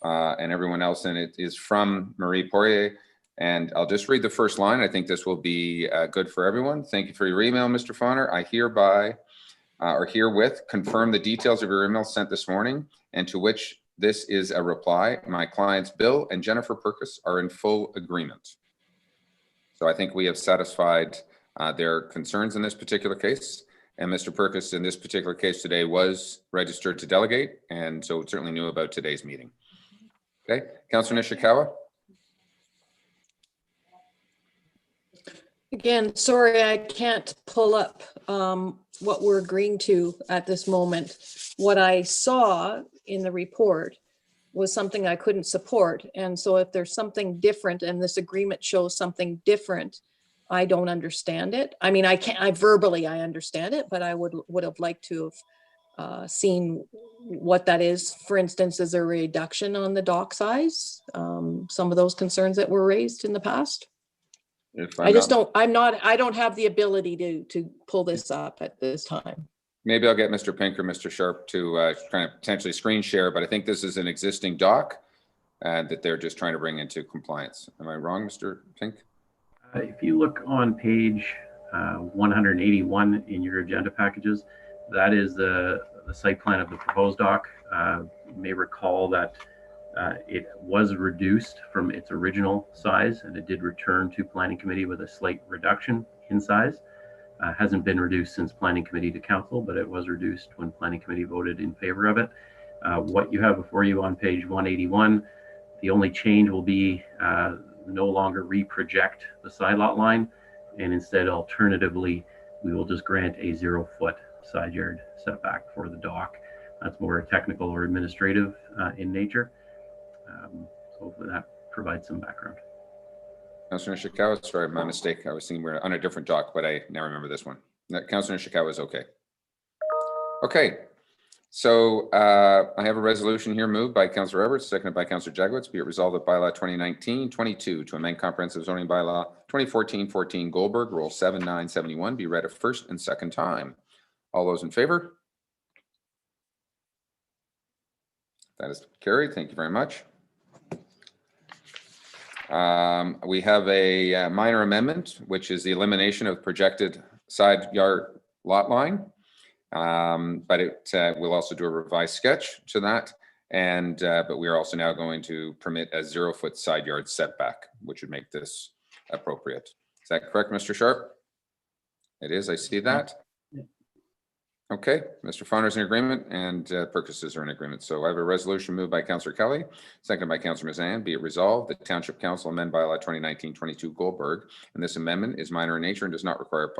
and everyone else, and it is from Marie Poirier. And I'll just read the first line. I think this will be good for everyone. Thank you for your email, Mr. Fahner. I hereby or herewith confirm the details of your email sent this morning, and to which this is a reply. My clients Bill and Jennifer Purkis are in full agreement. So I think we have satisfied their concerns in this particular case. And Mr. Purkis in this particular case today was registered to delegate, and so certainly knew about today's meeting. Okay, Councillor Nishikawa. Again, sorry, I can't pull up what we're agreeing to at this moment. What I saw in the report was something I couldn't support. And so if there's something different and this agreement shows something different, I don't understand it. I mean, I verbally understand it, but I would have liked to have seen what that is. For instance, is there a reduction on the dock size? Some of those concerns that were raised in the past. I don't have the ability to pull this up at this time. Maybe I'll get Mr. Pink or Mr. Sharp to kind of potentially screen share, but I think this is an existing dock that they're just trying to bring into compliance. Am I wrong, Mr. Pink? If you look on page 181 in your agenda packages, that is the site plan of the proposed dock. You may recall that it was reduced from its original size, and it did return to Planning Committee with a slight reduction in size. Hasn't been reduced since Planning Committee to Council, but it was reduced when Planning Committee voted in favor of it. What you have before you on page 181, the only change will be no longer reproject the side lot line, and instead alternatively we will just grant a 0-foot side yard setback for the dock. That's more technical or administrative in nature, so hopefully that provides some background. Councillor Nishikawa, sorry, my mistake. I was thinking we're on a different dock, but I now remember this one. Councillor Nishikawa is okay. Okay. So I have a resolution here moved by Councillor Everts, seconded by Councillor Jaglowitz. Be it resolved that bylaw 2019-22 to amend comprehensive zoning bylaw 2014-14 Goldberg Rule 7971 be read a first and second time. All those in favor? That is carried. Thank you very much. We have a minor amendment, which is the elimination of projected side yard lot line. But it will also do a revised sketch to that, and but we are also now going to permit a 0-foot side yard setback, which would make this appropriate. Is that correct, Mr. Sharp? It is. I see that. Okay, Mr. Fahner's in agreement and Purkis are in agreement. So I have a resolution moved by Councillor Kelly, seconded by Councillor Mazan. Be it resolved that Township Council amend bylaw 2019-22 Goldberg, and this amendment is minor in nature and does not require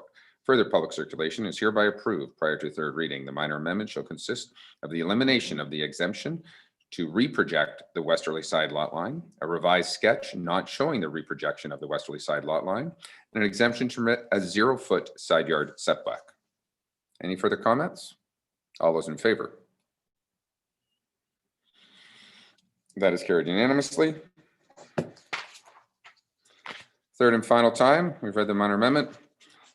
further public circulation, is hereby approved prior to third reading. The minor amendment shall consist of the elimination of the exemption to reproject the westerly side lot line, a revised sketch not showing the reprojection of the westerly side lot line, and an exemption to permit a 0-foot side yard setback. Any further comments? All those in favor? That is carried unanimously. Third and final time, we've read the minor amendment.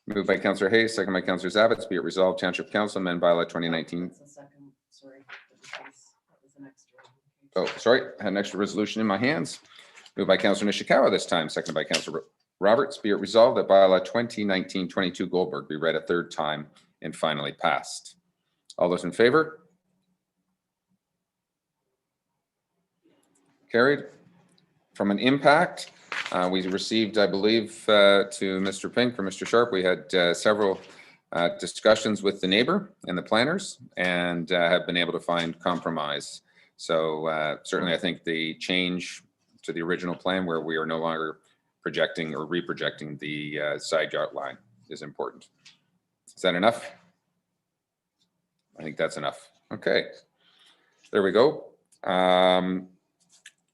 Moved by Councillor Hayes, second by Councillor Zavitz. Be it resolved, Township Council amend bylaw 2019. Oh, sorry, I had an extra resolution in my hands. Moved by Councillor Nishikawa this time, seconded by Councillor Roberts. Be it resolved that bylaw 2019-22 Goldberg be read a third time and finally passed. All those in favor? Carried. From an impact, we received, I believe, to Mr. Pink or Mr. Sharp, we had several discussions with the neighbor and the planners and have been able to find compromise. So certainly I think the change to the original plan where we are no longer projecting or reprojecting the side yard line is important. Is that enough? I think that's enough. Okay, there we go. That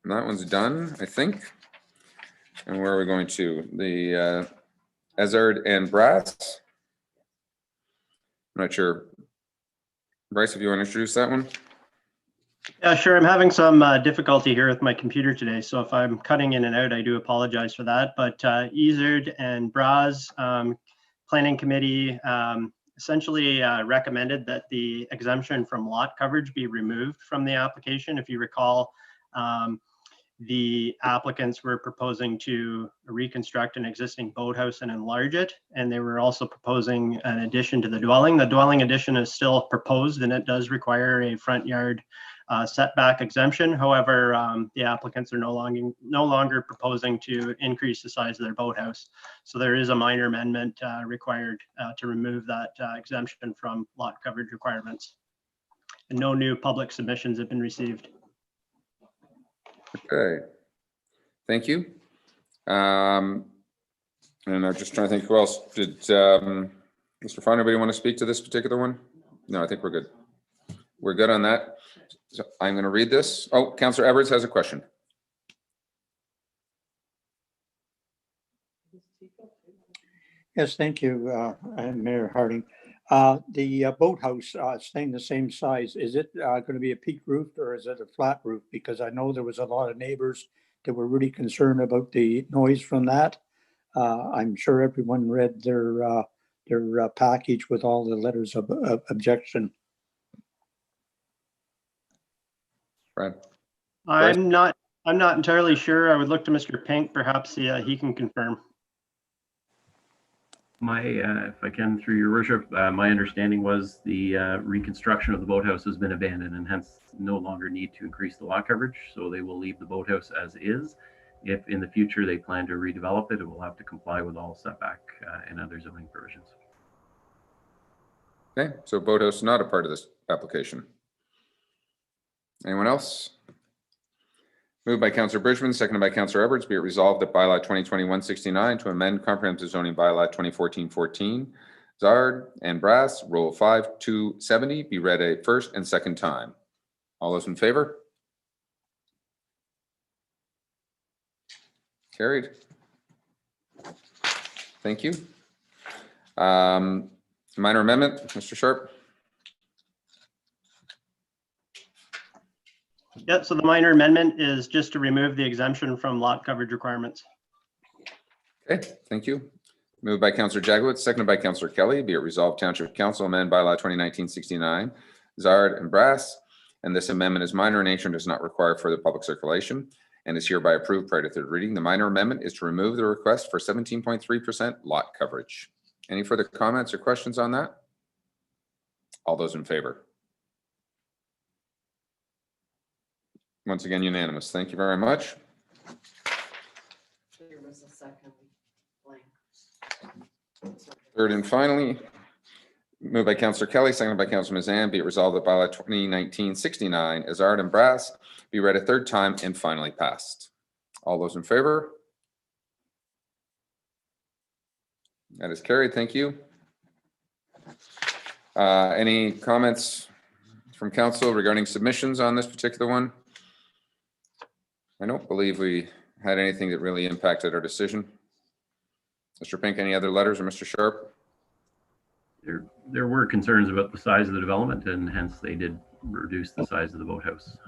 one's done, I think. And where are we going to? The Ezard and Brass. I'm not sure. Bryce, if you want to introduce that one. Yeah, sure. I'm having some difficulty here with my computer today. So if I'm cutting in and out, I do apologize for that. But Ezard and Braz Planning Committee essentially recommended that the exemption from lot coverage be removed from the application. If you recall, the applicants were proposing to reconstruct an existing boathouse and enlarge it. And they were also proposing an addition to the dwelling. The dwelling addition is still proposed and it does require a front yard setback exemption. However, the applicants are no longer proposing to increase the size of their boathouse. So there is a minor amendment required to remove that exemption from lot coverage requirements. And no new public submissions have been received. Okay, thank you. And I'm just trying to think who else did, Mr. Fahner, anybody want to speak to this particular one? No, I think we're good. We're good on that. So I'm going to read this. Oh, Councillor Edwards has a question. Yes, thank you, Mayor Harding. The boathouse staying the same size, is it going to be a peak roof or is it a flat roof? Because I know there was a lot of neighbors that were really concerned about the noise from that. I'm sure everyone read their package with all the letters of objection. Right. I'm not entirely sure. I would look to Mr. Pink. Perhaps he can confirm. If I can, through your worship, my understanding was the reconstruction of the boathouse has been abandoned and hence no longer need to increase the lot coverage. So they will leave the boathouse as is. If in the future they plan to redevelop it, it will have to comply with all setback and other zoning provisions. Okay, so boathouse is not a part of this application. Anyone else? Moved by Councillor Bridgman, seconded by Councillor Edwards. Be it resolved that bylaw 2020-169 to amend comprehensive zoning bylaw 2014-14 Zard and Brass Rule 5270 be read a first and second time. All those in favor? Carried. Thank you. Minor amendment, Mr. Sharp. Yep, so the minor amendment is just to remove the exemption from lot coverage requirements. Okay, thank you. Moved by Councillor Jagowitz, seconded by Councillor Kelly. Be it resolved, Township Council amend bylaw 2019-69 Zard and Brass, and this amendment is minor in nature and does not require further public circulation and is hereby approved prior to third reading. The minor amendment is to remove the request for 17.3% lot coverage. Any further comments or questions on that? All those in favor? Once again, unanimous. Thank you very much. There was a second blank. Third and finally, Moved by Councillor Kelly, seconded by Councillor Mazan, be it resolved that bylaw 2019-69 Azard and Brass be read a third time and finally passed. All those in favor? That is carried. Thank you. Any comments from council regarding submissions on this particular one? I don't believe we had anything that really impacted our decision. Mr. Pink, any other letters, or Mr. Sharp? There were concerns about the size of the development, and hence they did reduce the size of the boathouse.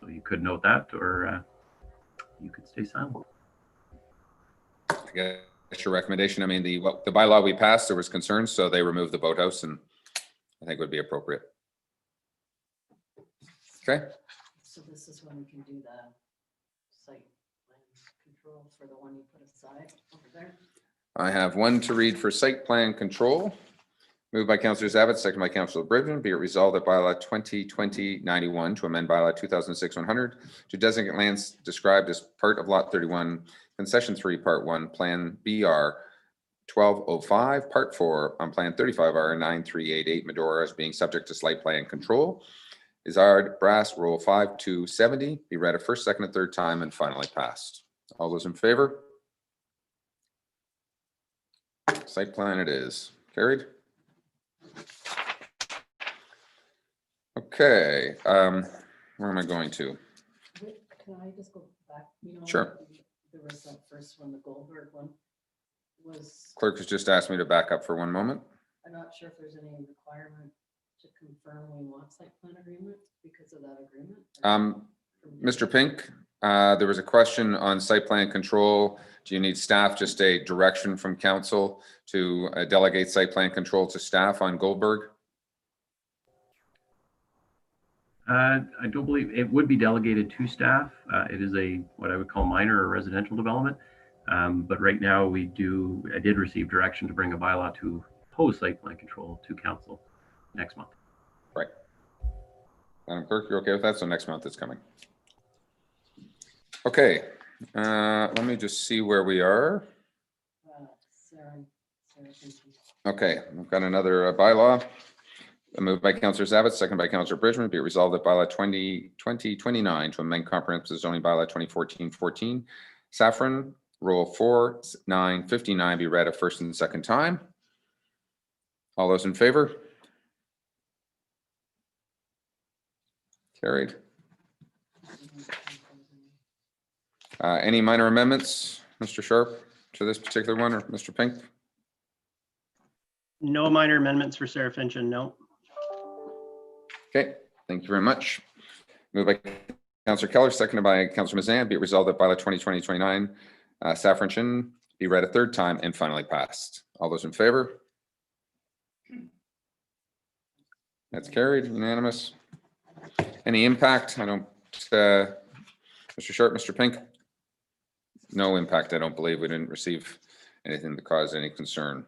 So you could note that, or you could stay silent. I guess your recommendation. I mean, the bylaw we passed, there was concerns, so they removed the boathouse, and I think would be appropriate. Okay. So this is when we can do the site plan control for the one you put aside over there. I have one to read for site plan control. Moved by Councillor Zabit, second by Councillor Bridgman. Be it resolved that bylaw 2020-91 to amend bylaw 2006-100 to designate lands described as part of lot 31, concession 3, part 1, plan BR 1205, part 4 on plan 35R 9388 Medora as being subject to site plan control. Azard Brass Rule 5270 be read a first, second, and third time and finally passed. All those in favor? Site plan it is. Carried. Okay, where am I going to? Can I just go back? You know, Sure. There was that first one, the Goldberg one, was, Clerk has just asked me to back up for one moment. I'm not sure if there's any requirement to confirm we want site plan agreement because of that agreement. Mr. Pink, there was a question on site plan control. Do you need staff, just a direction from council to delegate site plan control to staff on Goldberg? I don't believe it would be delegated to staff. It is what I would call minor or residential development. But right now I did receive direction to bring a bylaw to post site plan control to council next month. Right. Madam Clerk, you're okay with that? So next month it's coming. Okay, let me just see where we are. Sarah, Okay, we've got another bylaw. Moved by Councillor Zabit, second by Councillor Bridgman. Be it resolved that bylaw 2020-29 to amend comprehensive zoning bylaw 2014-14, Saffron Rule 4959 be read a first and second time. All those in favor? Carried. Any minor amendments, Mr. Sharp, to this particular one, or Mr. Pink? No minor amendments for Sarah Finch, no. Okay, thank you very much. Moved by Councillor Keller, seconded by Councillor Mazan. Be it resolved that bylaw 2020-29 Saffron Chin be read a third time and finally passed. All those in favor? That's carried, unanimous. Any impact? I don't, Mr. Sharp, Mr. Pink? No impact, I don't believe. We didn't receive anything that caused any concern.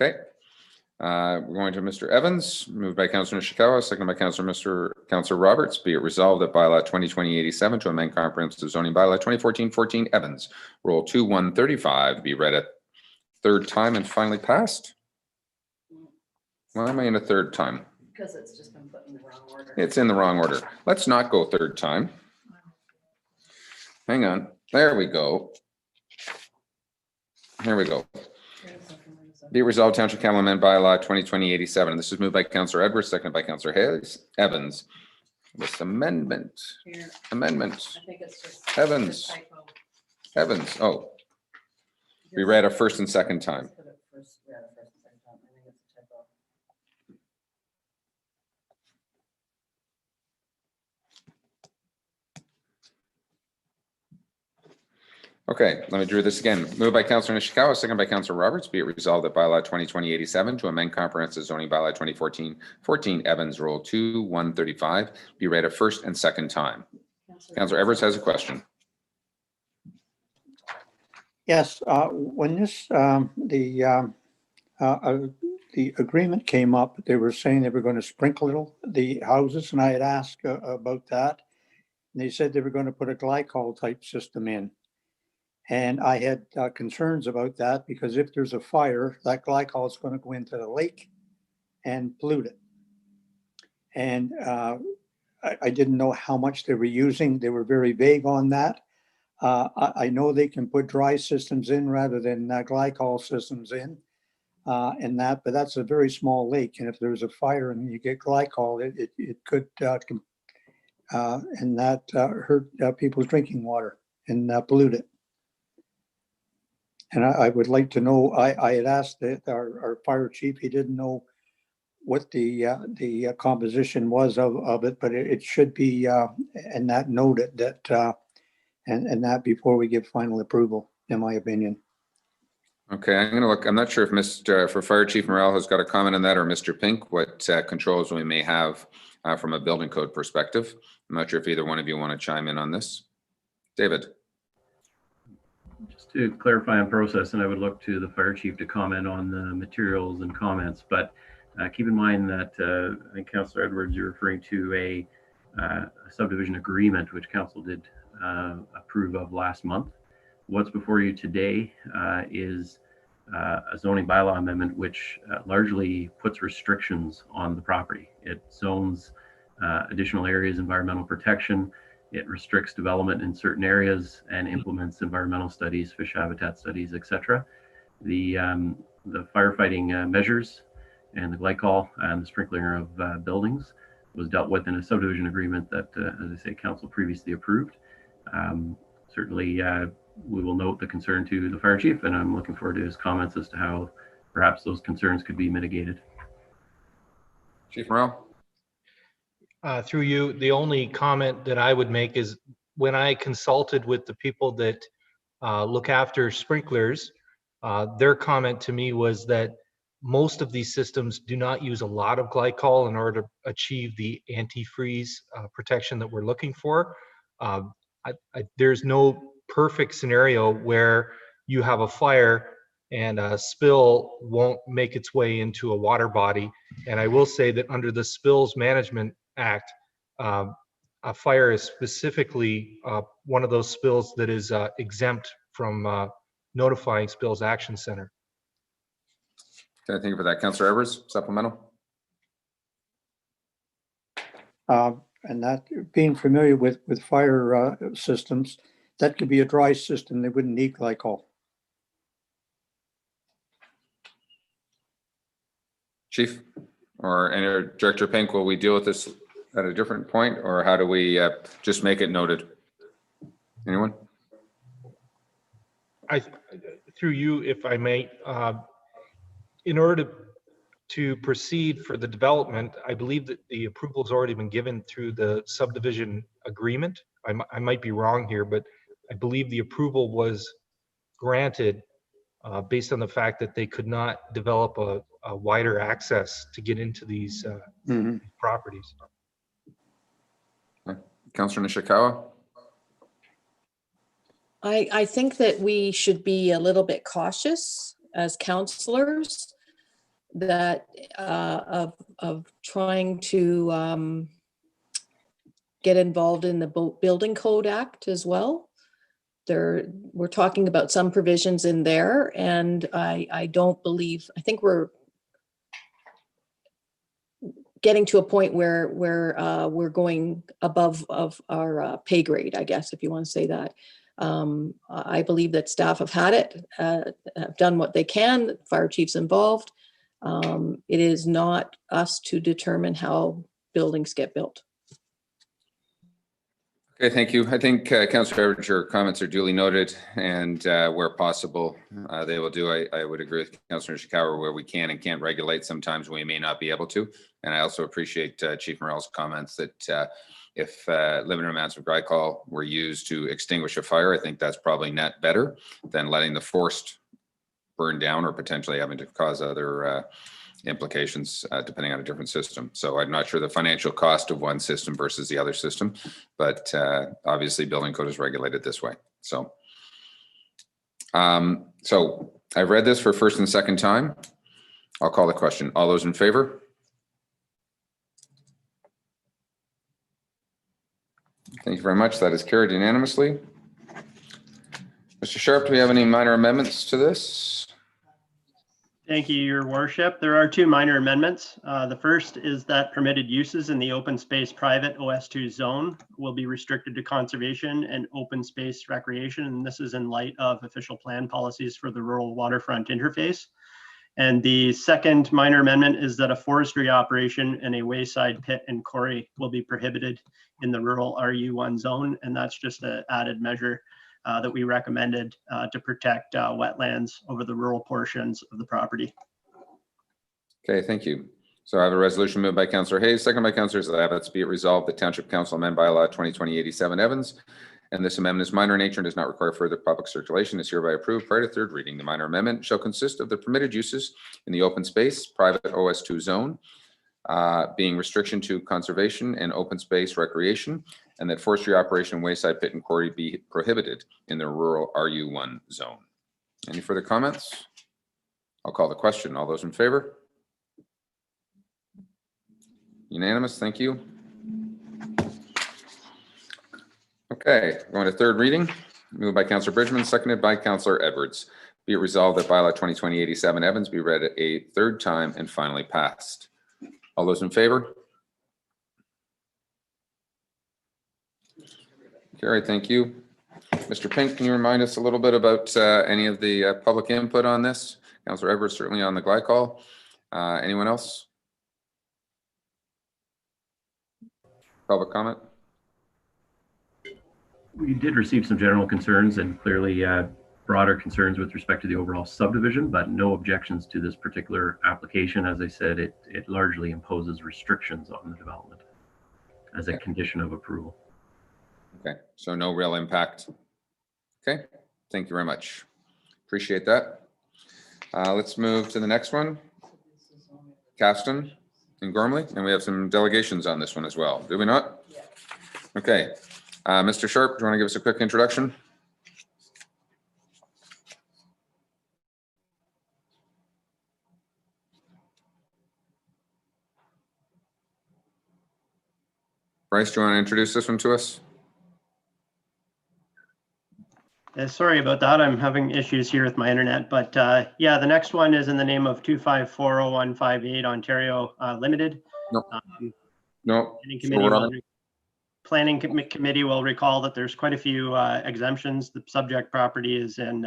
Okay. We're going to Mr. Evans, moved by Councillor Nishikawa, seconded by Councillor Roberts. Be it resolved that bylaw 2020-87 to amend comprehensive zoning bylaw 2014-14 Evans, Rule 2135 be read a third time and finally passed. Why am I in a third time? because it's just been put in the wrong order. It's in the wrong order. Let's not go third time. Hang on. There we go. Here we go. Be resolved, Township Council amend bylaw 2020-87. This is moved by Councillor Edwards, seconded by Councillor Hayes. Evans. This amendment. Here. Amendment. I think it's just. Evans. a typo. Evans. Oh, we read a first and second time. Put it first, yeah, the first and second time. I think it's a typo. Okay, let me do this again. Moved by Councillor Nishikawa, second by Councillor Roberts. Be it resolved that bylaw 2020-87 to amend comprehensive zoning bylaw 2014-14 Evans Rule 2135 be read a first and second time. Councillor Edwards has a question. Yes, when this, the agreement came up, they were saying they were going to sprinkle the houses, and I had asked about that. And they said they were going to put a glycol type system in. And I had concerns about that because if there's a fire, that glycol is going to go into the lake and pollute it. And I didn't know how much they were using. They were very vague on that. I know they can put dry systems in rather than glycol systems in, and that, but that's a very small lake. And if there's a fire and you get glycol, it could, and that hurt people's drinking water and pollute it. And I would like to know, I had asked our fire chief, he didn't know what the composition was of it, but it should be, and that noted that, and that before we give final approval, in my opinion. Okay, I'm going to look. I'm not sure if for Fire Chief Morrell has got a comment on that, or Mr. Pink, what controls we may have from a building code perspective. I'm not sure if either one of you want to chime in on this. David. Just to clarify on process, and I would look to the fire chief to comment on the materials and comments, but keep in mind that I think Councillor Edwards, you're referring to a subdivision agreement, which council did approve of last month. What's before you today is a zoning bylaw amendment, which largely puts restrictions on the property. It zones additional areas, environmental protection. It restricts development in certain areas and implements environmental studies, fish habitat studies, etc. The firefighting measures and the glycol and the sprinkler of buildings was dealt with in a subdivision agreement that, as I say, council previously approved. Certainly, we will note the concern to the fire chief, and I'm looking forward to his comments as to how perhaps those concerns could be mitigated. Chief Morrell. Through you, the only comment that I would make is when I consulted with the people that look after sprinklers, their comment to me was that most of these systems do not use a lot of glycol in order to achieve the antifreeze protection that we're looking for. There's no perfect scenario where you have a fire and a spill won't make its way into a water body. And I will say that under the Spills Management Act, a fire is specifically one of those spills that is exempt from notifying Spills Action Center. Okay, thank you for that. Councillor Edwards, supplemental. And that, being familiar with fire systems, that could be a dry system. They wouldn't need glycol. Chief or any Director Pink, will we deal with this at a different point, or how do we just make it noted? Anyone? Through you, if I may, in order to proceed for the development, I believe that the approval has already been given through the subdivision agreement. I might be wrong here, but I believe the approval was granted based on the fact that they could not develop a wider access to get into these properties. Councillor Nishikawa. I think that we should be a little bit cautious as councillors that of trying to get involved in the Building Code Act as well. We're talking about some provisions in there, and I don't believe, I think we're getting to a point where we're going above of our pay grade, I guess, if you want to say that. I believe that staff have had it, have done what they can, fire chiefs involved. It is not us to determine how buildings get built. Okay, thank you. I think Councillor Edwards, your comments are duly noted, and where possible, they will do. I would agree with Councillor Nishikawa where we can and can't regulate. Sometimes we may not be able to. And I also appreciate Chief Morrell's comments that if limited amounts of glycol were used to extinguish a fire, I think that's probably net better than letting the forest burn down or potentially having to cause other implications depending on a different system. So I'm not sure the financial cost of one system versus the other system, but obviously building code is regulated this way. So, so I've read this for first and second time. I'll call the question. All those in favor? Thank you very much. That is carried unanimously. Mr. Sharp, do we have any minor amendments to this? Thank you, Your Worship. There are two minor amendments. The first is that permitted uses in the open space private OS2 zone will be restricted to conservation and open space recreation. And this is in light of official plan policies for the rural waterfront interface. And the second minor amendment is that a forestry operation in a wayside pit and quarry will be prohibited in the rural RU1 zone. And that's just an added measure that we recommended to protect wetlands over the rural portions of the property. Okay, thank you. So I have a resolution moved by Councillor Hayes, second by Councillor Zavitz. Be it resolved that Township Council amend bylaw 2020-87 Evans, and this amendment is minor in nature and does not require further public circulation, is hereby approved prior to third reading. The minor amendment shall consist of the permitted uses in the open space private OS2 zone, being restriction to conservation and open space recreation, and that forestry operation, wayside pit and quarry be prohibited in the rural RU1 zone. Any further comments? I'll call the question. All those in favor? Unanimous, thank you. Okay, going to third reading. Moved by Councillor Bridgman, seconded by Councillor Edwards. Be it resolved that bylaw 2020-87 Evans be read a third time and finally passed. All those in favor? Carried, thank you. Mr. Pink, can you remind us a little bit about any of the public input on this? Councillor Edwards certainly on the glycol. Anyone else? Public comment? We did receive some general concerns and clearly broader concerns with respect to the overall subdivision, but no objections to this particular application. As I said, it largely imposes restrictions on the development as a condition of approval. Okay, so no real impact. Okay, thank you very much. Appreciate that. Let's move to the next one. Cawston and Gormley, and we have some delegations on this one as well. Do we not? Yeah. Okay, Mr. Sharp, do you want to give us a quick introduction? Bryce, do you want to introduce this one to us? Sorry about that. I'm having issues here with my internet, but yeah, the next one is in the name of 2540158 Ontario Limited. No. No. Planning committee will recall that there's quite a few exemptions. The subject property is in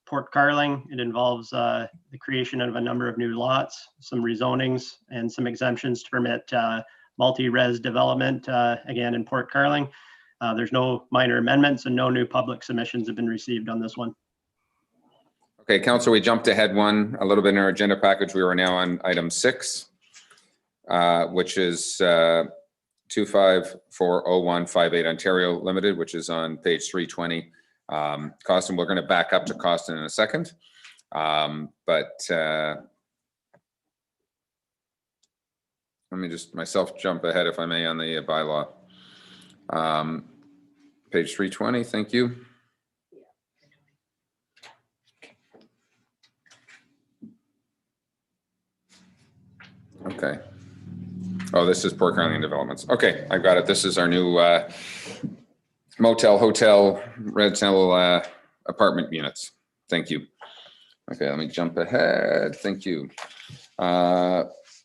Port Carling. It involves the creation of a number of new lots, some rezonings, and some exemptions to permit multi-res development, again in Port Carling. There's no minor amendments and no new public submissions have been received on this one. Okay, Council, we jumped ahead one a little bit in our agenda package. We are now on item 6, which is 2540158 Ontario Limited, which is on page 320. Cawston, we're going to back up to Cawston in a second. Let me just myself jump ahead, if I may, on the bylaw. Page 320, thank you. Okay. Oh, this is Port Carling Developments. Okay, I got it. This is our new motel, hotel, rental apartment units. Thank you. Okay, let me jump ahead. Thank you.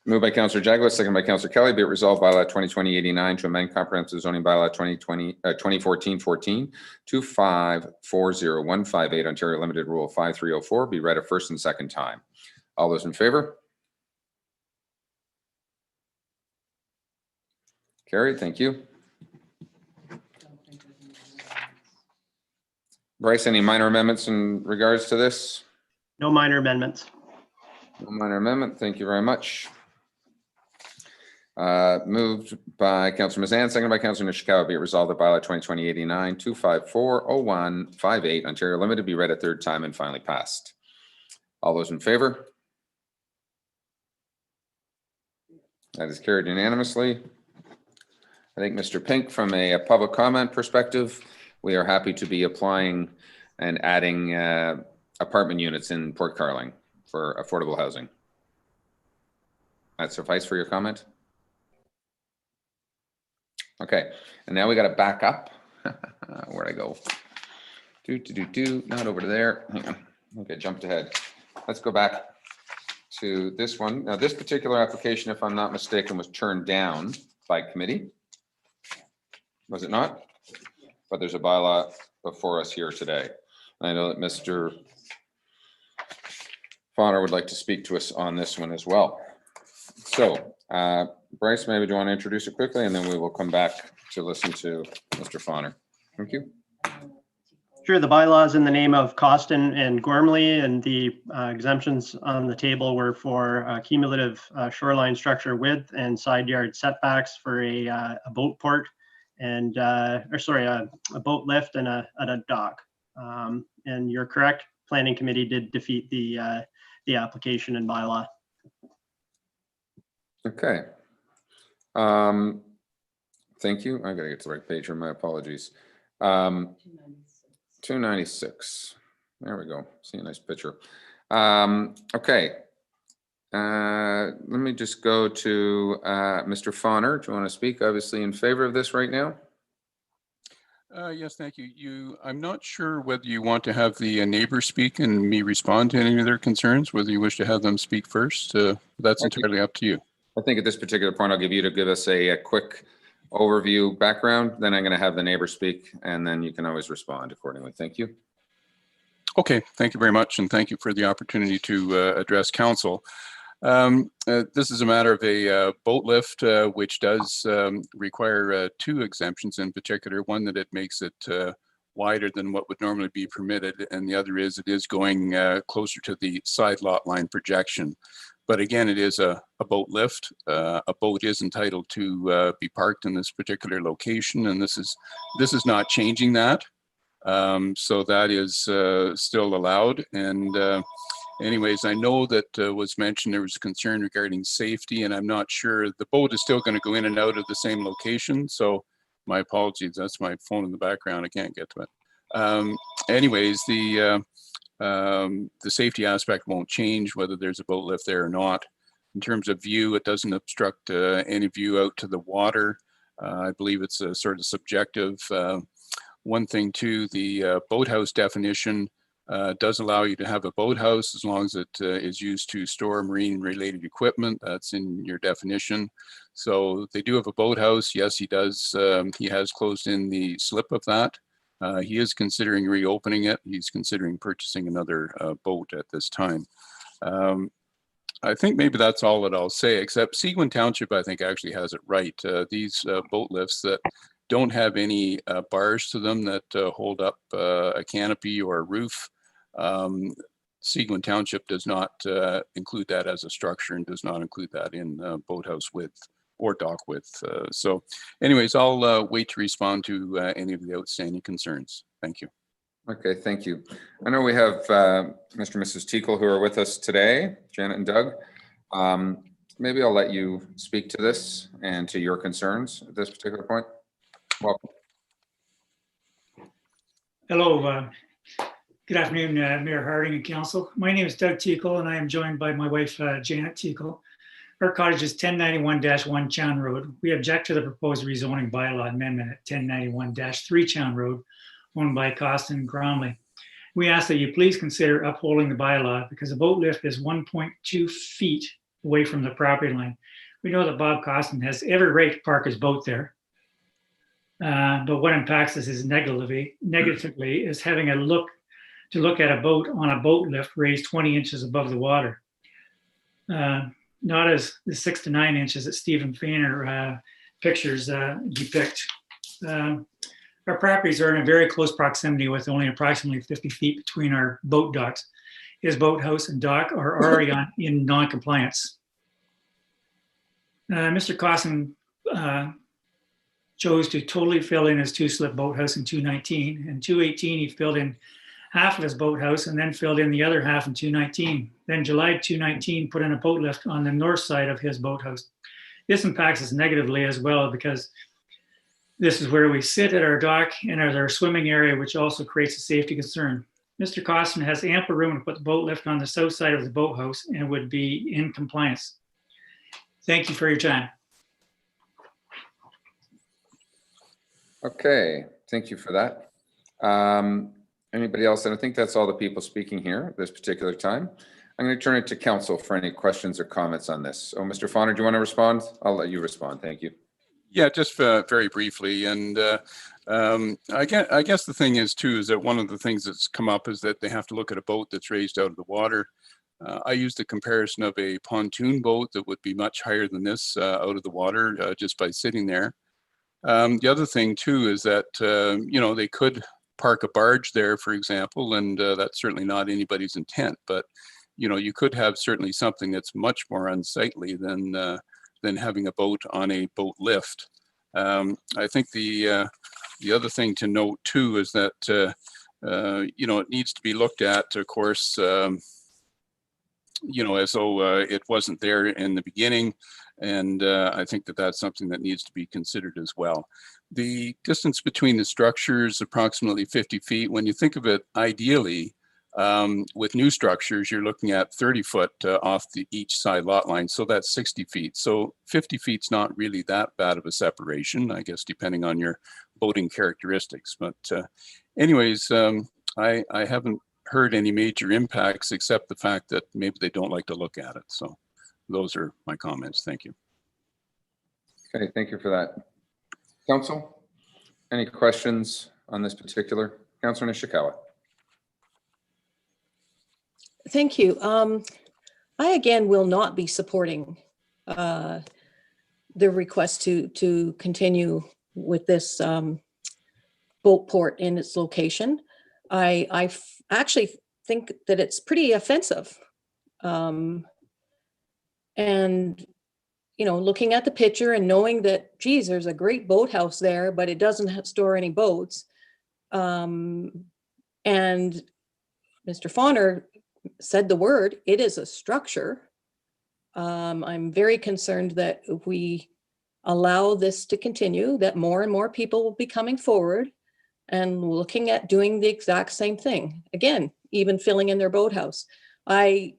Moved by Councillor Jaglowitz, second by Councillor Kelly. Be it resolved bylaw 2020-89 to amend comprehensive zoning bylaw 2014-14 2540158 Ontario Limited Rule 5304 be read a first and second time. All those in favor? Carried. Thank you. Bryce, any minor amendments in regards to this? No minor amendments. No minor amendment. Thank you very much. Moved by Councillor Mazan, seconded by Councillor Nishikawa. Be it resolved that bylaw 2020-89 2540158 Ontario Limited be read a third time and finally passed. All those in favor? That is carried unanimously. I think, Mr. Pink, from a public comment perspective, we are happy to be applying and adding apartment units in Port Carling for affordable housing. That suffice for your comment? Okay, and now we got to back up. Where'd I go? Not over to there. Hang on. Okay, jumped ahead. Let's go back. to this one. Now, this particular application, if I'm not mistaken, was turned down by committee. Was it not? But there's a bylaw before us here today. I know that Mr. Fahner would like to speak to us on this one as well. So, Bryce, maybe do you want to introduce it quickly, and then we will come back to listen to Mr. Fahner. Thank you. Sure, the bylaws in the name of Cawston and Gormley, and the exemptions on the table were for cumulative shoreline structure width and side yard setbacks for a boat port and, a boat lift and a dock. And you're correct, Planning Committee did defeat the application and bylaw. Okay. Thank you. I gotta get to the right page here. My apologies. 296. There we go. See a nice picture. Okay. Let me just go to Mr. Fahner. Do you want to speak? Obviously in favor of this right now. Yes, thank you. I'm not sure whether you want to have the neighbor speak and me respond to any of their concerns, whether you wish to have them speak first. That's entirely up to you. I think at this particular point, I'll give you to give us a quick overview background. Then I'm going to have the neighbor speak, and then you can always respond accordingly. Thank you. Okay, thank you very much, and thank you for the opportunity to address council. This is a matter of a boat lift, which does require two exemptions in particular. One, that it makes it wider than what would normally be permitted, and the other is it is going closer to the side lot line projection. But again, it is a boat lift. A boat is entitled to be parked in this particular location, and this is not changing that. So that is still allowed. And anyways, I know that was mentioned there was a concern regarding safety, and I'm not sure. The boat is still going to go in and out of the same location. So my apologies. That's my phone in the background. I can't get to it. Anyways, the safety aspect won't change whether there's a boat lift there or not. In terms of view, it doesn't obstruct any view out to the water. I believe it's a sort of subjective. One thing too, the boathouse definition does allow you to have a boathouse as long as it is used to store marine related equipment. That's in your definition. So they do have a boathouse. Yes, he does. He has closed in the slip of that. He is considering reopening it. He's considering purchasing another boat at this time. I think maybe that's all that I'll say, except Seguin Township, I think, actually has it right. These boat lifts that don't have any bars to them that hold up a canopy or a roof, Seguin Township does not include that as a structure and does not include that in boathouse width or dock width. So anyways, I'll wait to respond to any of the outstanding concerns. Thank you. Okay, thank you. I know we have Mr. and Mrs. Teakle who are with us today, Janet and Doug. Maybe I'll let you speak to this and to your concerns at this particular point. Welcome. Hello, good afternoon, Mayor Harding and Council. My name is Doug Teakle, and I am joined by my wife, Janet Teakle. Our cottage is 1091-1 Chown Road. We object to the proposed rezoning bylaw amendment at 1091-3 Chown Road, owned by Cawston and Gormley. We ask that you please consider upholding the bylaw because the boat lift is 1.2 feet away from the property line. We know that Bob Cawston has every right to park his boat there. But what impacts us is negatively is having a look at a boat on a boat lift raised 20 inches above the water. Not as the 6 to 9 inches that Stephen Fahner pictures depict. Our properties are in a very close proximity with only approximately 50 feet between our boat docks. His boathouse and dock are already in non-compliance. Mr. Cawston chose to totally fill in his 2-slip boathouse in 2019. In 2018, he filled in half of his boathouse and then filled in the other half in 2019. Then July 2019 put in a boat lift on the north side of his boathouse. This impacts us negatively as well because this is where we sit at our dock and at our swimming area, which also creates a safety concern. Mr. Cawston has ample room to put the boat lift on the south side of the boathouse and would be in compliance. Thank you for your time. Okay, thank you for that. Anybody else? And I think that's all the people speaking here at this particular time. I'm going to turn it to council for any questions or comments on this. Oh, Mr. Fahner, do you want to respond? I'll let you respond. Thank you. Yeah, just very briefly. And I guess the thing is too, is that one of the things that's come up is that they have to look at a boat that's raised out of the water. I used a comparison of a pontoon boat that would be much higher than this out of the water just by sitting there. The other thing too is that, you know, they could park a barge there, for example, and that's certainly not anybody's intent, but, you know, you could have certainly something that's much more unsightly than having a boat on a boat lift. I think the other thing to note too is that, you know, it needs to be looked at, of course, you know, as though it wasn't there in the beginning. And I think that that's something that needs to be considered as well. The distance between the structures, approximately 50 feet. When you think of it ideally, with new structures, you're looking at 30 foot off each side lot line. So that's 60 feet. So 50 feet's not really that bad of a separation, I guess, depending on your boating characteristics. But anyways, I haven't heard any major impacts except the fact that maybe they don't like to look at it. So those are my comments. Thank you. Okay, thank you for that. Council, any questions on this particular? Councilor Nishikawa. Thank you. I again will not be supporting the request to continue with this boat port in its location. I actually think that it's pretty offensive. And, you know, looking at the picture and knowing that, geez, there's a great boathouse there, but it doesn't store any boats. And Mr. Fahner said the word, it is a structure. I'm very concerned that if we allow this to continue, that more and more people will be coming forward and looking at doing the exact same thing. Again, even filling in their boathouse. I'm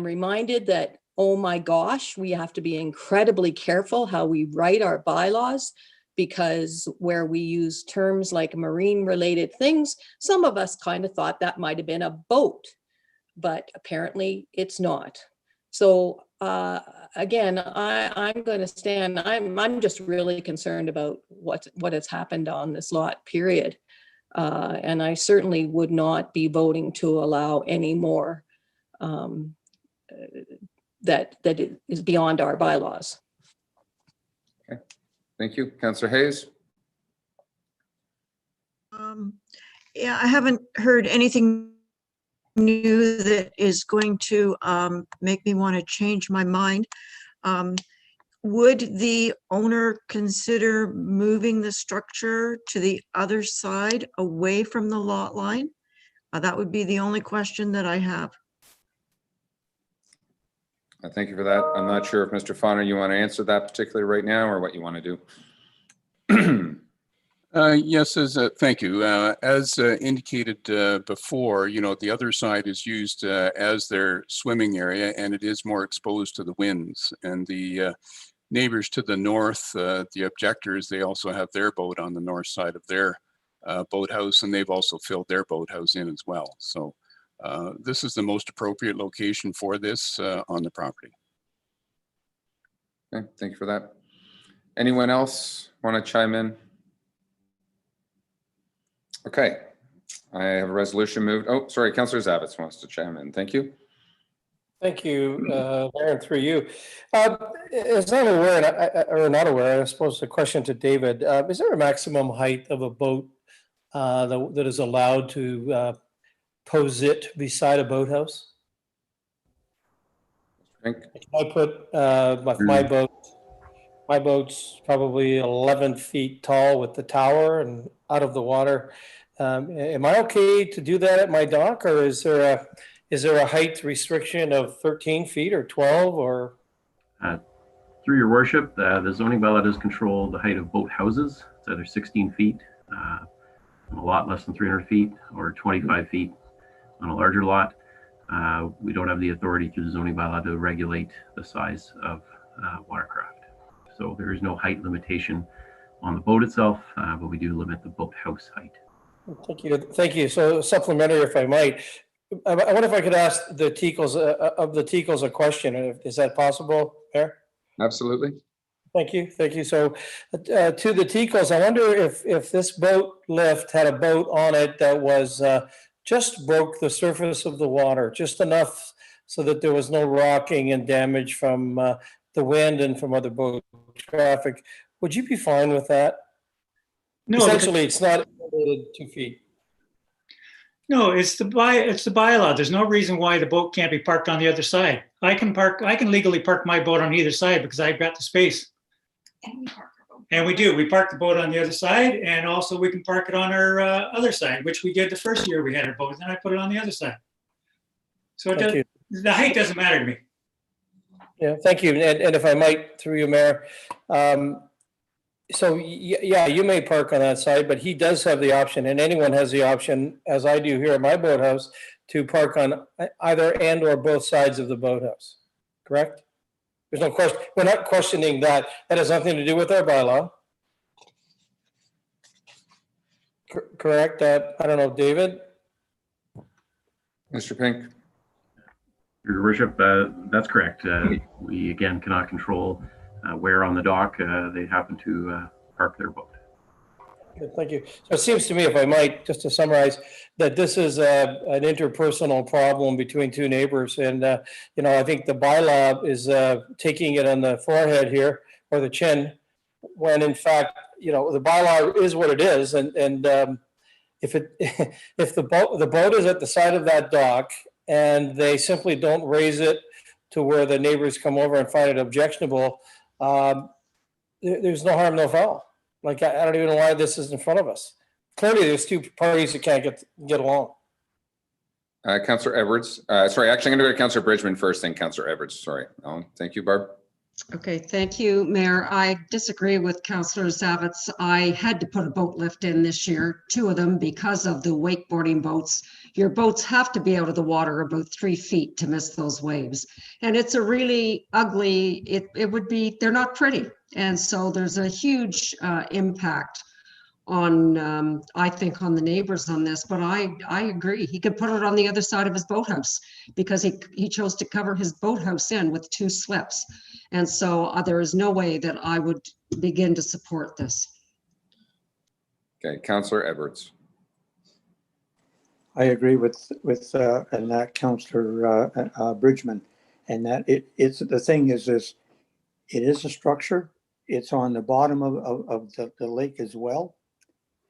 reminded that, oh my gosh, we have to be incredibly careful how we write our bylaws, because where we use terms like marine related things, some of us kind of thought that might have been a boat, but apparently it's not. So again, I'm going to stand, I'm just really concerned about what has happened on this lot, period. And I certainly would not be voting to allow any more that is beyond our bylaws. Okay, thank you. Councillor Hayes. Yeah, I haven't heard anything new that is going to make me want to change my mind. Would the owner consider moving the structure to the other side away from the lot line? That would be the only question that I have. Thank you for that. I'm not sure if Mr. Fahner, you want to answer that particularly right now or what you want to do. Yes, thank you. As indicated before, you know, the other side is used as their swimming area, and it is more exposed to the winds. And the neighbors to the north, the objectors, they also have their boat on the north side of their boathouse, and they've also filled their boathouse in as well. So this is the most appropriate location for this on the property. Okay, thank you for that. Anyone else want to chime in? Okay, I have a resolution moved. Oh, sorry, Councillor Zavitz wants to chime in. Thank you. Thank you, Aaron, through you. As I'm aware, or not aware, I suppose the question to David, is there a maximum height of a boat that is allowed to pose it beside a boathouse? I put my boat's probably 11 feet tall with the tower and out of the water. Am I okay to do that at my dock, or is there a height restriction of 13 feet or 12 or? Through your worship, the zoning bylaw does control the height of boat houses. It's either 16 feet on a lot less than 300 feet or 25 feet on a larger lot. We don't have the authority through the zoning bylaw to regulate the size of watercraft. So there is no height limitation on the boat itself, but we do limit the boat house height. Thank you. Thank you. So supplementary, if I might, I wonder if I could ask the Teakles a question. Is that possible, Mayor? Absolutely. Thank you. Thank you. So to the Teakles, I wonder if this boat lift had a boat on it that was just broke the surface of the water, just enough so that there was no rocking and damage from the wind and from other boat traffic. Would you be fine with that? No, Essentially, it's not 2 feet. No, it's the bylaw. There's no reason why the boat can't be parked on the other side. I can legally park my boat on either side because I've got the space. And we do. We park the boat on the other side, and also we can park it on our other side, which we did the first year we had our boat. Then I put it on the other side. So the height doesn't matter to me. Yeah, thank you. And if I might, through you, Mayor, so yeah, you may park on that side, but he does have the option, and anyone has the option, as I do here at my boathouse, to park on either and or both sides of the boathouse. Correct? There's no question. We're not questioning that. That has nothing to do with our bylaw. Correct? I don't know, David? Mr. Pink? Your worship, that's correct. We again cannot control where on the dock they happen to park their boat. Good, thank you. So it seems to me, if I might, just to summarize, that this is an interpersonal problem between two neighbors. And, you know, I think the bylaw is taking it on the forehead here, or the chin, when in fact, you know, the bylaw is what it is. And if the boat is at the side of that dock and they simply don't raise it to where the neighbors come over and find it objectionable, there's no harm, no foul. Like, I don't even know why this is in front of us. Clearly, there's two parties that can't get along. Councillor Edwards. Sorry, actually, I'm going to go to Councillor Bridgman first, then Councillor Edwards. Sorry. Thank you, Barb. Okay, thank you, Mayor. I disagree with Councillor Zavitz. I had to put a boat lift in this year, 2 of them, because of the wakeboarding boats. Your boats have to be out of the water about 3 feet to miss those waves. And it's a really ugly, it would be, they're not pretty. And so there's a huge impact on, I think, on the neighbors on this, but I agree. He could put it on the other side of his boathouse because he chose to cover his boathouse in with 2 slips. And so there is no way that I would begin to support this. Okay, Councillor Edwards. I agree with and that Councillor Bridgman, and that it's the thing is this, it is a structure. It's on the bottom of the lake as well.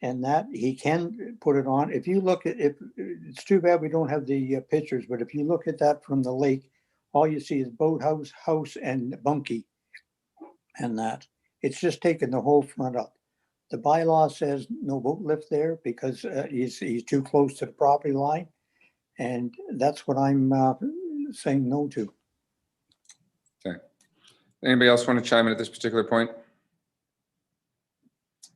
And that he can put it on. If you look at it, it's too bad we don't have the pictures, but if you look at that from the lake, all you see is boathouse, house, and bunkie. And that it's just taken the whole front up. The bylaw says no boat lift there because he's too close to the property line. And that's what I'm saying no to. Okay. Anybody else want to chime in at this particular point?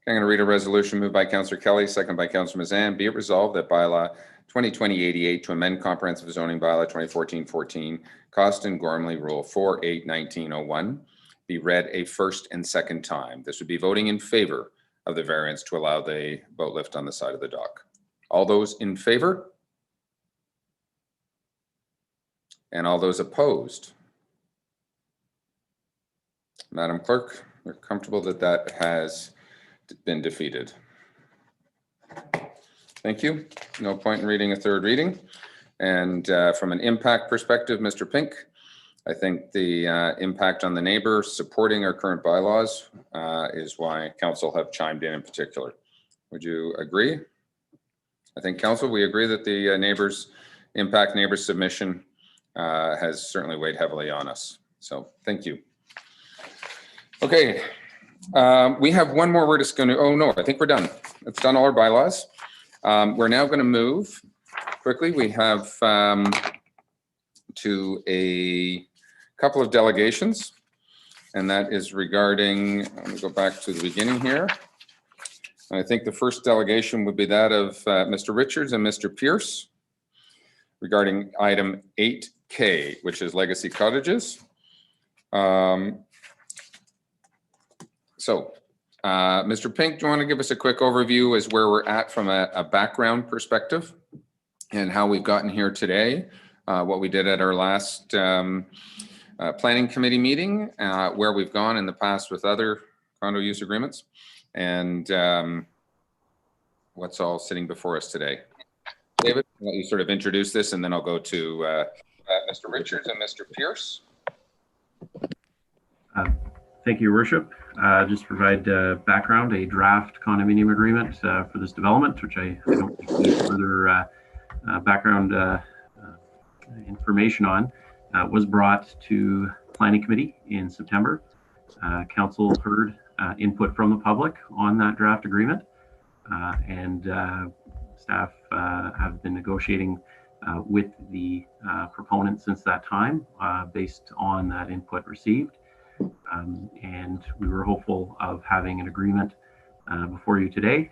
I'm going to read a resolution moved by Councillor Kelly, second by Councillor Mazan. Be it resolved that bylaw 2020-88 to amend comprehensive zoning bylaw 2014-14, Cawston Gormley Rule 48-1901 be read a first and second time. This would be voting in favor of the variance to allow the boat lift on the side of the dock. All those in favor? And all those opposed? Madam Clerk, you're comfortable that that has been defeated. Thank you. No point in reading a third reading. And from an impact perspective, Mr. Pink, I think the impact on the neighbor supporting our current bylaws is why council have chimed in particular. Would you agree? I think council, we agree that the neighbors submission has certainly weighed heavily on us. So thank you. Okay. We have one more. We're just going to, oh no, I think we're done. It's done all our bylaws. We're now going to move quickly. We have to a couple of delegations, and that is regarding, let me go back to the beginning here. I think the first delegation would be that of Mr. Richards and Mr. Pearce regarding item 8K, which is legacy cottages. So, Mr. Pink, do you want to give us a quick overview as where we're at from a background perspective? and how we've gotten here today, what we did at our last planning committee meeting, where we've gone in the past with other condo use agreements, and what's all sitting before us today. David, I'll let you sort of introduce this, and then I'll go to Mr. Richards and Mr. Pearce. Thank you, Your Worship. Just provide background, a draft condominium agreement for this development, which I don't need further background information on, was brought to Planning Committee in September. Council heard input from the public on that draft agreement, and staff have been negotiating with the proponent since that time based on that input received. And we were hopeful of having an agreement before you today.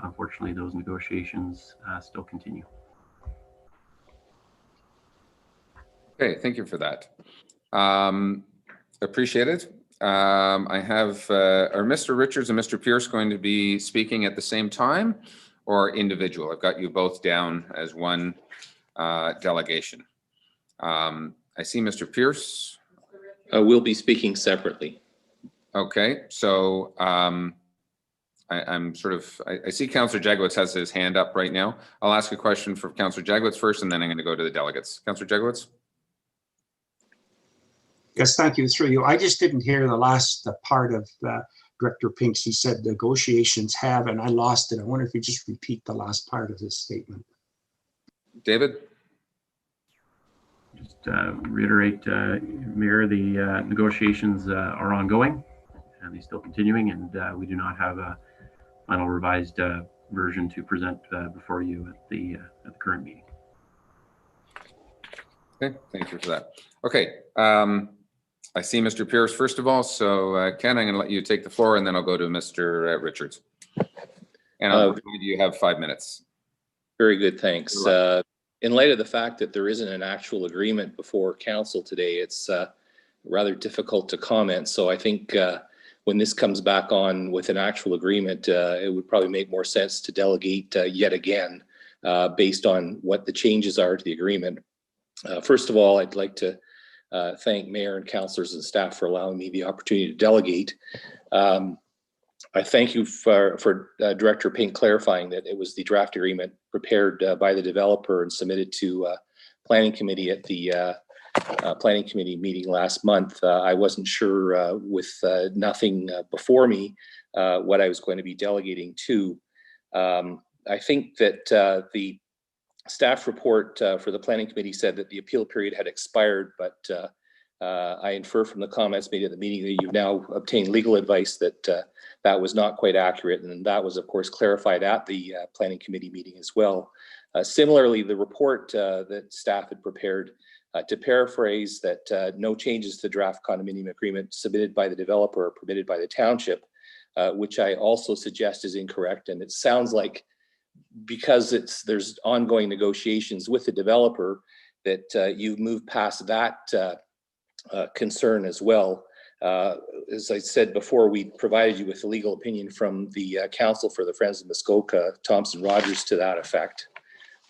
Unfortunately, those negotiations still continue. Okay, thank you for that. Appreciate it. I have, are Mr. Richards and Mr. Pearce going to be speaking at the same time or individual? I've got you both down as one delegation. I see Mr. Pearce. We'll be speaking separately. Okay, so I'm sort of, I see Councillor Jagowitz has his hand up right now. I'll ask a question for Councillor Jagowitz first, and then I'm going to go to the delegates. Councillor Jagowitz? Yes, thank you. Through you. I just didn't hear the last part of Director Pinks. He said negotiations have, and I lost it. I wonder if you just repeat the last part of his statement. David? Just reiterate, Mayor, the negotiations are ongoing and they're still continuing, and we do not have a final revised version to present before you at the current meeting. Okay, thank you for that. Okay, I see Mr. Pearce first of all, so Ken, I'm going to let you take the floor, and then I'll go to Mr. Richards. And I'll remind you have 5 minutes. Very good, thanks. In light of the fact that there isn't an actual agreement before council today, it's rather difficult to comment. So I think when this comes back on with an actual agreement, it would probably make more sense to delegate yet again based on what the changes are to the agreement. First of all, I'd like to thank Mayor and councillors and staff for allowing me the opportunity to delegate. I thank you for Director Pink clarifying that it was the draft agreement prepared by the developer and submitted to Planning Committee at the Planning Committee meeting last month. I wasn't sure with nothing before me what I was going to be delegating to. I think that the staff report for the Planning Committee said that the appeal period had expired, but I infer from the comments made at the meeting that you've now obtained legal advice that that was not quite accurate, and that was of course clarified at the Planning Committee meeting as well. Similarly, the report that staff had prepared, to paraphrase, that no changes to the draft condominium agreement submitted by the developer or permitted by the township, which I also suggest is incorrect. And it sounds like because there's ongoing negotiations with the developer that you've moved past that concern as well. As I said before, we provided you with a legal opinion from the Council for the Friends of Muskoka, Thompson Rogers, to that effect.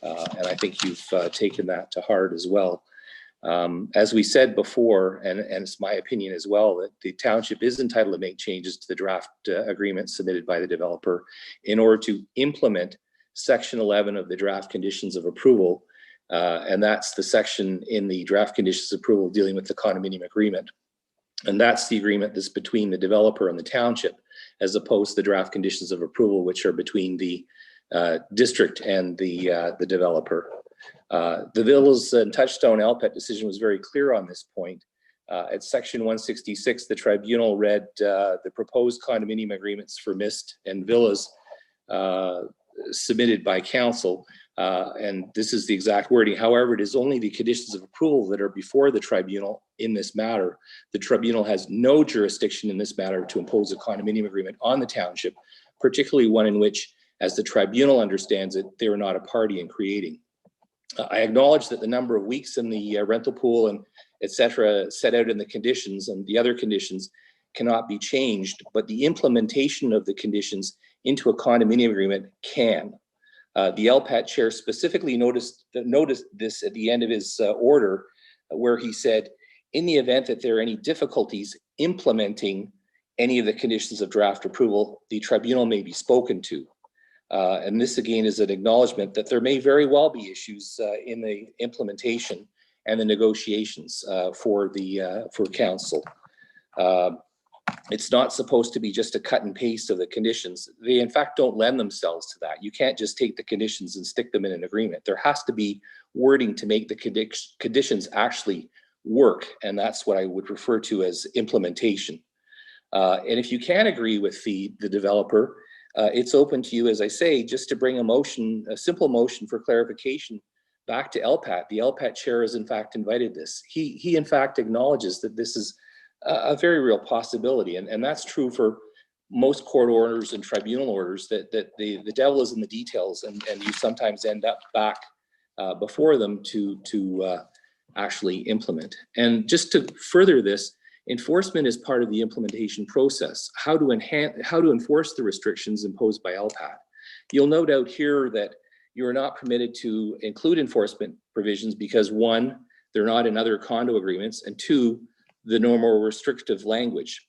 And I think you've taken that to heart as well. As we said before, and it's my opinion as well, that the township is entitled to make changes to the draft agreement submitted by the developer in order to implement Section 11 of the draft conditions of approval. And that's the section in the draft conditions of approval dealing with the condominium agreement. And that's the agreement that's between the developer and the township, as opposed to the draft conditions of approval, which are between the district and the developer. The Villas and Touchstone LPET decision was very clear on this point. At section 166, the tribunal read the proposed condominium agreements for Mist and Villas submitted by council. And this is the exact wording. However, it is only the conditions of approval that are before the tribunal in this matter. The tribunal has no jurisdiction in this matter to impose a condominium agreement on the township, particularly one in which, as the tribunal understands it, they are not a party in creating. I acknowledge that the number of weeks in the rental pool and et cetera set out in the conditions and the other conditions cannot be changed, but the implementation of the conditions into a condominium agreement can. The LPAT chair specifically noticed this at the end of his order, where he said, in the event that there are any difficulties implementing any of the conditions of draft approval, the tribunal may be spoken to. And this again is an acknowledgement that there may very well be issues in the implementation and the negotiations for council. It's not supposed to be just a cut and paste of the conditions. They in fact don't lend themselves to that. You can't just take the conditions and stick them in an agreement. There has to be wording to make the conditions actually work, and that's what I would refer to as implementation. And if you can't agree with the developer, it's open to you, as I say, just to bring a simple motion for clarification back to LPAT. The LPAT chair has in fact invited this. He in fact acknowledges that this is a very real possibility, and that's true for most court orders and tribunal orders, that the devil is in the details, and you sometimes end up back before them to actually implement. And just to further this, enforcement is part of the implementation process. How to enforce the restrictions imposed by LPAT. You'll note out here that you are not permitted to include enforcement provisions because, one, they're not in other condo agreements, and two, the normal restrictive language.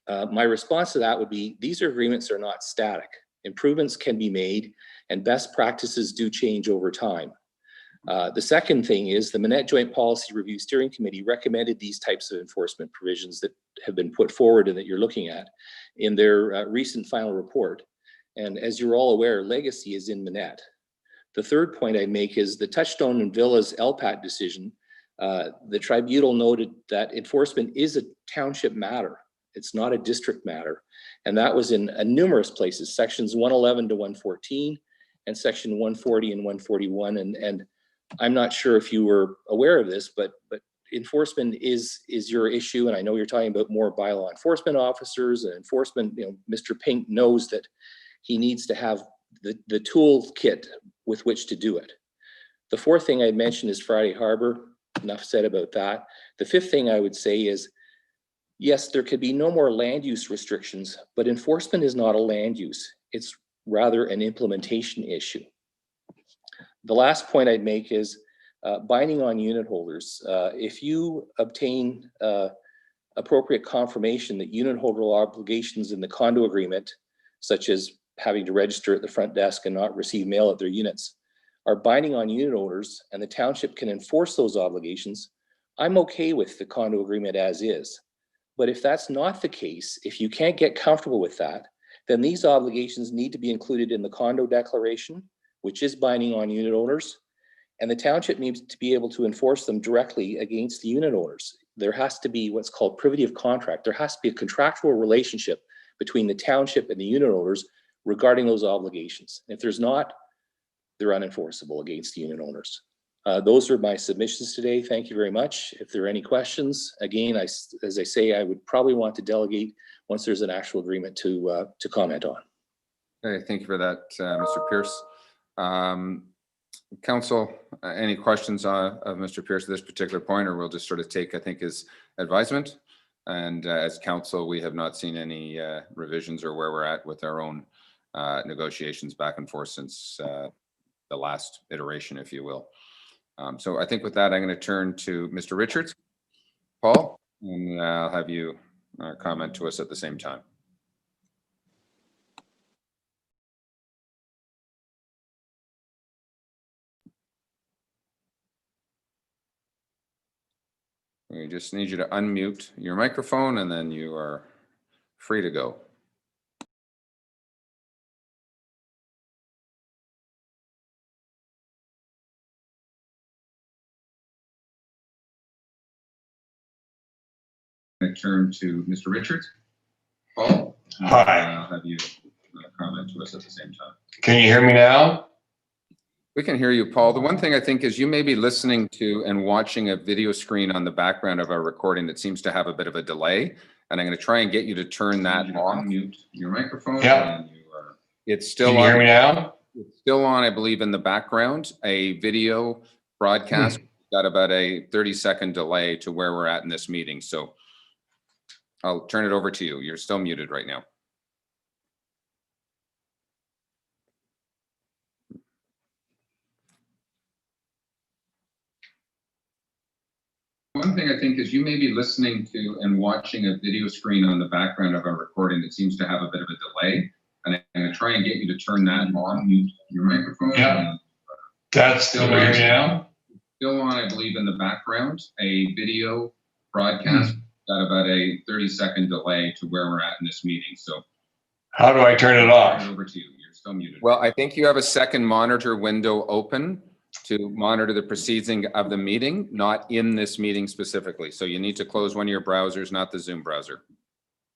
My response to that would be, these agreements are not static. Improvements can be made, and best practices do change over time. The second thing is the Manette Joint Policy Review Steering Committee recommended these types of enforcement provisions that have been put forward and that you're looking at in their recent final report. And as you're all aware, legacy is in Manette. The third point I'd make is the Touchstone and Villas LPAT decision. The tribunal noted that enforcement is a township matter. It's not a district matter. And that was in numerous places, sections 111 to 114 and section 140 and 141. And I'm not sure if you were aware of this, but enforcement is your issue. And I know you're talking about more bylaw enforcement officers and enforcement. Mr. Pink knows that he needs to have the toolkit with which to do it. The fourth thing I'd mention is Friday Harbor. Enough said about that. The fifth thing I would say is, yes, there could be no more land use restrictions, but enforcement is not a land use. It's rather an implementation issue. The last point I'd make is binding on unit holders. If you obtain appropriate confirmation that unit holder obligations in the condo agreement, such as having to register at the front desk and not receive mail at their units, are binding on unit owners and the township can enforce those obligations, I'm okay with the condo agreement as is. But if that's not the case, if you can't get comfortable with that, then these obligations need to be included in the condo declaration, which is binding on unit owners, and the township needs to be able to enforce them directly against the unit owners. There has to be what's called privity of contract. There has to be a contractual relationship between the township and the unit owners regarding those obligations. If there's not, they're unenforceable against the unit owners. Those are my submissions today. Thank you very much. If there are any questions, again, as I say, I would probably want to delegate once there's an actual agreement to comment on. Okay, thank you for that, Mr. Pearce. Council, any questions of Mr. Pearce at this particular point, or we'll just sort of take, I think, his advisement. And as council, we have not seen any revisions or where we're at with our own negotiations back and forth since the last iteration, if you will. So I think with that, I'm going to turn to Mr. Richards. Paul, and I'll have you comment to us at the same time. We just need you to unmute your microphone and then you are free to go. I turn to Mr. Richards. Paul. Hi. I'll have you comment to us at the same time. Can you hear me now? We can hear you, Paul. The one thing I think is you may be listening to and watching a video screen on the background of our recording that seems to have a bit of a delay. And I'm going to try and get you to turn that off. Unmute your microphone. Yeah. It's still Can you hear me now? It's still on, I believe, in the background. A video broadcast got about a 30-second delay to where we're at in this meeting. So I'll turn it over to you. You're still muted right now. One thing I think is you may be listening to and watching a video screen on the background of a recording that seems to have a bit of a delay. And I'm going to try and get you to turn that on, mute your microphone. Yeah. That's still right now. Still on, I believe, in the background, a video broadcast got about a 30-second delay to where we're at in this meeting. So how do I turn it off? Over to you. You're still muted. Well, I think you have a second monitor window open to monitor the proceeding of the meeting, not in this meeting specifically. So you need to close one of your browsers, not the Zoom browser.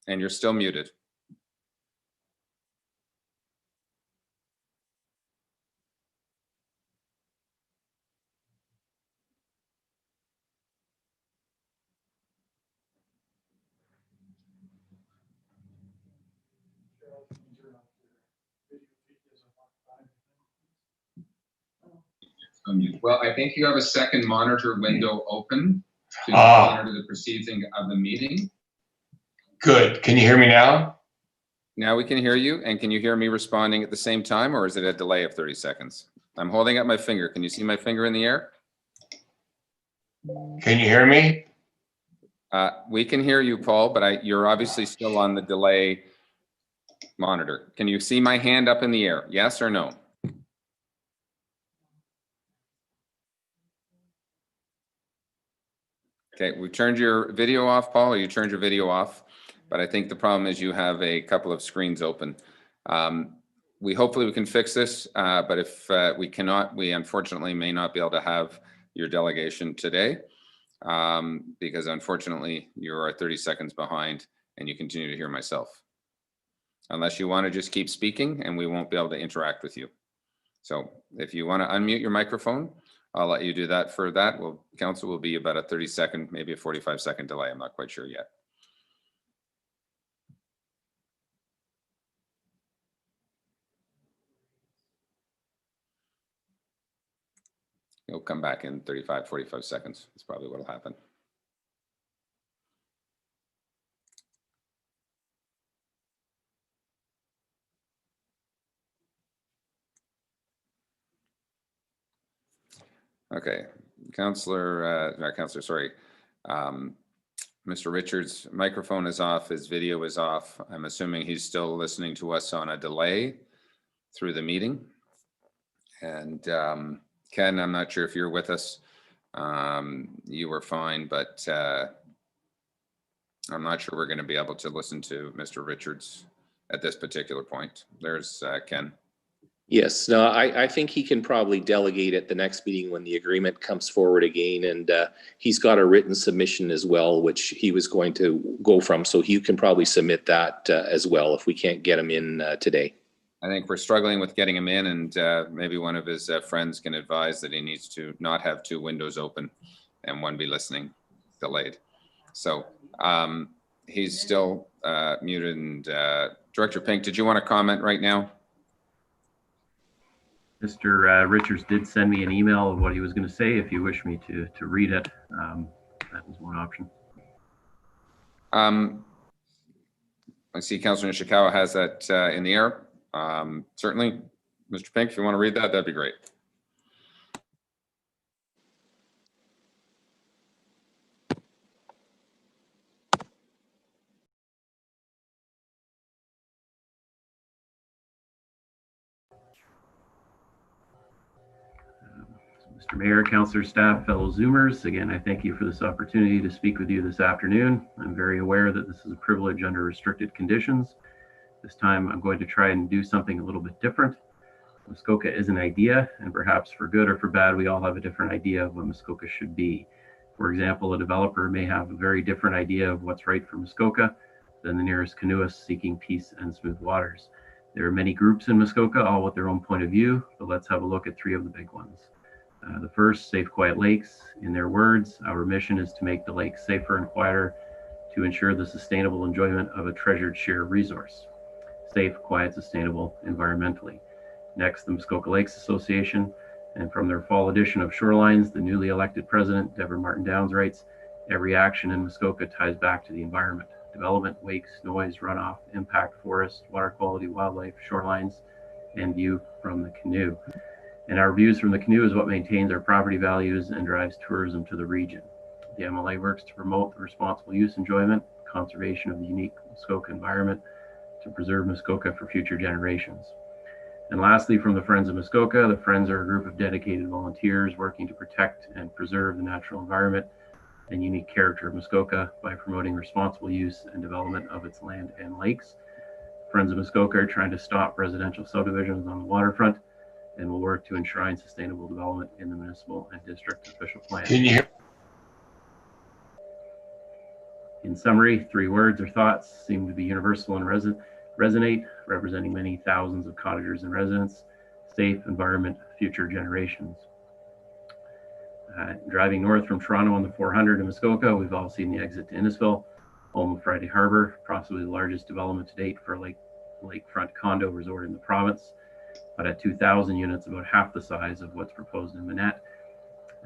And you're still muted. Well, I think you have a second monitor window open to monitor the proceeding of the meeting. Good. Can you hear me now? Now we can hear you. And can you hear me responding at the same time, or is it a delay of 30 seconds? I'm holding up my finger. Can you see my finger in the air? Can you hear me? We can hear you, Paul, but you're obviously still on the delay monitor. Can you see my hand up in the air? Yes or no? Okay, we turned your video off, Paul, or you turned your video off, but I think the problem is you have a couple of screens open. Hopefully we can fix this, but if we cannot, we unfortunately may not be able to have your delegation today because unfortunately you are 30 seconds behind and you continue to hear myself. Unless you want to just keep speaking and we won't be able to interact with you. So if you want to unmute your microphone, I'll let you do that. For that, council will be about a 30-second, maybe a 45-second delay. I'm not quite sure yet. You'll come back in 35, 45 seconds. That's probably what will happen. Okay, Mr. Richards' microphone is off, his video is off. I'm assuming he's still listening to us on a delay through the meeting. And Ken, I'm not sure if you're with us. You were fine, but I'm not sure we're going to be able to listen to Mr. Richards at this particular point. There's Ken. Yes, no, I think he can probably delegate at the next meeting when the agreement comes forward again. And he's got a written submission as well, which he was going to go from. So you can probably submit that as well if we can't get him in today. I think we're struggling with getting him in, and maybe one of his friends can advise that he needs to not have two windows open and one be listening delayed. So he's still muted. And Director Pink, did you want to comment right now? Mr. Richards did send me an email of what he was going to say. If you wish me to read it, that is one option. I see Councillor Nishikawa has that in the air. Certainly, Mr. Pink, if you want to read that, that'd be great. Mr. Mayor, Councillor, staff, fellow Zoomers, again, I thank you for this opportunity to speak with you this afternoon. I'm very aware that this is a privilege under restricted conditions. This time I'm going to try and do something a little bit different. Muskoka is an idea, and perhaps for good or for bad, we all have a different idea of what Muskoka should be. For example, a developer may have a very different idea of what's right for Muskoka than the nearest canoeist seeking peace and smooth waters. There are many groups in Muskoka, all with their own point of view, but let's have a look at three of the big ones. The first, Safe, Quiet Lakes. In their words, our mission is to make the lakes safer and quieter to ensure the sustainable enjoyment of a treasured shared resource. Safe, quiet, sustainable environmentally. Next, the Muskoka Lakes Association, and from their fall edition of Shorelines, the newly elected president, Deborah Martin Downs, writes, every action in Muskoka ties back to the environment. Development, wakes, noise, runoff, impact, forest, water quality, wildlife, shorelines, and view from the canoe. And our views from the canoe is what maintains our property values and drives tourism to the region. The MLA works to promote the responsible use, enjoyment, conservation of the unique Muskoka environment to preserve Muskoka for future generations. And lastly, from the Friends of Muskoka, the Friends are a group of dedicated volunteers working to protect and preserve the natural environment and unique character of Muskoka by promoting responsible use and development of its land and lakes. Friends of Muskoka are trying to stop residential subdivisions on the waterfront and will work to enshrine sustainable development in the municipal and district official plan. Can you hear? In summary, 3 words or thoughts seem to be universal and resonate, representing many thousands of cottagers and residents: safe environment, future generations. Driving north from Toronto on the 400 in Muskoka, we've all seen the exit to Innisfil, home of Friday Harbor, possibly the largest development to date for a lakefront condo resort in the province, but at 2,000 units, about half the size of what's proposed in Manette.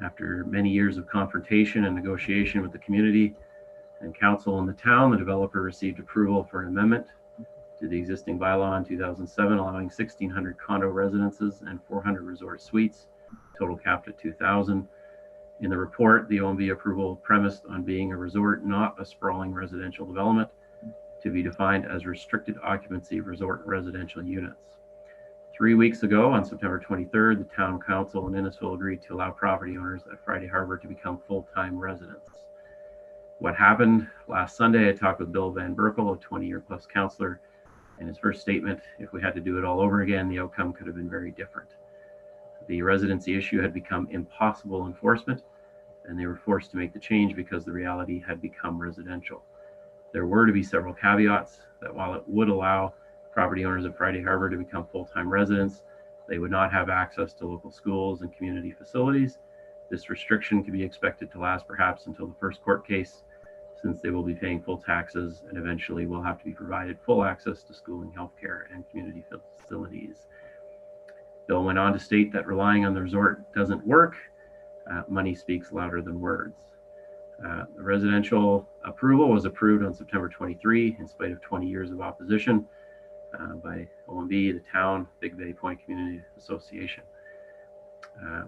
After many years of confrontation and negotiation with the community and council in the town, the developer received approval for an amendment to the existing bylaw in 2007, allowing 1,600 condo residences and 400 resort suites, total capped at 2,000. In the report, the OMB approval premised on being a resort, not a sprawling residential development, to be defined as restricted occupancy resort residential units. 3 weeks ago, on September 23rd, the town council in Innisfil agreed to allow property owners at Friday Harbor to become full-time residents. What happened? Last Sunday, I talked with Bill Van Berkel, a 20-year-plus councillor. In his first statement, if we had to do it all over again, the outcome could have been very different. The residency issue had become impossible enforcement, and they were forced to make the change because the reality had become residential. There were to be several caveats that while it would allow property owners at Friday Harbor to become full-time residents, they would not have access to local schools and community facilities. This restriction can be expected to last perhaps until the first court case, since they will be paying full taxes and eventually will have to be provided full access to schooling, healthcare, and community facilities. Bill went on to state that relying on the resort doesn't work. Money speaks louder than words. The residential approval was approved on September 23, in spite of 20 years of opposition by OMB, the town, Big Bay Point Community Association.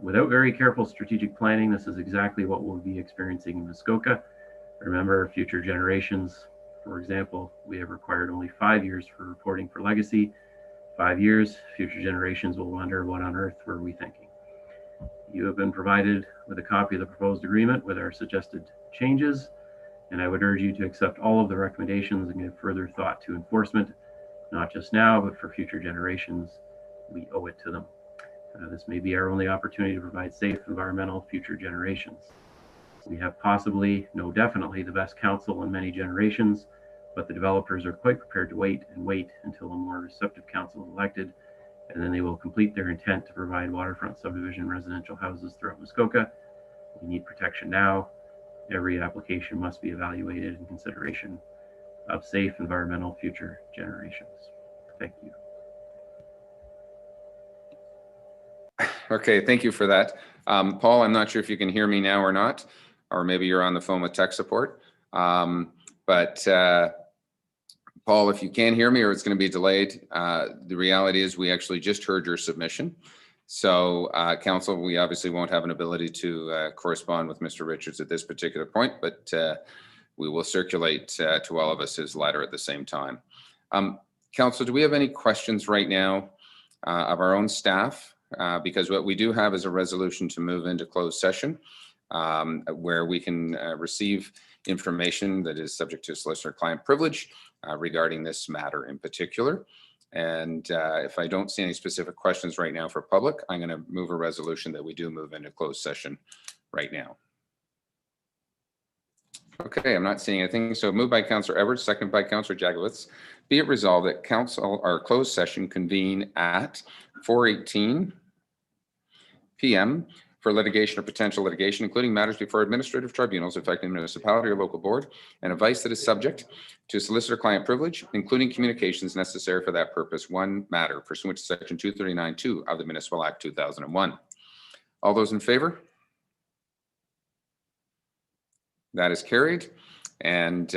Without very careful strategic planning, this is exactly what we'll be experiencing in Muskoka. Remember, future generations, for example, we have required only 5 years for reporting for legacy. 5 years, future generations will wonder what on earth were we thinking. You have been provided with a copy of the proposed agreement with our suggested changes, and I would urge you to accept all of the recommendations and give further thought to enforcement, not just now, but for future generations. We owe it to them. This may be our only opportunity to provide safe environmental future generations. We have possibly, no, definitely the best council in many generations, but the developers are quite prepared to wait until a more receptive council is elected, and then they will complete their intent to provide waterfront subdivision residential houses throughout Muskoka. We need protection now. Every application must be evaluated in consideration of safe environmental future generations. Thank you. Okay, thank you for that. Paul, I'm not sure if you can hear me now or not, or maybe you're on the phone with tech support. Paul, if you can hear me or it's going to be delayed, the reality is we actually just heard your submission. So council, we obviously won't have an ability to correspond with Mr. Richards at this particular point, but we will circulate to all of us his letter at the same time. Council, do we have any questions right now of our own staff? Because what we do have is a resolution to move into closed session where we can receive information that is subject to solicitor-client privilege regarding this matter in particular. And if I don't see any specific questions right now for public, I'm going to move a resolution that we do move into closed session right now. Okay, I'm not seeing anything. So moved by Councillor Edwards, second by Councillor Jagowitz. Be it resolved that council or closed session convene at 4:18 p.m. for litigation or potential litigation, including matters before administrative tribunals affecting municipality or local board, and advice that is subject to solicitor-client privilege, including communications necessary for that purpose. One matter pursuant to section 239(2) of the Municipal Act 2001. All those in favor? That is carried. And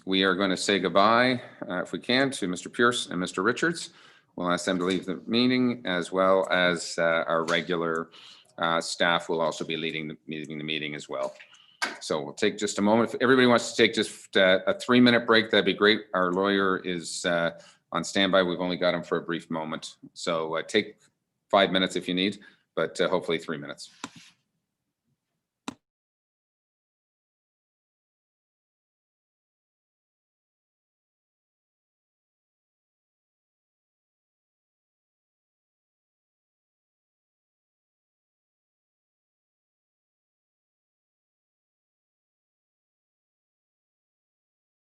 we are going to say goodbye, if we can, to Mr. Pearce and Mr. Richards. We'll ask them to leave the meeting, as well as our regular staff will also be leading the meeting as well. So we'll take just a moment. If everybody wants to take just a 3-minute break, that'd be great. Our lawyer is on standby. We've only got him for a brief moment. So take 5 minutes if you need, but hopefully 3 minutes.